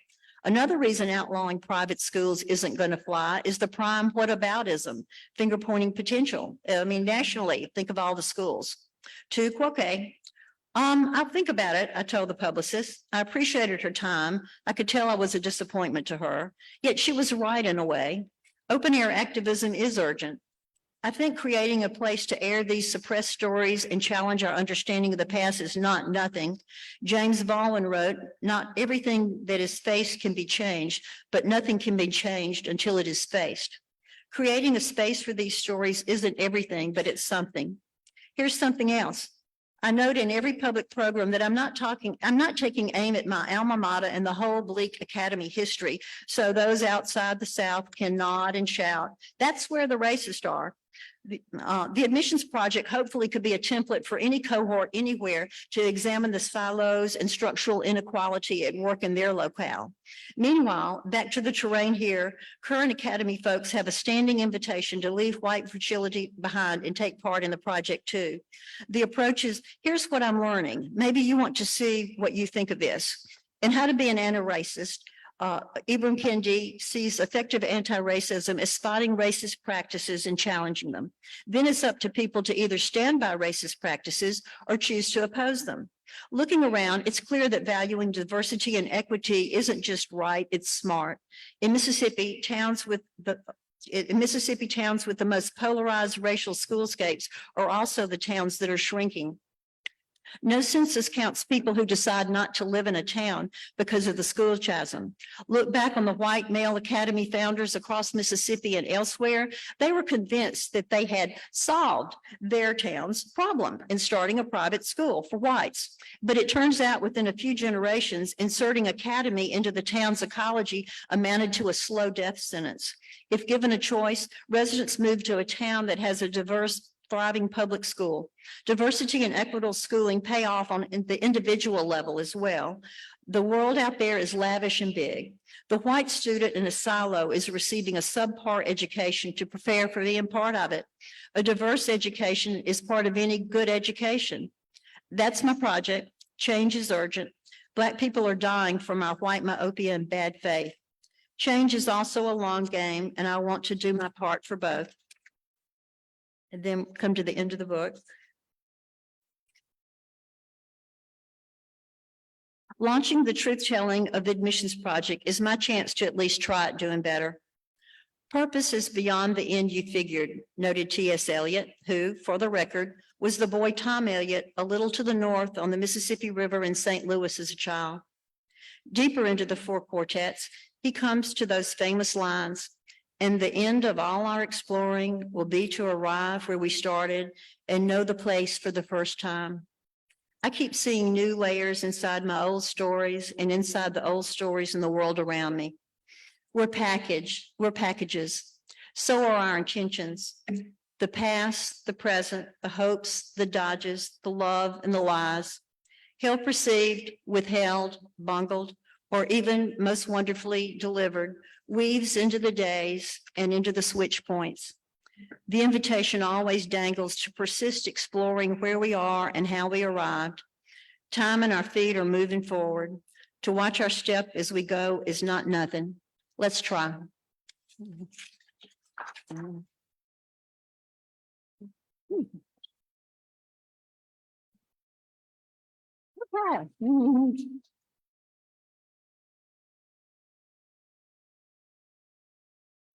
Another reason outlawing private schools isn't going to fly is the prime whataboutism, finger pointing potential. I mean, nationally, think of all the schools. To Quoque, I'll think about it, I told the publicist. I appreciated her time. I could tell I was a disappointment to her, yet she was right in a way. Open air activism is urgent. I think creating a place to air these suppressed stories and challenge our understanding of the past is not nothing. James Baldwin wrote, not everything that is faced can be changed, but nothing can be changed until it is faced. Creating a space for these stories isn't everything, but it's something. Here's something else. I note in every public program that I'm not taking aim at my alma mater and the whole bleak academy history, so those outside the South can nod and shout. That's where the racists are. The admissions project hopefully could be a template for any cohort anywhere to examine the silos and structural inequality at work in their locale. Meanwhile, back to the terrain here, current academy folks have a standing invitation to leave white fragility behind and take part in the project too. The approach is, here's what I'm learning. Maybe you want to see what you think of this. And how to be an anti-racist. Ibram Kendi sees effective anti-racism as spotting racist practices and challenging them. Then it's up to people to either stand by racist practices or choose to oppose them. Looking around, it's clear that valuing diversity and equity isn't just right, it's smart. In Mississippi, towns with the most polarized racial schoolscapes are also the towns that are shrinking. No census counts people who decide not to live in a town because of the school chasm. Look back on the white male academy founders across Mississippi and elsewhere. They were convinced that they had solved their town's problem in starting a private school for whites. But it turns out within a few generations, inserting academy into the town's ecology amounted to a slow death sentence. If given a choice, residents moved to a town that has a diverse, thriving public school. Diversity and equitable schooling pay off on the individual level as well. The world out there is lavish and big. The white student in a silo is receiving a subpar education to prepare for being part of it. A diverse education is part of any good education. That's my project. Change is urgent. Black people are dying from our white myopia and bad faith. Change is also a long game, and I want to do my part for both. And then come to the end of the book. Launching the truth-telling of the admissions project is my chance to at least try it doing better. Purpose is beyond the end you figured, noted T.S. Eliot, who, for the record, was the boy Tom Eliot a little to the north on the Mississippi River in St. Louis as a child. Deeper into the four quartets, he comes to those famous lines, and the end of all our exploring will be to arrive where we started and know the place for the first time. I keep seeing new layers inside my old stories and inside the old stories in the world around me. We're packages. So are our intentions. the past, the present, the hopes, the dodges, the love and the lies, help received, withheld, bungled, or even most wonderfully delivered, weaves into the days and into the switch points. The invitation always dangles to persist exploring where we are and how we arrived. Time and our feet are moving forward. To watch our step as we go is not nothing. Let's try. Okay.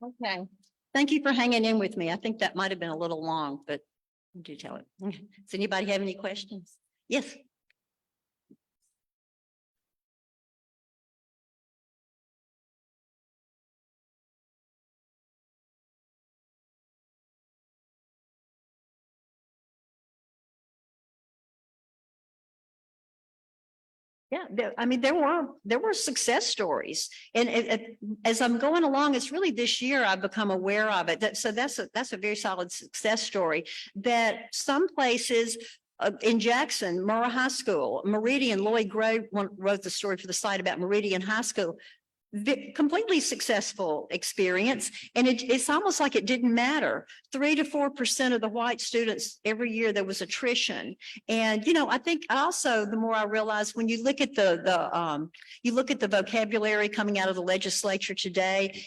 Okay. Thank you for hanging in with me. I think that might have been a little long, but do tell it. Does anybody have any questions? Yes. Yeah, I mean, there were success stories, and as I'm going along, it's really this year I've become aware of it. So that's a very solid success story. That some places in Jackson, Murrah High School, Meridian, Lloyd Gray wrote the story for the site about Meridian High School. Completely successful experience. And it's almost like it didn't matter. 3 to 4% of the white students every year, there was attrition. And, you know, I think also the more I realize when you look at you look at the vocabulary coming out of the legislature today,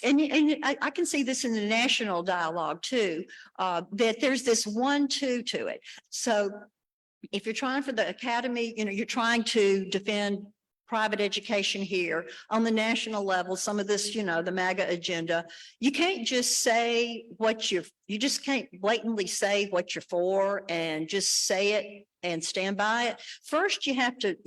and I can see this in the national dialogue too, that there's this 1-2 to it. So if you're trying for the academy, you know, you're trying to defend private education here on the national level, some of this, you know, the MAGA agenda, you can't just say what you just can't blatantly say what you're for and just say it and stand by it. First, you have to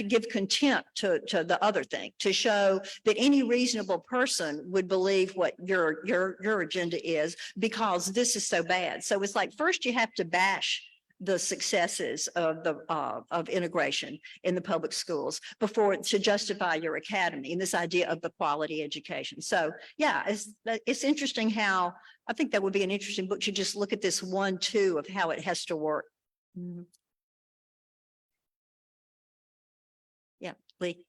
give contempt to the other thing to show that any reasonable person would believe what your agenda is, because this is so bad. So it's like, first you have to bash the successes of integration in the public schools before to justify your academy and this idea of the quality education. So yeah, it's interesting how I think that would be an interesting book to just look at this 1-2 of how it has to work. Mm-hmm. Yeah, Lee.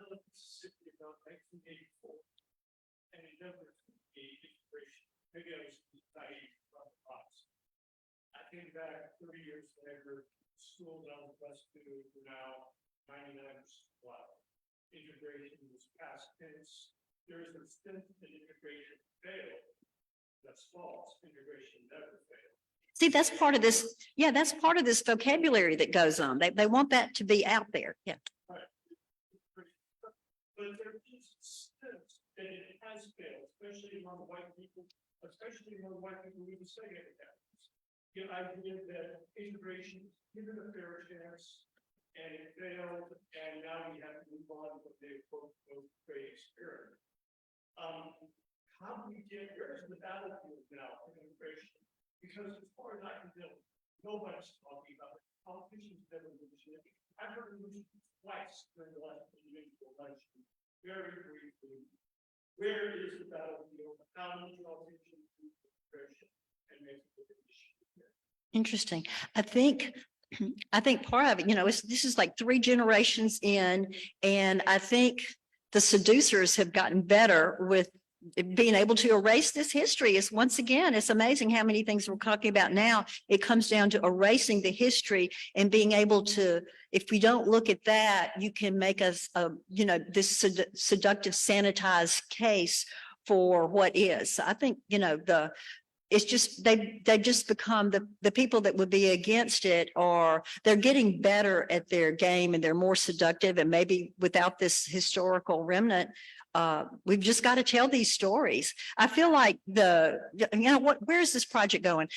I love Mississippi about 1984, and it never the integration. Maybe I was naive about the process. I came back 30 years later, schools I was blessed to are now 99% white. Integration was past tense. There is a sense that integration failed. That's false. Integration never failed. See, that's part of this. Yeah, that's part of this vocabulary that goes on. They want that to be out there. Yeah. Right. But there is a sense that it has failed, especially among white people, especially among white people who even say it happens. The idea that integration is given a fair chance and it failed, and now we have to move on with the quote great experiment. How do we get where's the battlefield now for integration? Because as far as I can tell, nobody's talking about it. Politicians never mention it. I've heard it mentioned twice during the last presidential election. Very briefly, where is the battlefield? How do we transition to integration and make it an issue? Interesting. I think part of it, you know, this is like 3 generations in, and I think the seducers have gotten better with being able to erase this history. Is once again, it's amazing how many things we're talking about now. It comes down to erasing the history and being able to, if we don't look at that, you can make us, you know, this seductive, sanitized case for what is. So I think, you know, it's just they've just become the people that would be against it, or they're getting better at their game and they're more seductive. And maybe without this historical remnant, we've just got to tell these stories. I feel like where is this project going?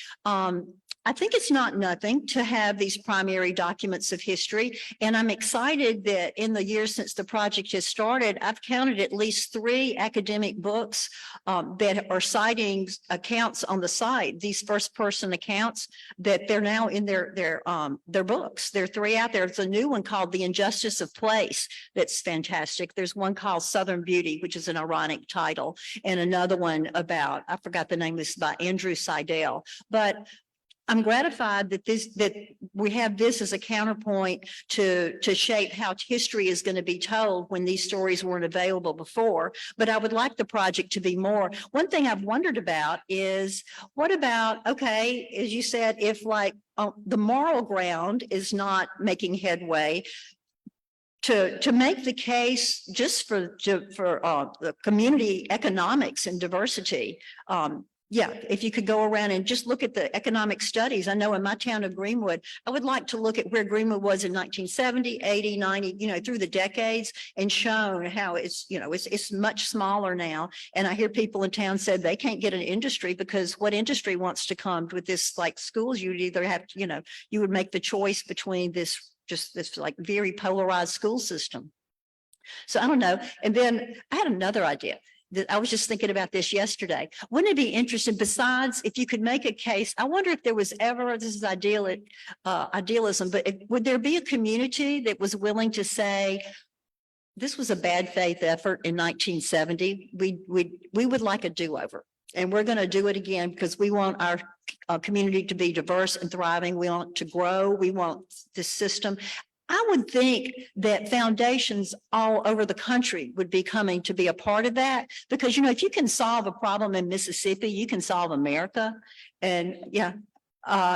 I think it's not nothing to have these primary documents of history. And I'm excited that in the years since the project has started, I've counted at least 3 academic books that are citing accounts on the site, these first person accounts that they're now in their books. There are 3 out there. There's a new one called The Injustice of Place. That's fantastic. There's one called Southern Beauty, which is an ironic title, and another one about, I forgot the name, this by Andrew Seidel. But I'm gratified that we have this as a counterpoint to shape how history is going to be told when these stories weren't available before. But I would like the project to be more. One thing I've wondered about is, what about, okay, as you said, if like the moral ground is not making headway, to make the case just for the community economics and diversity. Yeah, if you could go around and just look at the economic studies. I know in my town of Greenwood, I would like to look at where Greenwood was in 1970, 80, 90, through the decades, and shown how it's much smaller now. And I hear people in town said they can't get an industry because what industry wants to come with this, like schools, you'd either have to, you would make the choice between this like very polarized school system. So I don't know. And then I had another idea. I was just thinking about this yesterday. Wouldn't it be interesting, besides if you could make a case, I wonder if there was ever, this is idealism, but would there be a community that was willing to say, this was a bad faith effort in 1970. We would like a do-over, and we're going to do it again because we want our community to be diverse and thriving. We want to grow. We want this system. I would think that foundations all over the country would be coming to be a part of that, because, if you can solve a problem in Mississippi, you can solve America. And yeah,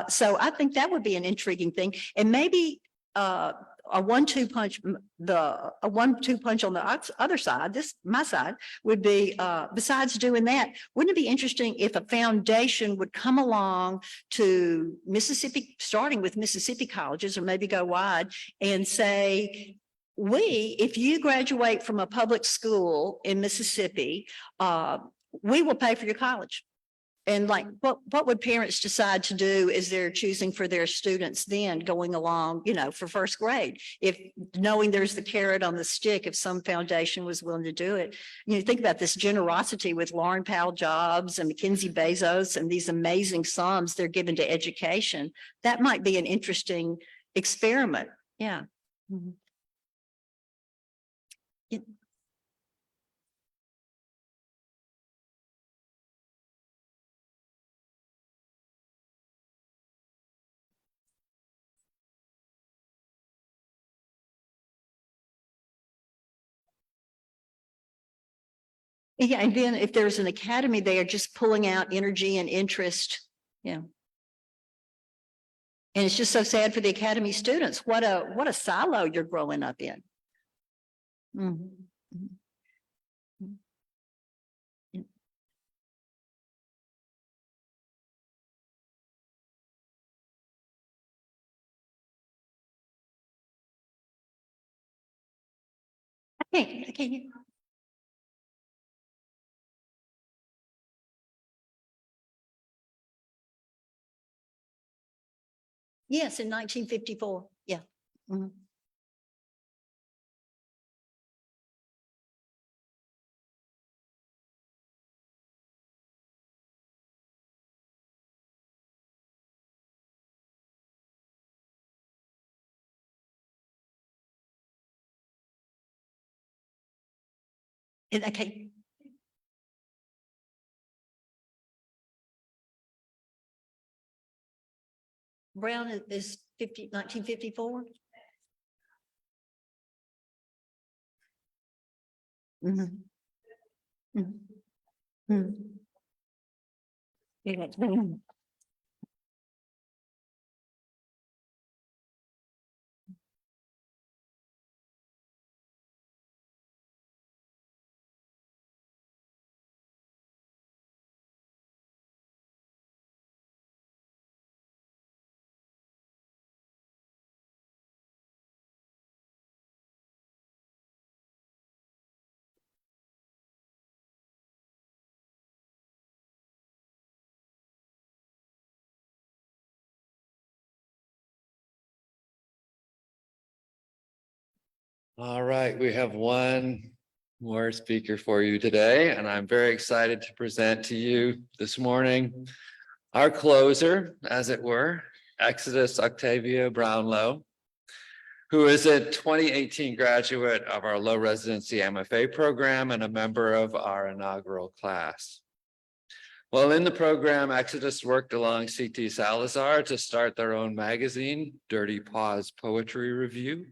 so I think that would be an intriguing thing. And maybe a 1-2 punch, on the other side, my side would be, besides doing that, wouldn't it be interesting if a foundation would come along to Mississippi, starting with Mississippi colleges, or maybe go wide, and say, if you graduate from a public school in Mississippi, we will pay for your college. And like, what would parents decide to do as they're choosing for their students then going along, for first grade, if knowing there's the carrot on the stick, if some foundation was willing to do it. Think about this generosity with Lauren Powell Jobs and Mackenzie Bezos and these amazing sums they're given to education. That might be an interesting experiment. Yeah. Mm-hmm. Yeah, and then if there's an academy, they are just pulling out energy and interest. Yeah. And it's just so sad for the academy students. What a silo you're growing up in. Mm-hmm. Mm-hmm. Okay. Yes, in 1954. Yeah. Mm-hmm. Okay. Brown is 1954. Mm-hmm. Mm-hmm. Mm-hmm. Yeah. All right, we have one more speaker for you today, and I'm very excited to present to you this morning our closer, as it were, Exodus Oktavia Brownlow, who is a 2018 graduate of our low residency MFA program and a member of our inaugural class. While in the program, Exodus worked along C.T. Salazar to start their own magazine, Dirty Paws Poetry Review.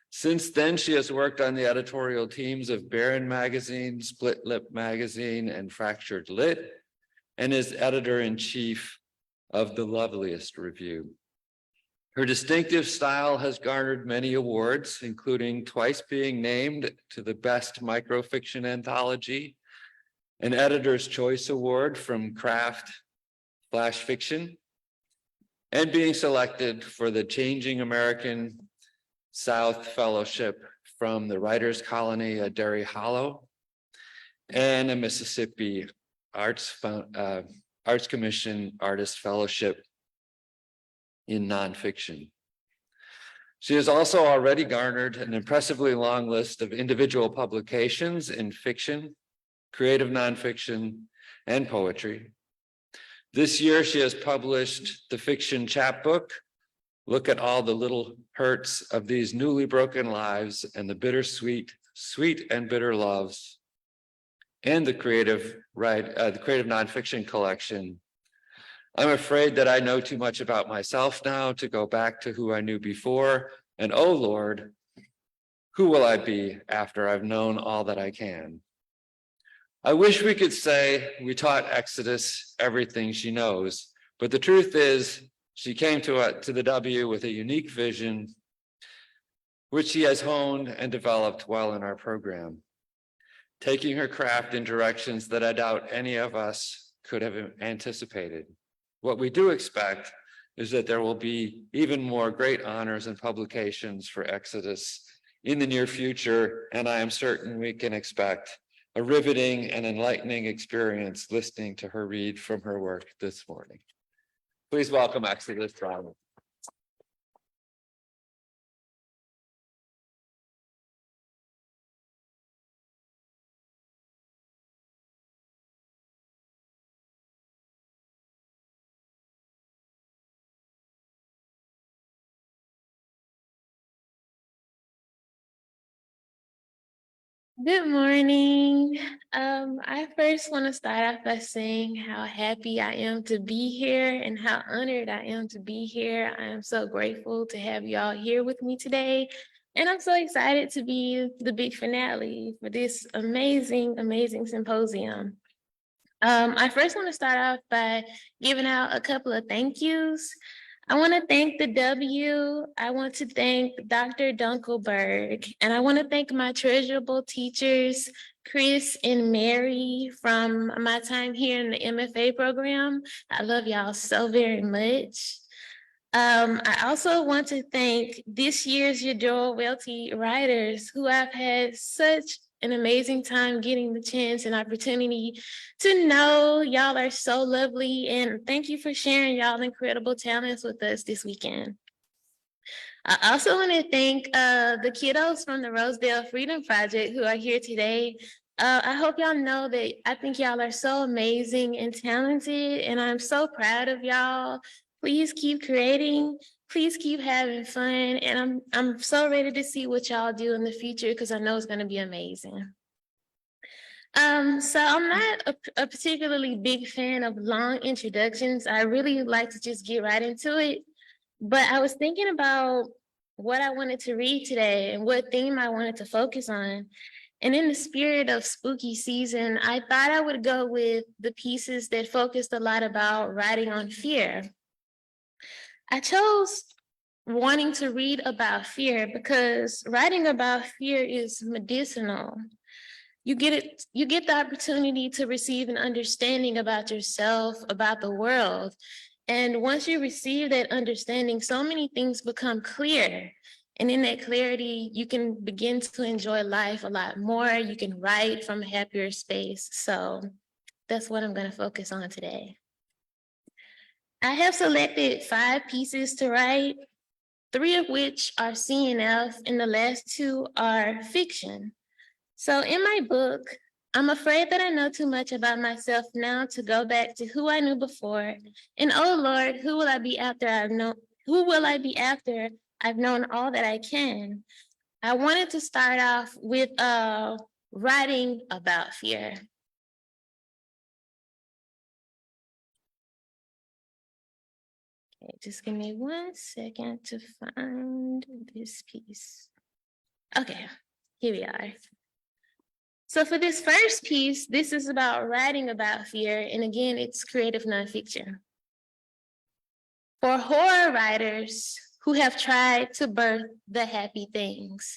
Since then, she has worked on the editorial teams of Barron Magazine, Split Lip Magazine, and Fractured Lit, and is editor-in-chief of The Loveliest Review. Her distinctive style has garnered many awards, including twice being named to the Best Microfiction Anthology, an Editor's Choice Award from Craft Flash Fiction, and being selected for the Changing American South Fellowship from the Writers' Colony at Derry Hollow, and a Mississippi Arts Commission Artist Fellowship in nonfiction. She has also already garnered an impressively long list of individual publications in fiction, creative nonfiction, and poetry. This year, she has published the fiction chapbook, Look at All the Little Hurts of These Newly Broken Lives and the Bittersweet, Sweet and Bitter Loves, and the creative nonfiction collection, I'm afraid that I know too much about myself now to go back to who I knew before, and oh Lord, who will I be after I've known all that I can? I wish we could say we taught Exodus everything she knows, but the truth is she came to the W with a unique vision, which she has honed and developed well in our program, taking her craft in directions that I doubt any of us could have anticipated. What we do expect is that there will be even more great honors and publications for Exodus in the near future, and I am certain we can expect a riveting and enlightening experience listening to her read from her work this morning. Please welcome Exodus Brownlow. Good morning. I first want to start off by saying how happy I am to be here and how honored I am to be here. I am so grateful to have you all here with me today. And I'm so excited to be the big finale for this amazing, amazing symposium. I first want to start off by giving out a couple of thank yous. I want to thank the W. I want to thank Dr. Dunkelberg, and I want to thank my treasurable teachers, Chris and Mary, from my time here in the MFA program. I love y'all so very much. I also want to thank this year's Eudora Welty writers who I've had such an amazing time getting the chance and opportunity to know. Y'all are so lovely, and thank you for sharing y'all incredible talents with us this weekend. I also want to thank the kiddos from the Rosedale Freedom Project who are here today. I hope y'all know that I think y'all are so amazing and talented, and I'm so proud of y'all. Please keep creating. Please keep having fun, and I'm so ready to see what y'all do in the future because I know it's going to be amazing. So I'm not a particularly big fan of long introductions. I really like to just get right into it. But I was thinking about what I wanted to read today and what theme I wanted to focus on. And in the spirit of spooky season, I thought I would go with the pieces that focused a lot about writing on fear. I chose wanting to read about fear because writing about fear is medicinal. You get the opportunity to receive an understanding about yourself, about the world. And once you receive that understanding, so many things become clear. And in that clarity, you can begin to enjoy life a lot more. You can write from a happier space. So that's what I'm going to focus on today. I have selected 5 pieces to write. 3 of which are CNF, and the last 2 are fiction. So in my book, I'm afraid that I know too much about myself now to go back to who I knew before. And oh Lord, who will I be after I've known all that I can? I wanted to start off with writing about fear. Okay, just give me 1 second to find this piece. Okay, here we are. So for this first piece, this is about writing about fear. And again, it's creative nonfiction. For horror writers who have tried to birth the happy things.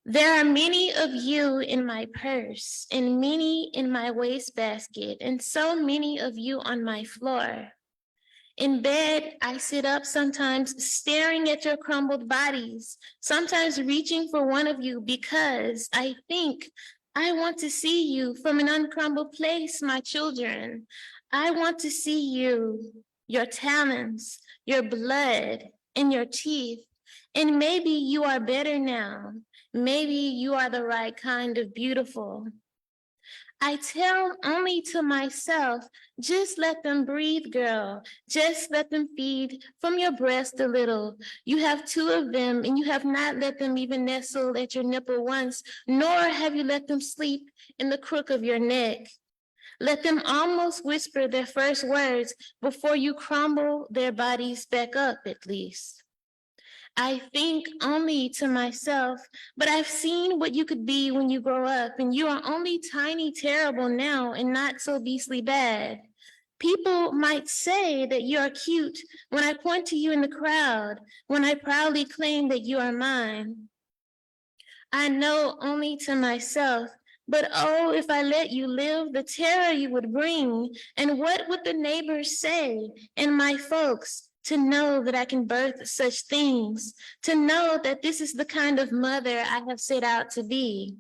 There are many of you in my purse and many in my wastebasket and so many of you on my floor. In bed, I sit up sometimes staring at your crumbled bodies, sometimes reaching for one of you because I think I want to see you from an uncrumbled place, my children. I want to see you, your talons, your blood, and your teeth. And maybe you are better now. Maybe you are the right kind of beautiful. I tell only to myself, just let them breathe, girl. Just let them feed from your breast a little. You have 2 of them, and you have not let them even nestle at your nipple once, nor have you let them sleep in the crook of your neck. Let them almost whisper their first words before you crumble their bodies back up, at least. I think only to myself, but I've seen what you could be when you grow up, and you are only tiny terrible now and not so beastly bad. People might say that you are cute when I point to you in the crowd, when I proudly claim that you are mine. I know only to myself, but oh, if I let you live, the terror you would bring, and what would the neighbors say, and my folks, to know that I can birth such things, to know that this is the kind of mother I have set out to be.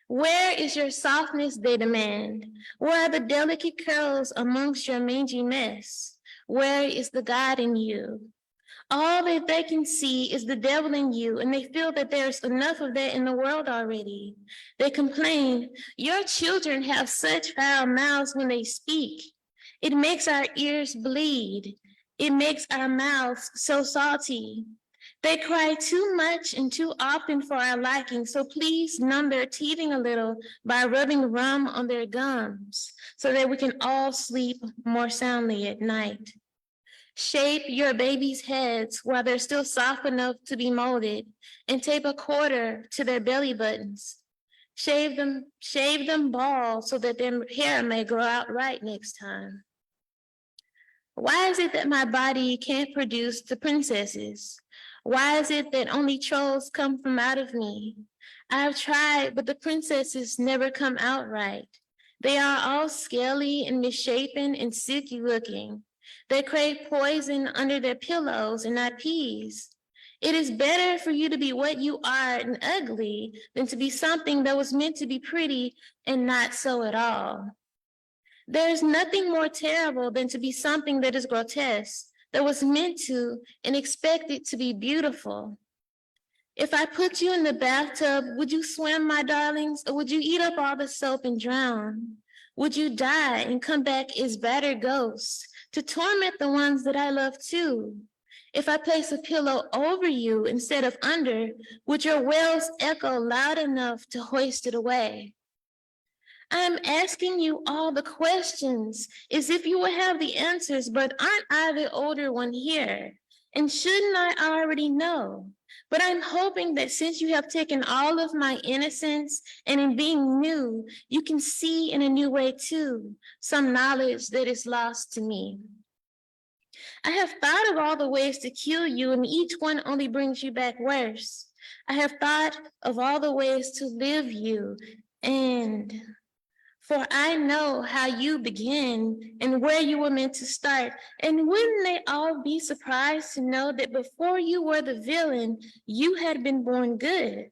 Where is your softness, they demand? Where are the delicate curls amongst your mangy mess? Where is the God in you? All that they can see is the devil in you, and they feel that there's enough of that in the world already. They complain, your children have such foul mouths when they speak. It makes our ears bleed. It makes our mouths so salty. They cry too much and too often for our liking, so please numb their teething a little by rubbing rum on their gums so that we can all sleep more soundly at night. Shape your baby's heads while they're still soft enough to be molded and tape a quarter to their belly buttons. Shave them bald so that their hair may grow out right next time. Why is it that my body can't produce the princesses? Why is it that only trolls come from out of me? I've tried, but the princesses never come out right. They are all scaly and misshapen and silky looking. They crave poison under their pillows and not peas. It is better for you to be what you are and ugly than to be something that was meant to be pretty and not so at all. There is nothing more terrible than to be something that is grotesque, that was meant to and expected to be beautiful. If I put you in the bathtub, would you swim, my darlings, or would you eat up all the soap and drown? Would you die and come back as battered ghosts to torment the ones that I love too? If I place a pillow over you instead of under, would your wails echo loud enough to hoist it away? I'm asking you all the questions as if you would have the answers, but aren't I the older one here? And shouldn't I already know? But I'm hoping that since you have taken all of my innocence and in being new, you can see in a new way too, some knowledge that is lost to me. I have thought of all the ways to kill you, and each one only brings you back worse. I have thought of all the ways to live you, and for I know how you begin and where you were meant to start. And wouldn't they all be surprised to know that before you were the villain, you had been born good?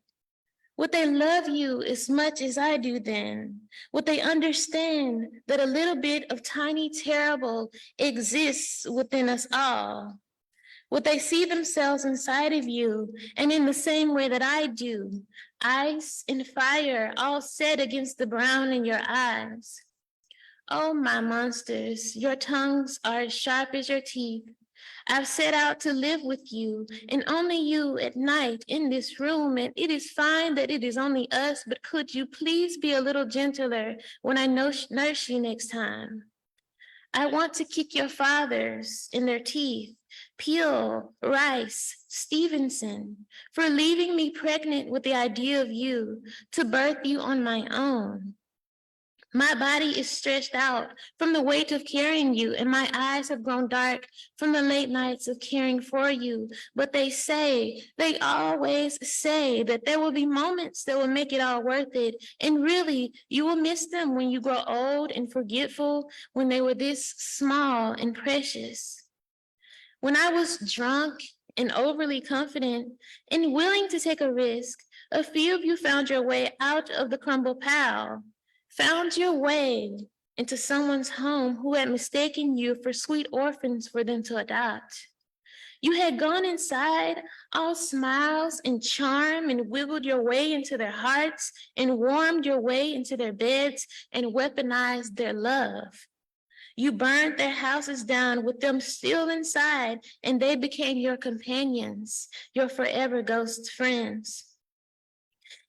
Would they love you as much as I do then? Would they understand that a little bit of tiny terrible exists within us all? Would they see themselves inside of you and in the same way that I do, ice and fire all set against the brown in your eyes? Oh, my monsters, your tongues are as sharp as your teeth. I've set out to live with you and only you at night in this room, and it is fine that it is only us, but could you please be a little gentler when I nurse you next time? I want to kick your fathers in their teeth, Peel, Rice, Stevenson, for leaving me pregnant with the idea of you to birth you on my own. My body is stretched out from the weight of carrying you, and my eyes have grown dark from the late nights of caring for you. But they always say that there will be moments that will make it all worth it. And really, you will miss them when you grow old and forgetful when they were this small and precious. When I was drunk and overly confident and willing to take a risk, a few of you found your way out of the crumble pile. Found your way into someone's home who had mistaken you for sweet orphans for them to adopt. You had gone inside all smiles and charm and wiggled your way into their hearts and warmed your way into their beds and weaponized their love. You burned their houses down with them still inside, and they became your companions, your forever ghost friends.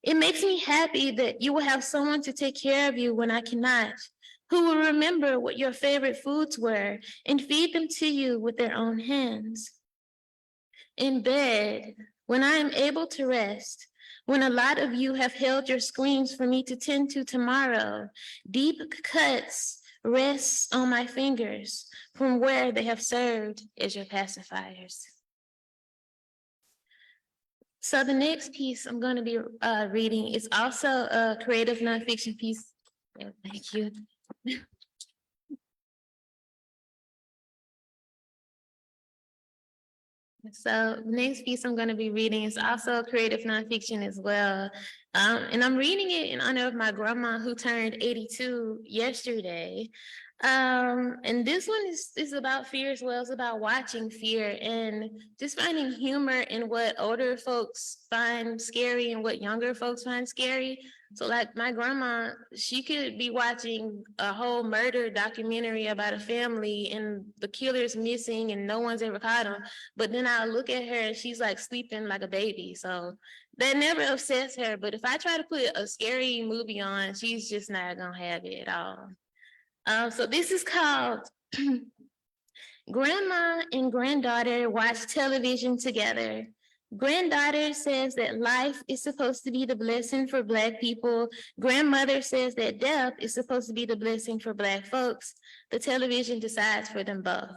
It makes me happy that you will have someone to take care of you when I cannot, who will remember what your favorite foods were and feed them to you with their own hands. In bed, when I am able to rest, when a lot of you have held your screams for me to tend to tomorrow, deep cuts rest on my fingers from where they have served as your pacifiers. So the next piece I'm going to be reading is also a creative nonfiction piece. Yeah, thank you. So the next piece I'm going to be reading is also a creative nonfiction as well. And I'm reading it in honor of my grandma who turned 82 yesterday. And this one is about fear as well. It's about watching fear and just finding humor in what older folks find scary and what younger folks find scary. So like my grandma, she could be watching a whole murder documentary about a family and the killer's missing and no one's ever caught him. But then I look at her and she's like sleeping like a baby. So that never upsets her. But if I try to put a scary movie on, she's just not gonna have it at all. So this is called Grandma and Granddaughter Watch Television Together. Granddaughter says that life is supposed to be the blessing for Black people. Grandmother says that death is supposed to be the blessing for Black folks. The television decides for them both.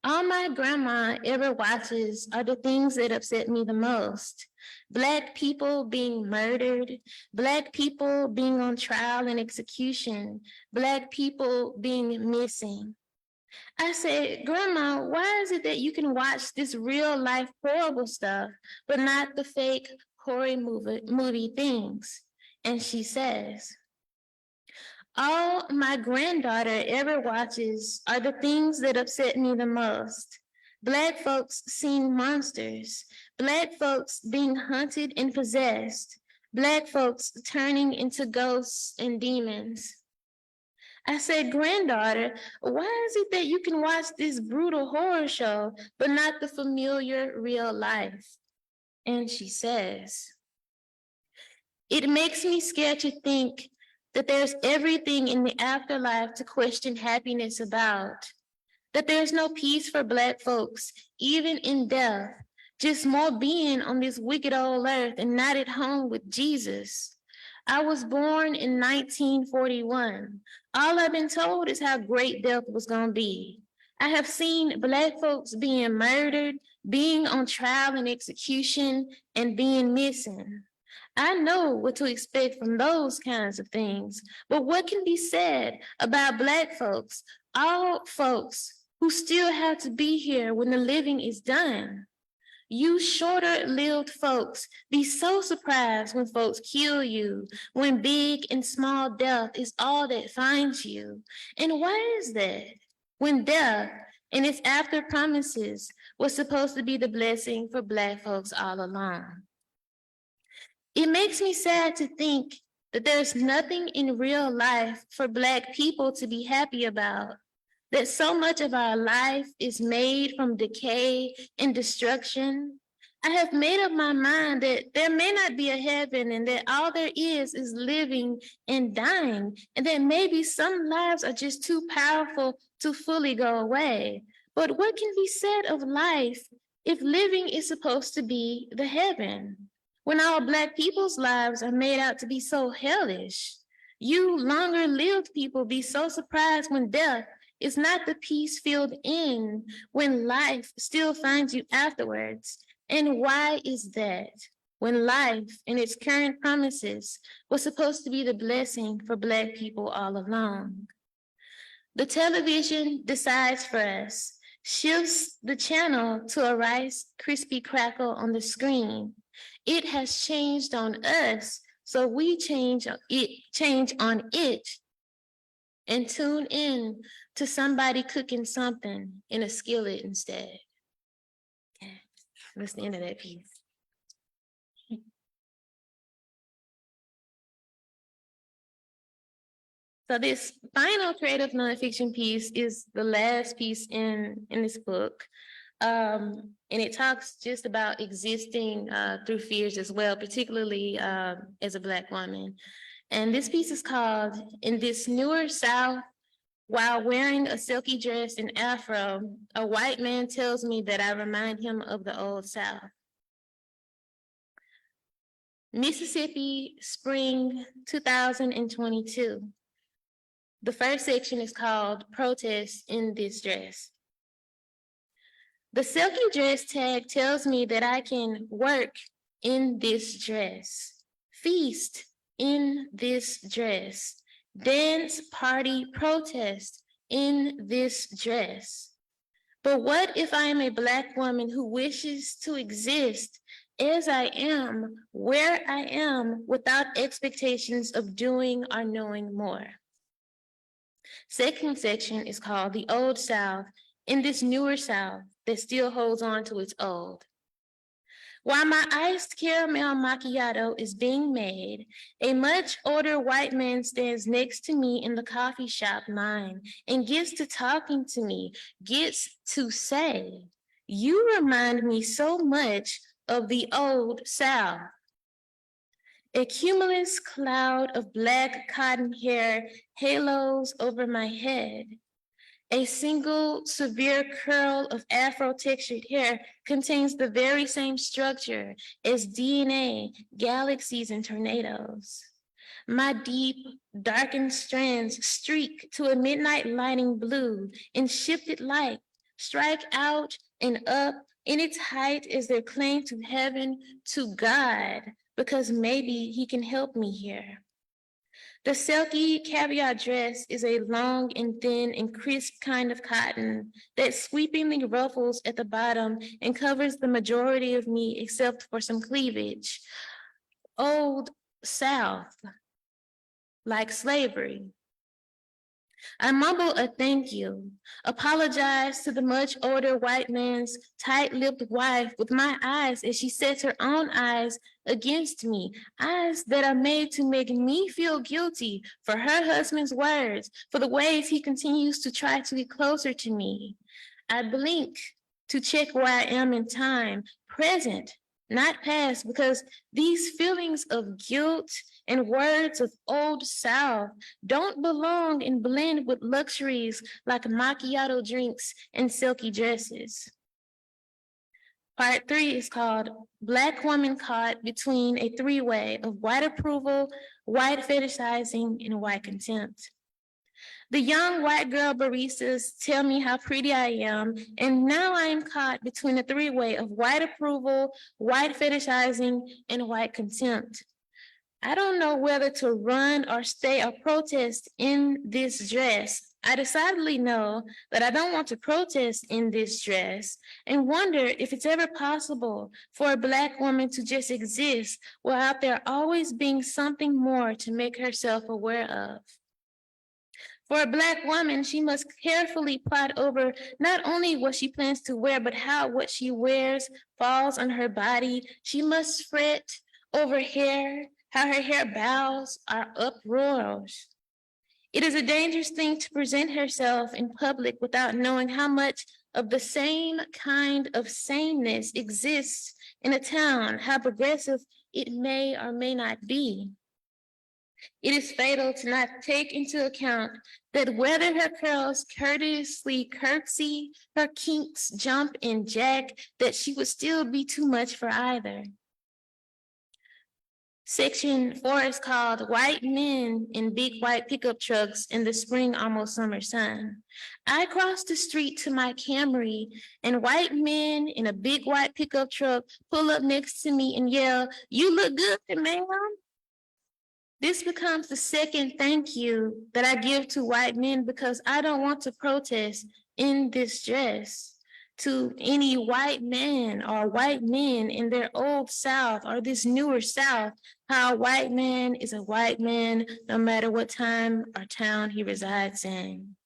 All my grandma ever watches are the things that upset me the most. Black people being murdered, Black people being on trial and execution, Black people being missing. I said, Grandma, why is it that you can watch this real life horrible stuff, but not the fake horror movie things? And she says, all my granddaughter ever watches are the things that upset me the most. Black folks seeing monsters, Black folks being hunted and possessed, Black folks turning into ghosts and demons. I said, Granddaughter, why is it that you can watch this brutal horror show, but not the familiar real life? And she says, it makes me scared to think that there's everything in the afterlife to question happiness about, that there's no peace for Black folks, even in death, just more being on this wicked old earth and not at home with Jesus. I was born in 1941. All I've been told is how great death was gonna be. I have seen Black folks being murdered, being on trial and execution, and being missing. I know what to expect from those kinds of things, but what can be said about Black folks, all folks who still have to be here when the living is done? You shorter-lived folks be so surprised when folks kill you, when big and small death is all that finds you. And why is that? When death and its after promises was supposed to be the blessing for Black folks all along. It makes me sad to think that there's nothing in real life for Black people to be happy about, that so much of our life is made from decay and destruction. I have made up my mind that there may not be a heaven and that all there is living and dying, and that maybe some lives are just too powerful to fully go away. But what can be said of life if living is supposed to be the heaven? When our Black people's lives are made out to be so hellish, you longer lived people be so surprised when death is not the peace-filled end, when life still finds you afterwards. And why is that? When life and its current promises was supposed to be the blessing for Black people all along. The television decides for us, shifts the channel to a Rice Krispie crackle on the screen. It has changed on us, so we change on it and tune in to somebody cooking something in a skillet instead. Okay, that's the end of that piece. So this final creative nonfiction piece is the last piece in this book. And it talks just about existing through fears as well, particularly as a Black woman. And this piece is called "In This Newer South, While Wearing a Silky Dress and Afro, a White Man Tells Me That I Remind Him of the Old South." Mississippi, spring 2022. The first section is called "Protest in This Dress." The silky dress tag tells me that I can work in this dress, feast in this dress, dance, party, protest in this dress. But what if I am a Black woman who wishes to exist as I am, where I am, without expectations of doing or knowing more? Second section is called "The Old South in This Newer South that Still Holds On to Its Old." While my iced caramel macchiato is being made, a much older white man stands next to me in the coffee shop line and gets to talking to me, gets to say, "You remind me so much of the Old South." A cumulus cloud of Black cotton hair halos over my head. A single severe curl of Afro-textured hair contains the very same structure as DNA, galaxies, and tornadoes. My deep, darkened strands streak to a midnight lighting blue in shifted light, strike out and up in its height as their claim to heaven, to God, because maybe he can help me here. The silky caviar dress is a long and thin and crisp kind of cotton that sweepingly ruffles at the bottom and covers the majority of me except for some cleavage. Old South, like slavery. I mumble a thank you, apologize to the much older white man's tight-lipped wife with my eyes as she sets her own eyes against me, eyes that are made to make me feel guilty for her husband's words, for the ways he continues to try to get closer to me. I blink to check where I am in time, present, not past, because these feelings of guilt and words of Old South don't belong and blend with luxuries like macchiato drinks and silky dresses. Part 3 is called Black Woman Caught Between a Three-Way of White Approval, White Fetishizing, and White Contempt. The young white girl baristas tell me how pretty I am, and now I am caught between a three-way of white approval, white fetishizing, and white contempt. I don't know whether to run or stay or protest in this dress. I decidedly know that I don't want to protest in this dress and wonder if it's ever possible for a Black woman to just exist without there always being something more to make herself aware of. For a Black woman, she must carefully plot over not only what she plans to wear, but how what she wears falls on her body. She must fret over hair, how her hair bows or uproars. It is a dangerous thing to present herself in public without knowing how much of the same kind of sameness exists in a town, how progressive it may or may not be. It is fatal to not take into account that whether her curls courteously curtsy, her kinks jump and jack, that she would still be too much for either. Section 4 is called White Men in Big White Pickup Trucks in the Spring Almost Summer Sun. I cross the street to my Camry and white men in a big white pickup truck pull up next to me and yell, "You look good, ma'am." This becomes the second thank you that I give to white men because I don't want to protest in this dress to any white man or white men in their old South or this newer South, how a white man is a white man no matter what time or town he resides in.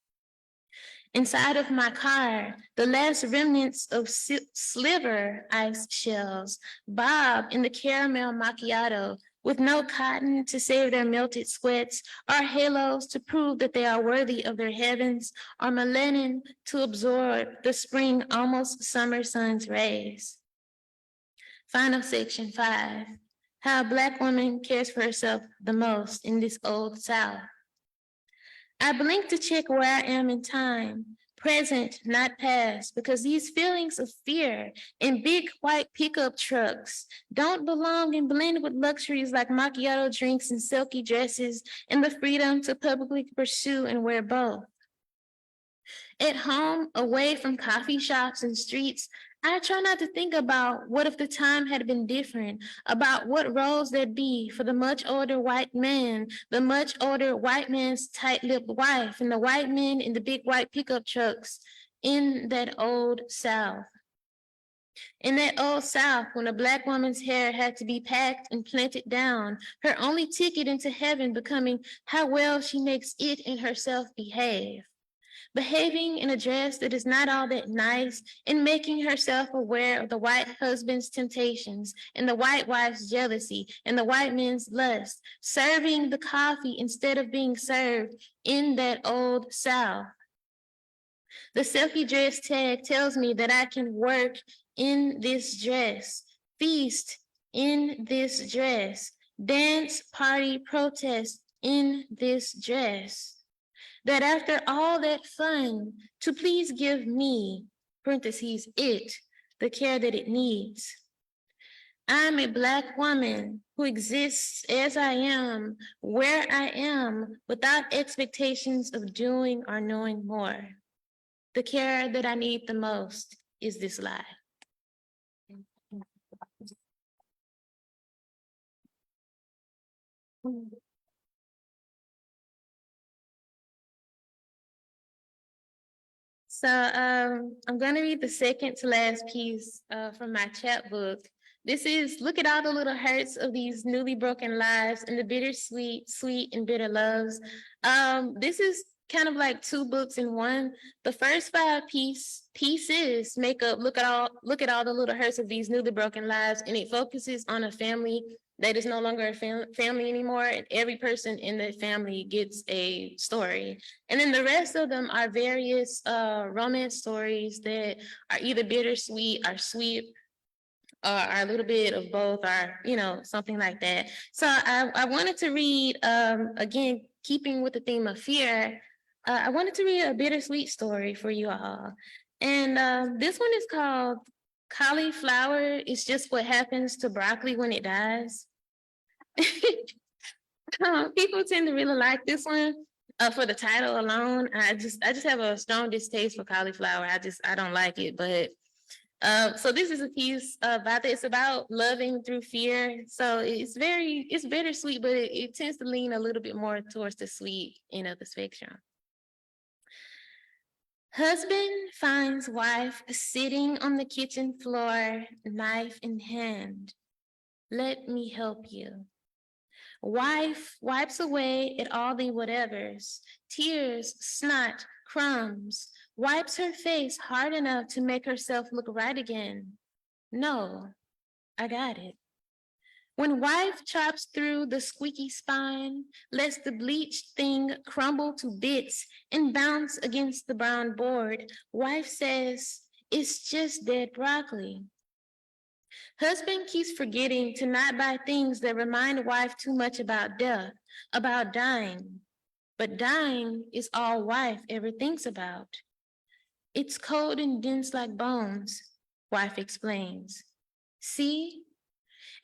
Inside of my car, the last remnants of sliver ice shells bob in the caramel macchiato with no cotton to save their melted sweats, or halos to prove that they are worthy of their heavens, or melanin to absorb the spring almost summer sun's rays. Final section 5, how a Black woman cares for herself the most in this old South. I blink to check where I am in time, present, not past, because these feelings of fear in big white pickup trucks don't belong and blend with luxuries like macchiato drinks and silky dresses and the freedom to publicly pursue and wear both. At home, away from coffee shops and streets, I try not to think about what if the time had been different, about what roles there'd be for the much older white man, the much older white man's tight-lipped wife, and the white men in the big white pickup trucks in that old South. In that old South, when a Black woman's hair had to be packed and planted down, her only ticket into heaven becoming how well she makes it and herself behave. Behaving in a dress that is not all that nice and making herself aware of the white husband's temptations and the white wife's jealousy and the white man's lust, serving the coffee instead of being served in that old South. The silky dress tag tells me that I can work in this dress, feast in this dress, dance, party, protest in this dress. That after all that fun, to please give me, parentheses, it, the care that it needs. I'm a Black woman who exists as I am, where I am, without expectations of doing or knowing more. The care that I need the most is this life. So I'm going to read the second to last piece from my chapbook. This is, look at all the little hurts of these newly broken lives and the bittersweet, sweet and bitter loves. This is kind of like 2 books in one. The first 5 pieces make up, look at all the little hurts of these newly broken lives, and it focuses on a family that is no longer a family anymore, and every person in the family gets a story. And then the rest of them are various romance stories that are either bittersweet or sweet, or are a little bit of both, or, you know, something like that. So I wanted to read, again, keeping with the theme of fear, I wanted to read a bittersweet story for you all. And this one is called Cauliflower is Just What Happens to Broccoli When It Dies. People tend to really like this one for the title alone. I just have a strong distaste for cauliflower. I don't like it, but so this is a piece about that. It's about loving through fear. So it's bittersweet, but it tends to lean a little bit more towards the sweet end of the spectrum. Husband finds wife sitting on the kitchen floor, knife in hand. Let me help you. Wife wipes away at all the whatevers, tears, snot, crumbs, wipes her face hard enough to make herself look right again. No, I got it. When wife chops through the squeaky spine, lets the bleached thing crumble to bits and bounce against the brown board, wife says, it's just dead broccoli. Husband keeps forgetting to not buy things that remind wife too much about death, about dying. But dying is all wife ever thinks about. It's cold and dense like bones, wife explains. See?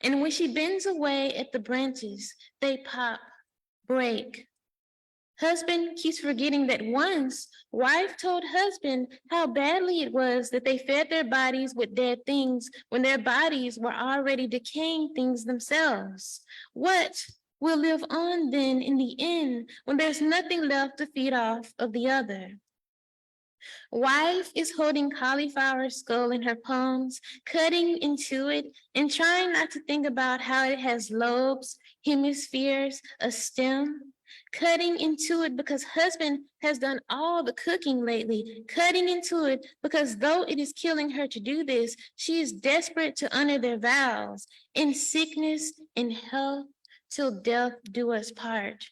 And when she bends away at the branches, they pop, break. Husband keeps forgetting that once wife told husband how badly it was that they fed their bodies with dead things when their bodies were already decaying things themselves. What will live on then in the end when there's nothing left to feed off of the other? Wife is holding cauliflower skull in her palms, cutting into it and trying not to think about how it has lobes, hemispheres, a stem. Cutting into it because husband has done all the cooking lately. Cutting into it because though it is killing her to do this, she is desperate to honor their vows in sickness, in health, till death do us part.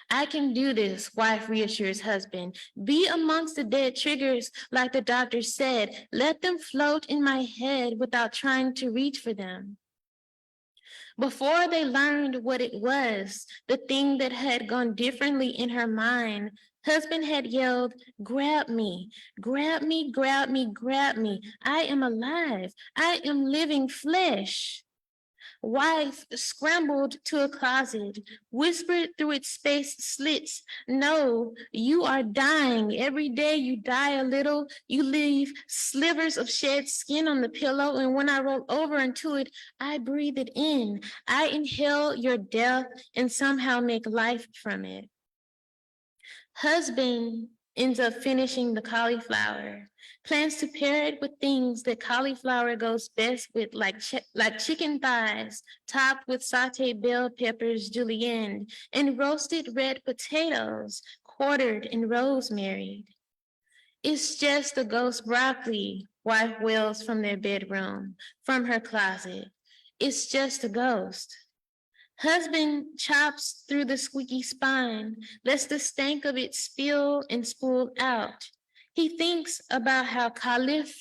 I can do this, wife reassures husband. Be amongst the dead triggers, like the doctor said. Let them float in my head without trying to reach for them. Before they learned what it was, the thing that had gone differently in her mind, husband had yelled, grab me, grab me, grab me, grab me. I am alive. I am living flesh. Wife scrambled to a closet, whispered through its space slits, no, you are dying. Every day you die a little, you leave slivers of shed skin on the pillow, and when I roll over into it, I breathe it in. I inhale your death and somehow make life from it. Husband ends up finishing the cauliflower, plans to pair it with things that cauliflower goes best with, like chicken thighs, topped with sauteed bell peppers julienne, and roasted red potatoes, quartered and rosemary. It's just a ghost broccoli, wife wails from their bedroom, from her closet. It's just a ghost. Husband chops through the squeaky spine, lets the stank of it spill and spool out. He thinks about how caliph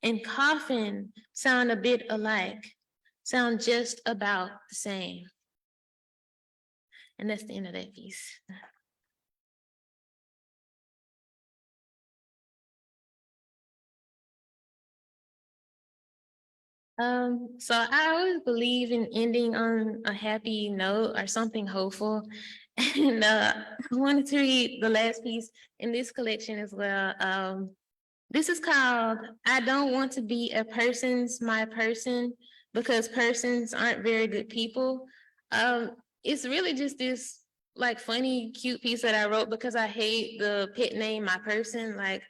and coffin sound a bit alike, sound just about the same. And that's the end of that piece. So I always believe in ending on a happy note or something hopeful. And I wanted to read the last piece in this collection as well. This is called I Don't Want to Be a Person's My Person because persons aren't very good people. It's really just this like funny, cute piece that I wrote because I hate the pet name My Person. Like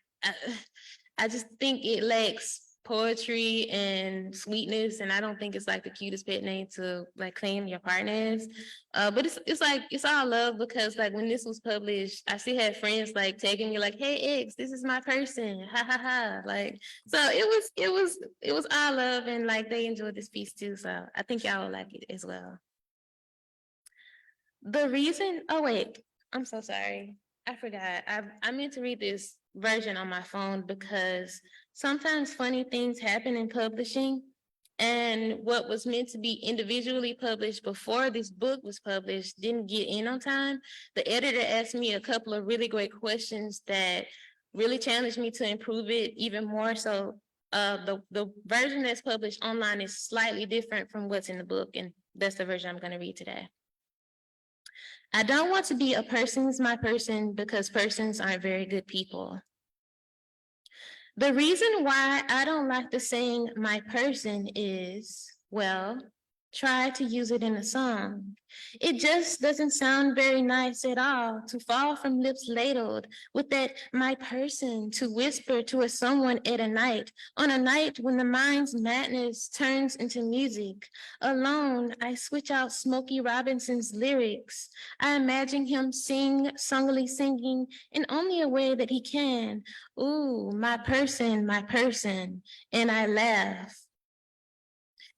I just think it lacks poetry and sweetness, and I don't think it's like the cutest pet name to like claim your partner as. But it's like it's all love because like when this was published, I still had friends like tagging me like, "Hey X, this is my person," ha ha ha. Like so, it was all love, and like they enjoyed this piece too. So I think y'all will like it as well. The reason. Oh wait, I'm so sorry. I forgot. I meant to read this version on my phone because sometimes funny things happen in publishing, and what was meant to be individually published before this book was published didn't get in on time. The editor asked me a couple of really great questions that really challenged me to improve it even more. So the version that's published online is slightly different from what's in the book, and that's the version I'm going to read today. I don't want to be a person's my person because persons aren't very good people. The reason why I don't like the saying my person is, well, try to use it in a song. It just doesn't sound very nice at all to fall from lips ladled with that my person to whisper to a someone at a night, on a night when the mind's madness turns into music. Alone, I switch out Smokey Robinson's lyrics. I imagine him sungily singing in only a way that he can. Ooh, my person, and I laugh.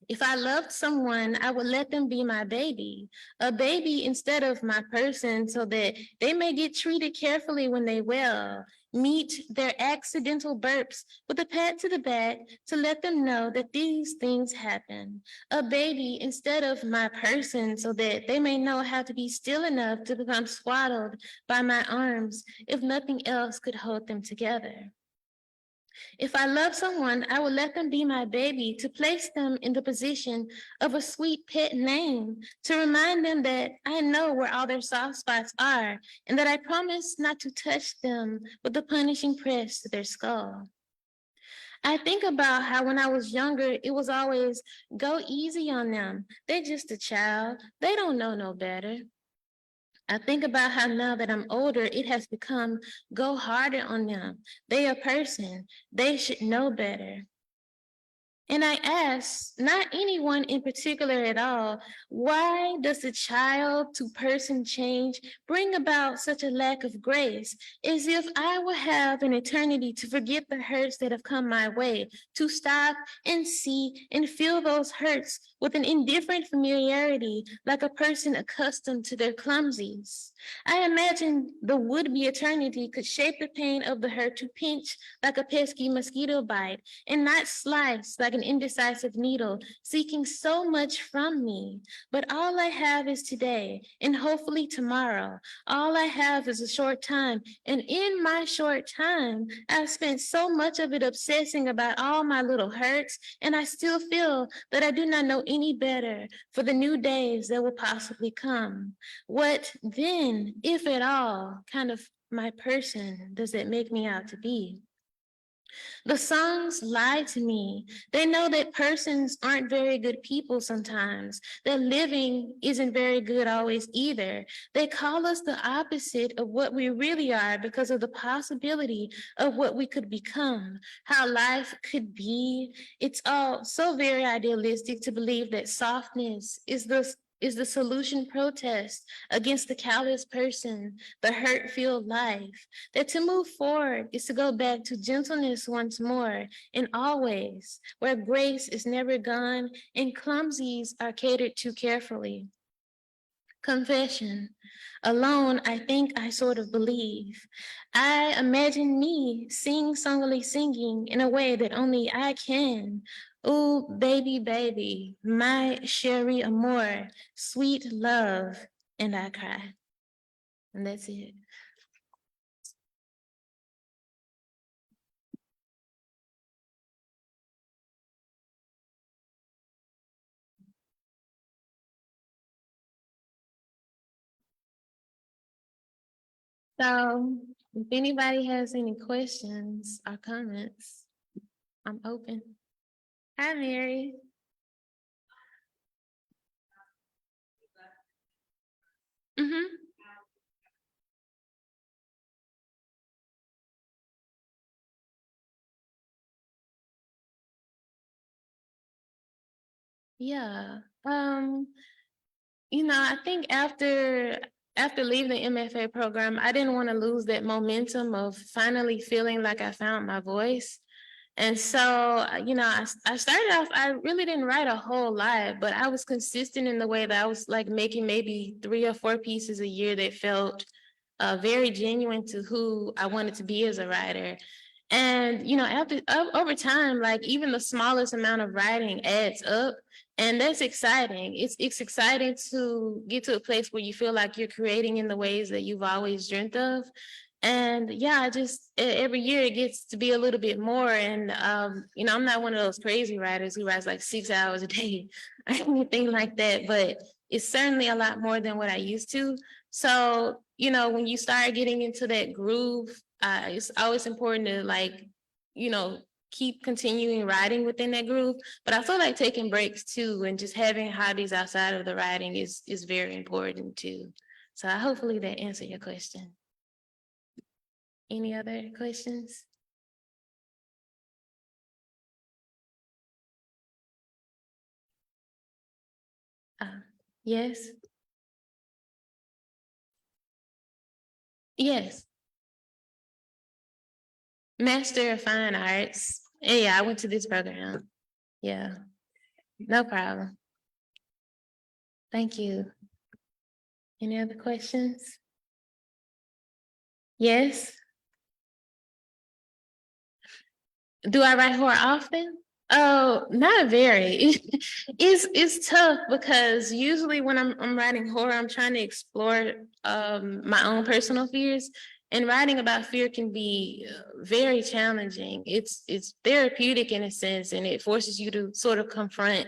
If I loved someone, I would let them be my baby, a baby instead of my person, so that they may get treated carefully when they will. Meet their accidental burps with a pat to the back to let them know that these things happen. A baby instead of my person, so that they may know how to be still enough to become swaddled by my arms if nothing else could hold them together. If I love someone, I will let them be my baby, to place them in the position of a sweet pet name, to remind them that I know where all their soft spots are, and that I promise not to touch them with the punishing press to their skull. I think about how when I was younger, it was always go easy on them. They're just a child. They don't know no better. I think about how now that I'm older, it has become go harder on them. They a person. They should know better. And I ask, not anyone in particular at all, why does the child to person change bring about such a lack of grace? As if I will have an eternity to forget the hurts that have come my way, to stop and see and feel those hurts with an indifferent familiarity, like a person accustomed to their clumsies. I imagine the would-be eternity could shape the pain of the hurt to pinch like a pesky mosquito bite, and not slice like an indecisive needle, seeking so much from me. But all I have is today, and hopefully tomorrow. All I have is a short time, and in my short time, I've spent so much of it obsessing about all my little hurts, and I still feel that I do not know any better for the new days that will possibly come. What then, if at all, kind of my person does it make me out to be? The songs lie to me. They know that persons aren't very good people sometimes, that living isn't very good always either. They call us the opposite of what we really are because of the possibility of what we could become, how life could be. It's all so very idealistic to believe that softness is the solution protest against the callous person, the hurt-filled life, that to move forward is to go back to gentleness once more and always, where grace is never gone and clumsies are catered to carefully. Confession. Alone, I think I sort of believe. I imagine me singly singing in a way that only I can. Oh, baby, my Sherry Amore, sweet love, and I cry. And that's it. So if anybody has any questions or comments, I'm open. Hi, Mary. Mm-hmm. Yeah. I think after leaving the MFA program, I didn't want to lose that momentum of finally feeling like I found my voice. And so, I started off, I really didn't write a whole lot, but I was consistent in the way that I was like making maybe 3 or 4 pieces a year that felt very genuine to who I wanted to be as a writer. And, over time, like even the smallest amount of writing adds up. And that's exciting. It's exciting to get to a place where you feel like you're creating in the ways that you've always dreamt of. And yeah, every year it gets to be a little bit more. And, I'm not one of those crazy writers who writes like 6 hours a day or anything like that, but it's certainly a lot more than what I used to. So, when you start getting into that groove, it's always important to keep continuing writing within that groove, but I feel like taking breaks too, and just having hobbies outside of the writing is very important too. So hopefully that answered your question. Any other questions? Yes. Yes. Master of Fine Arts. Yeah, I went to this program. Yeah, no problem. Thank you. Any other questions? Yes. Do I write horror often? Oh, not very. It's tough because usually when I'm writing horror, I'm trying to explore my own personal fears. And writing about fear can be very challenging. It's therapeutic in a sense, and it forces you to sort of confront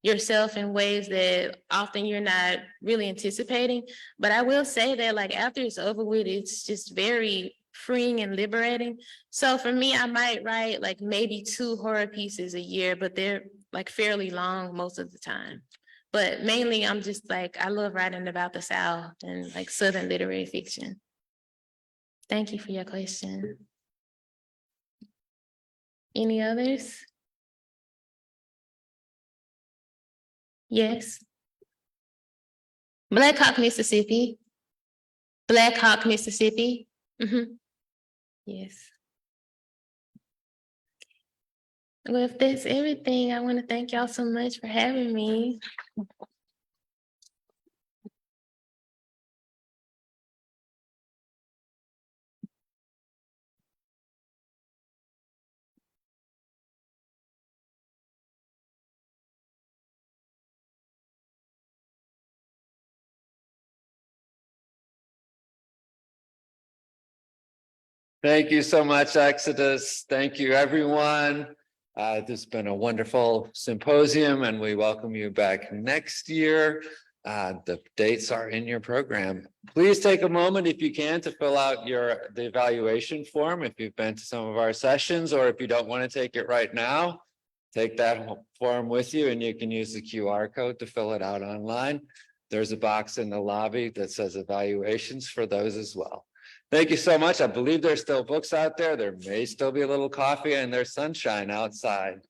yourself in ways that often you're not really anticipating. But I will say that like after it's over with, it's just very freeing and liberating. So for me, I might write like maybe 2 horror pieces a year, but they're like fairly long most of the time. But mainly I'm just like, I love writing about the South and like Southern literary fiction. Thank you for your question. Any others? Yes. Black Hawk, Mississippi. Black Hawk, Mississippi. Yes. Well, if that's everything, I want to thank y'all so much for having me. Thank you so much, Exodus. Thank you, everyone. This has been a wonderful symposium, and we welcome you back next year. The dates are in your program. Please take a moment if you can to fill out the evaluation form if you've been to some of our sessions, or if you don't want to take it right now, take that form with you and you can use the QR code to fill it out online. There's a box in the lobby that says evaluations for those as well. Thank you so much. I believe there's still books out there. There may still be a little coffee and there's sunshine outside.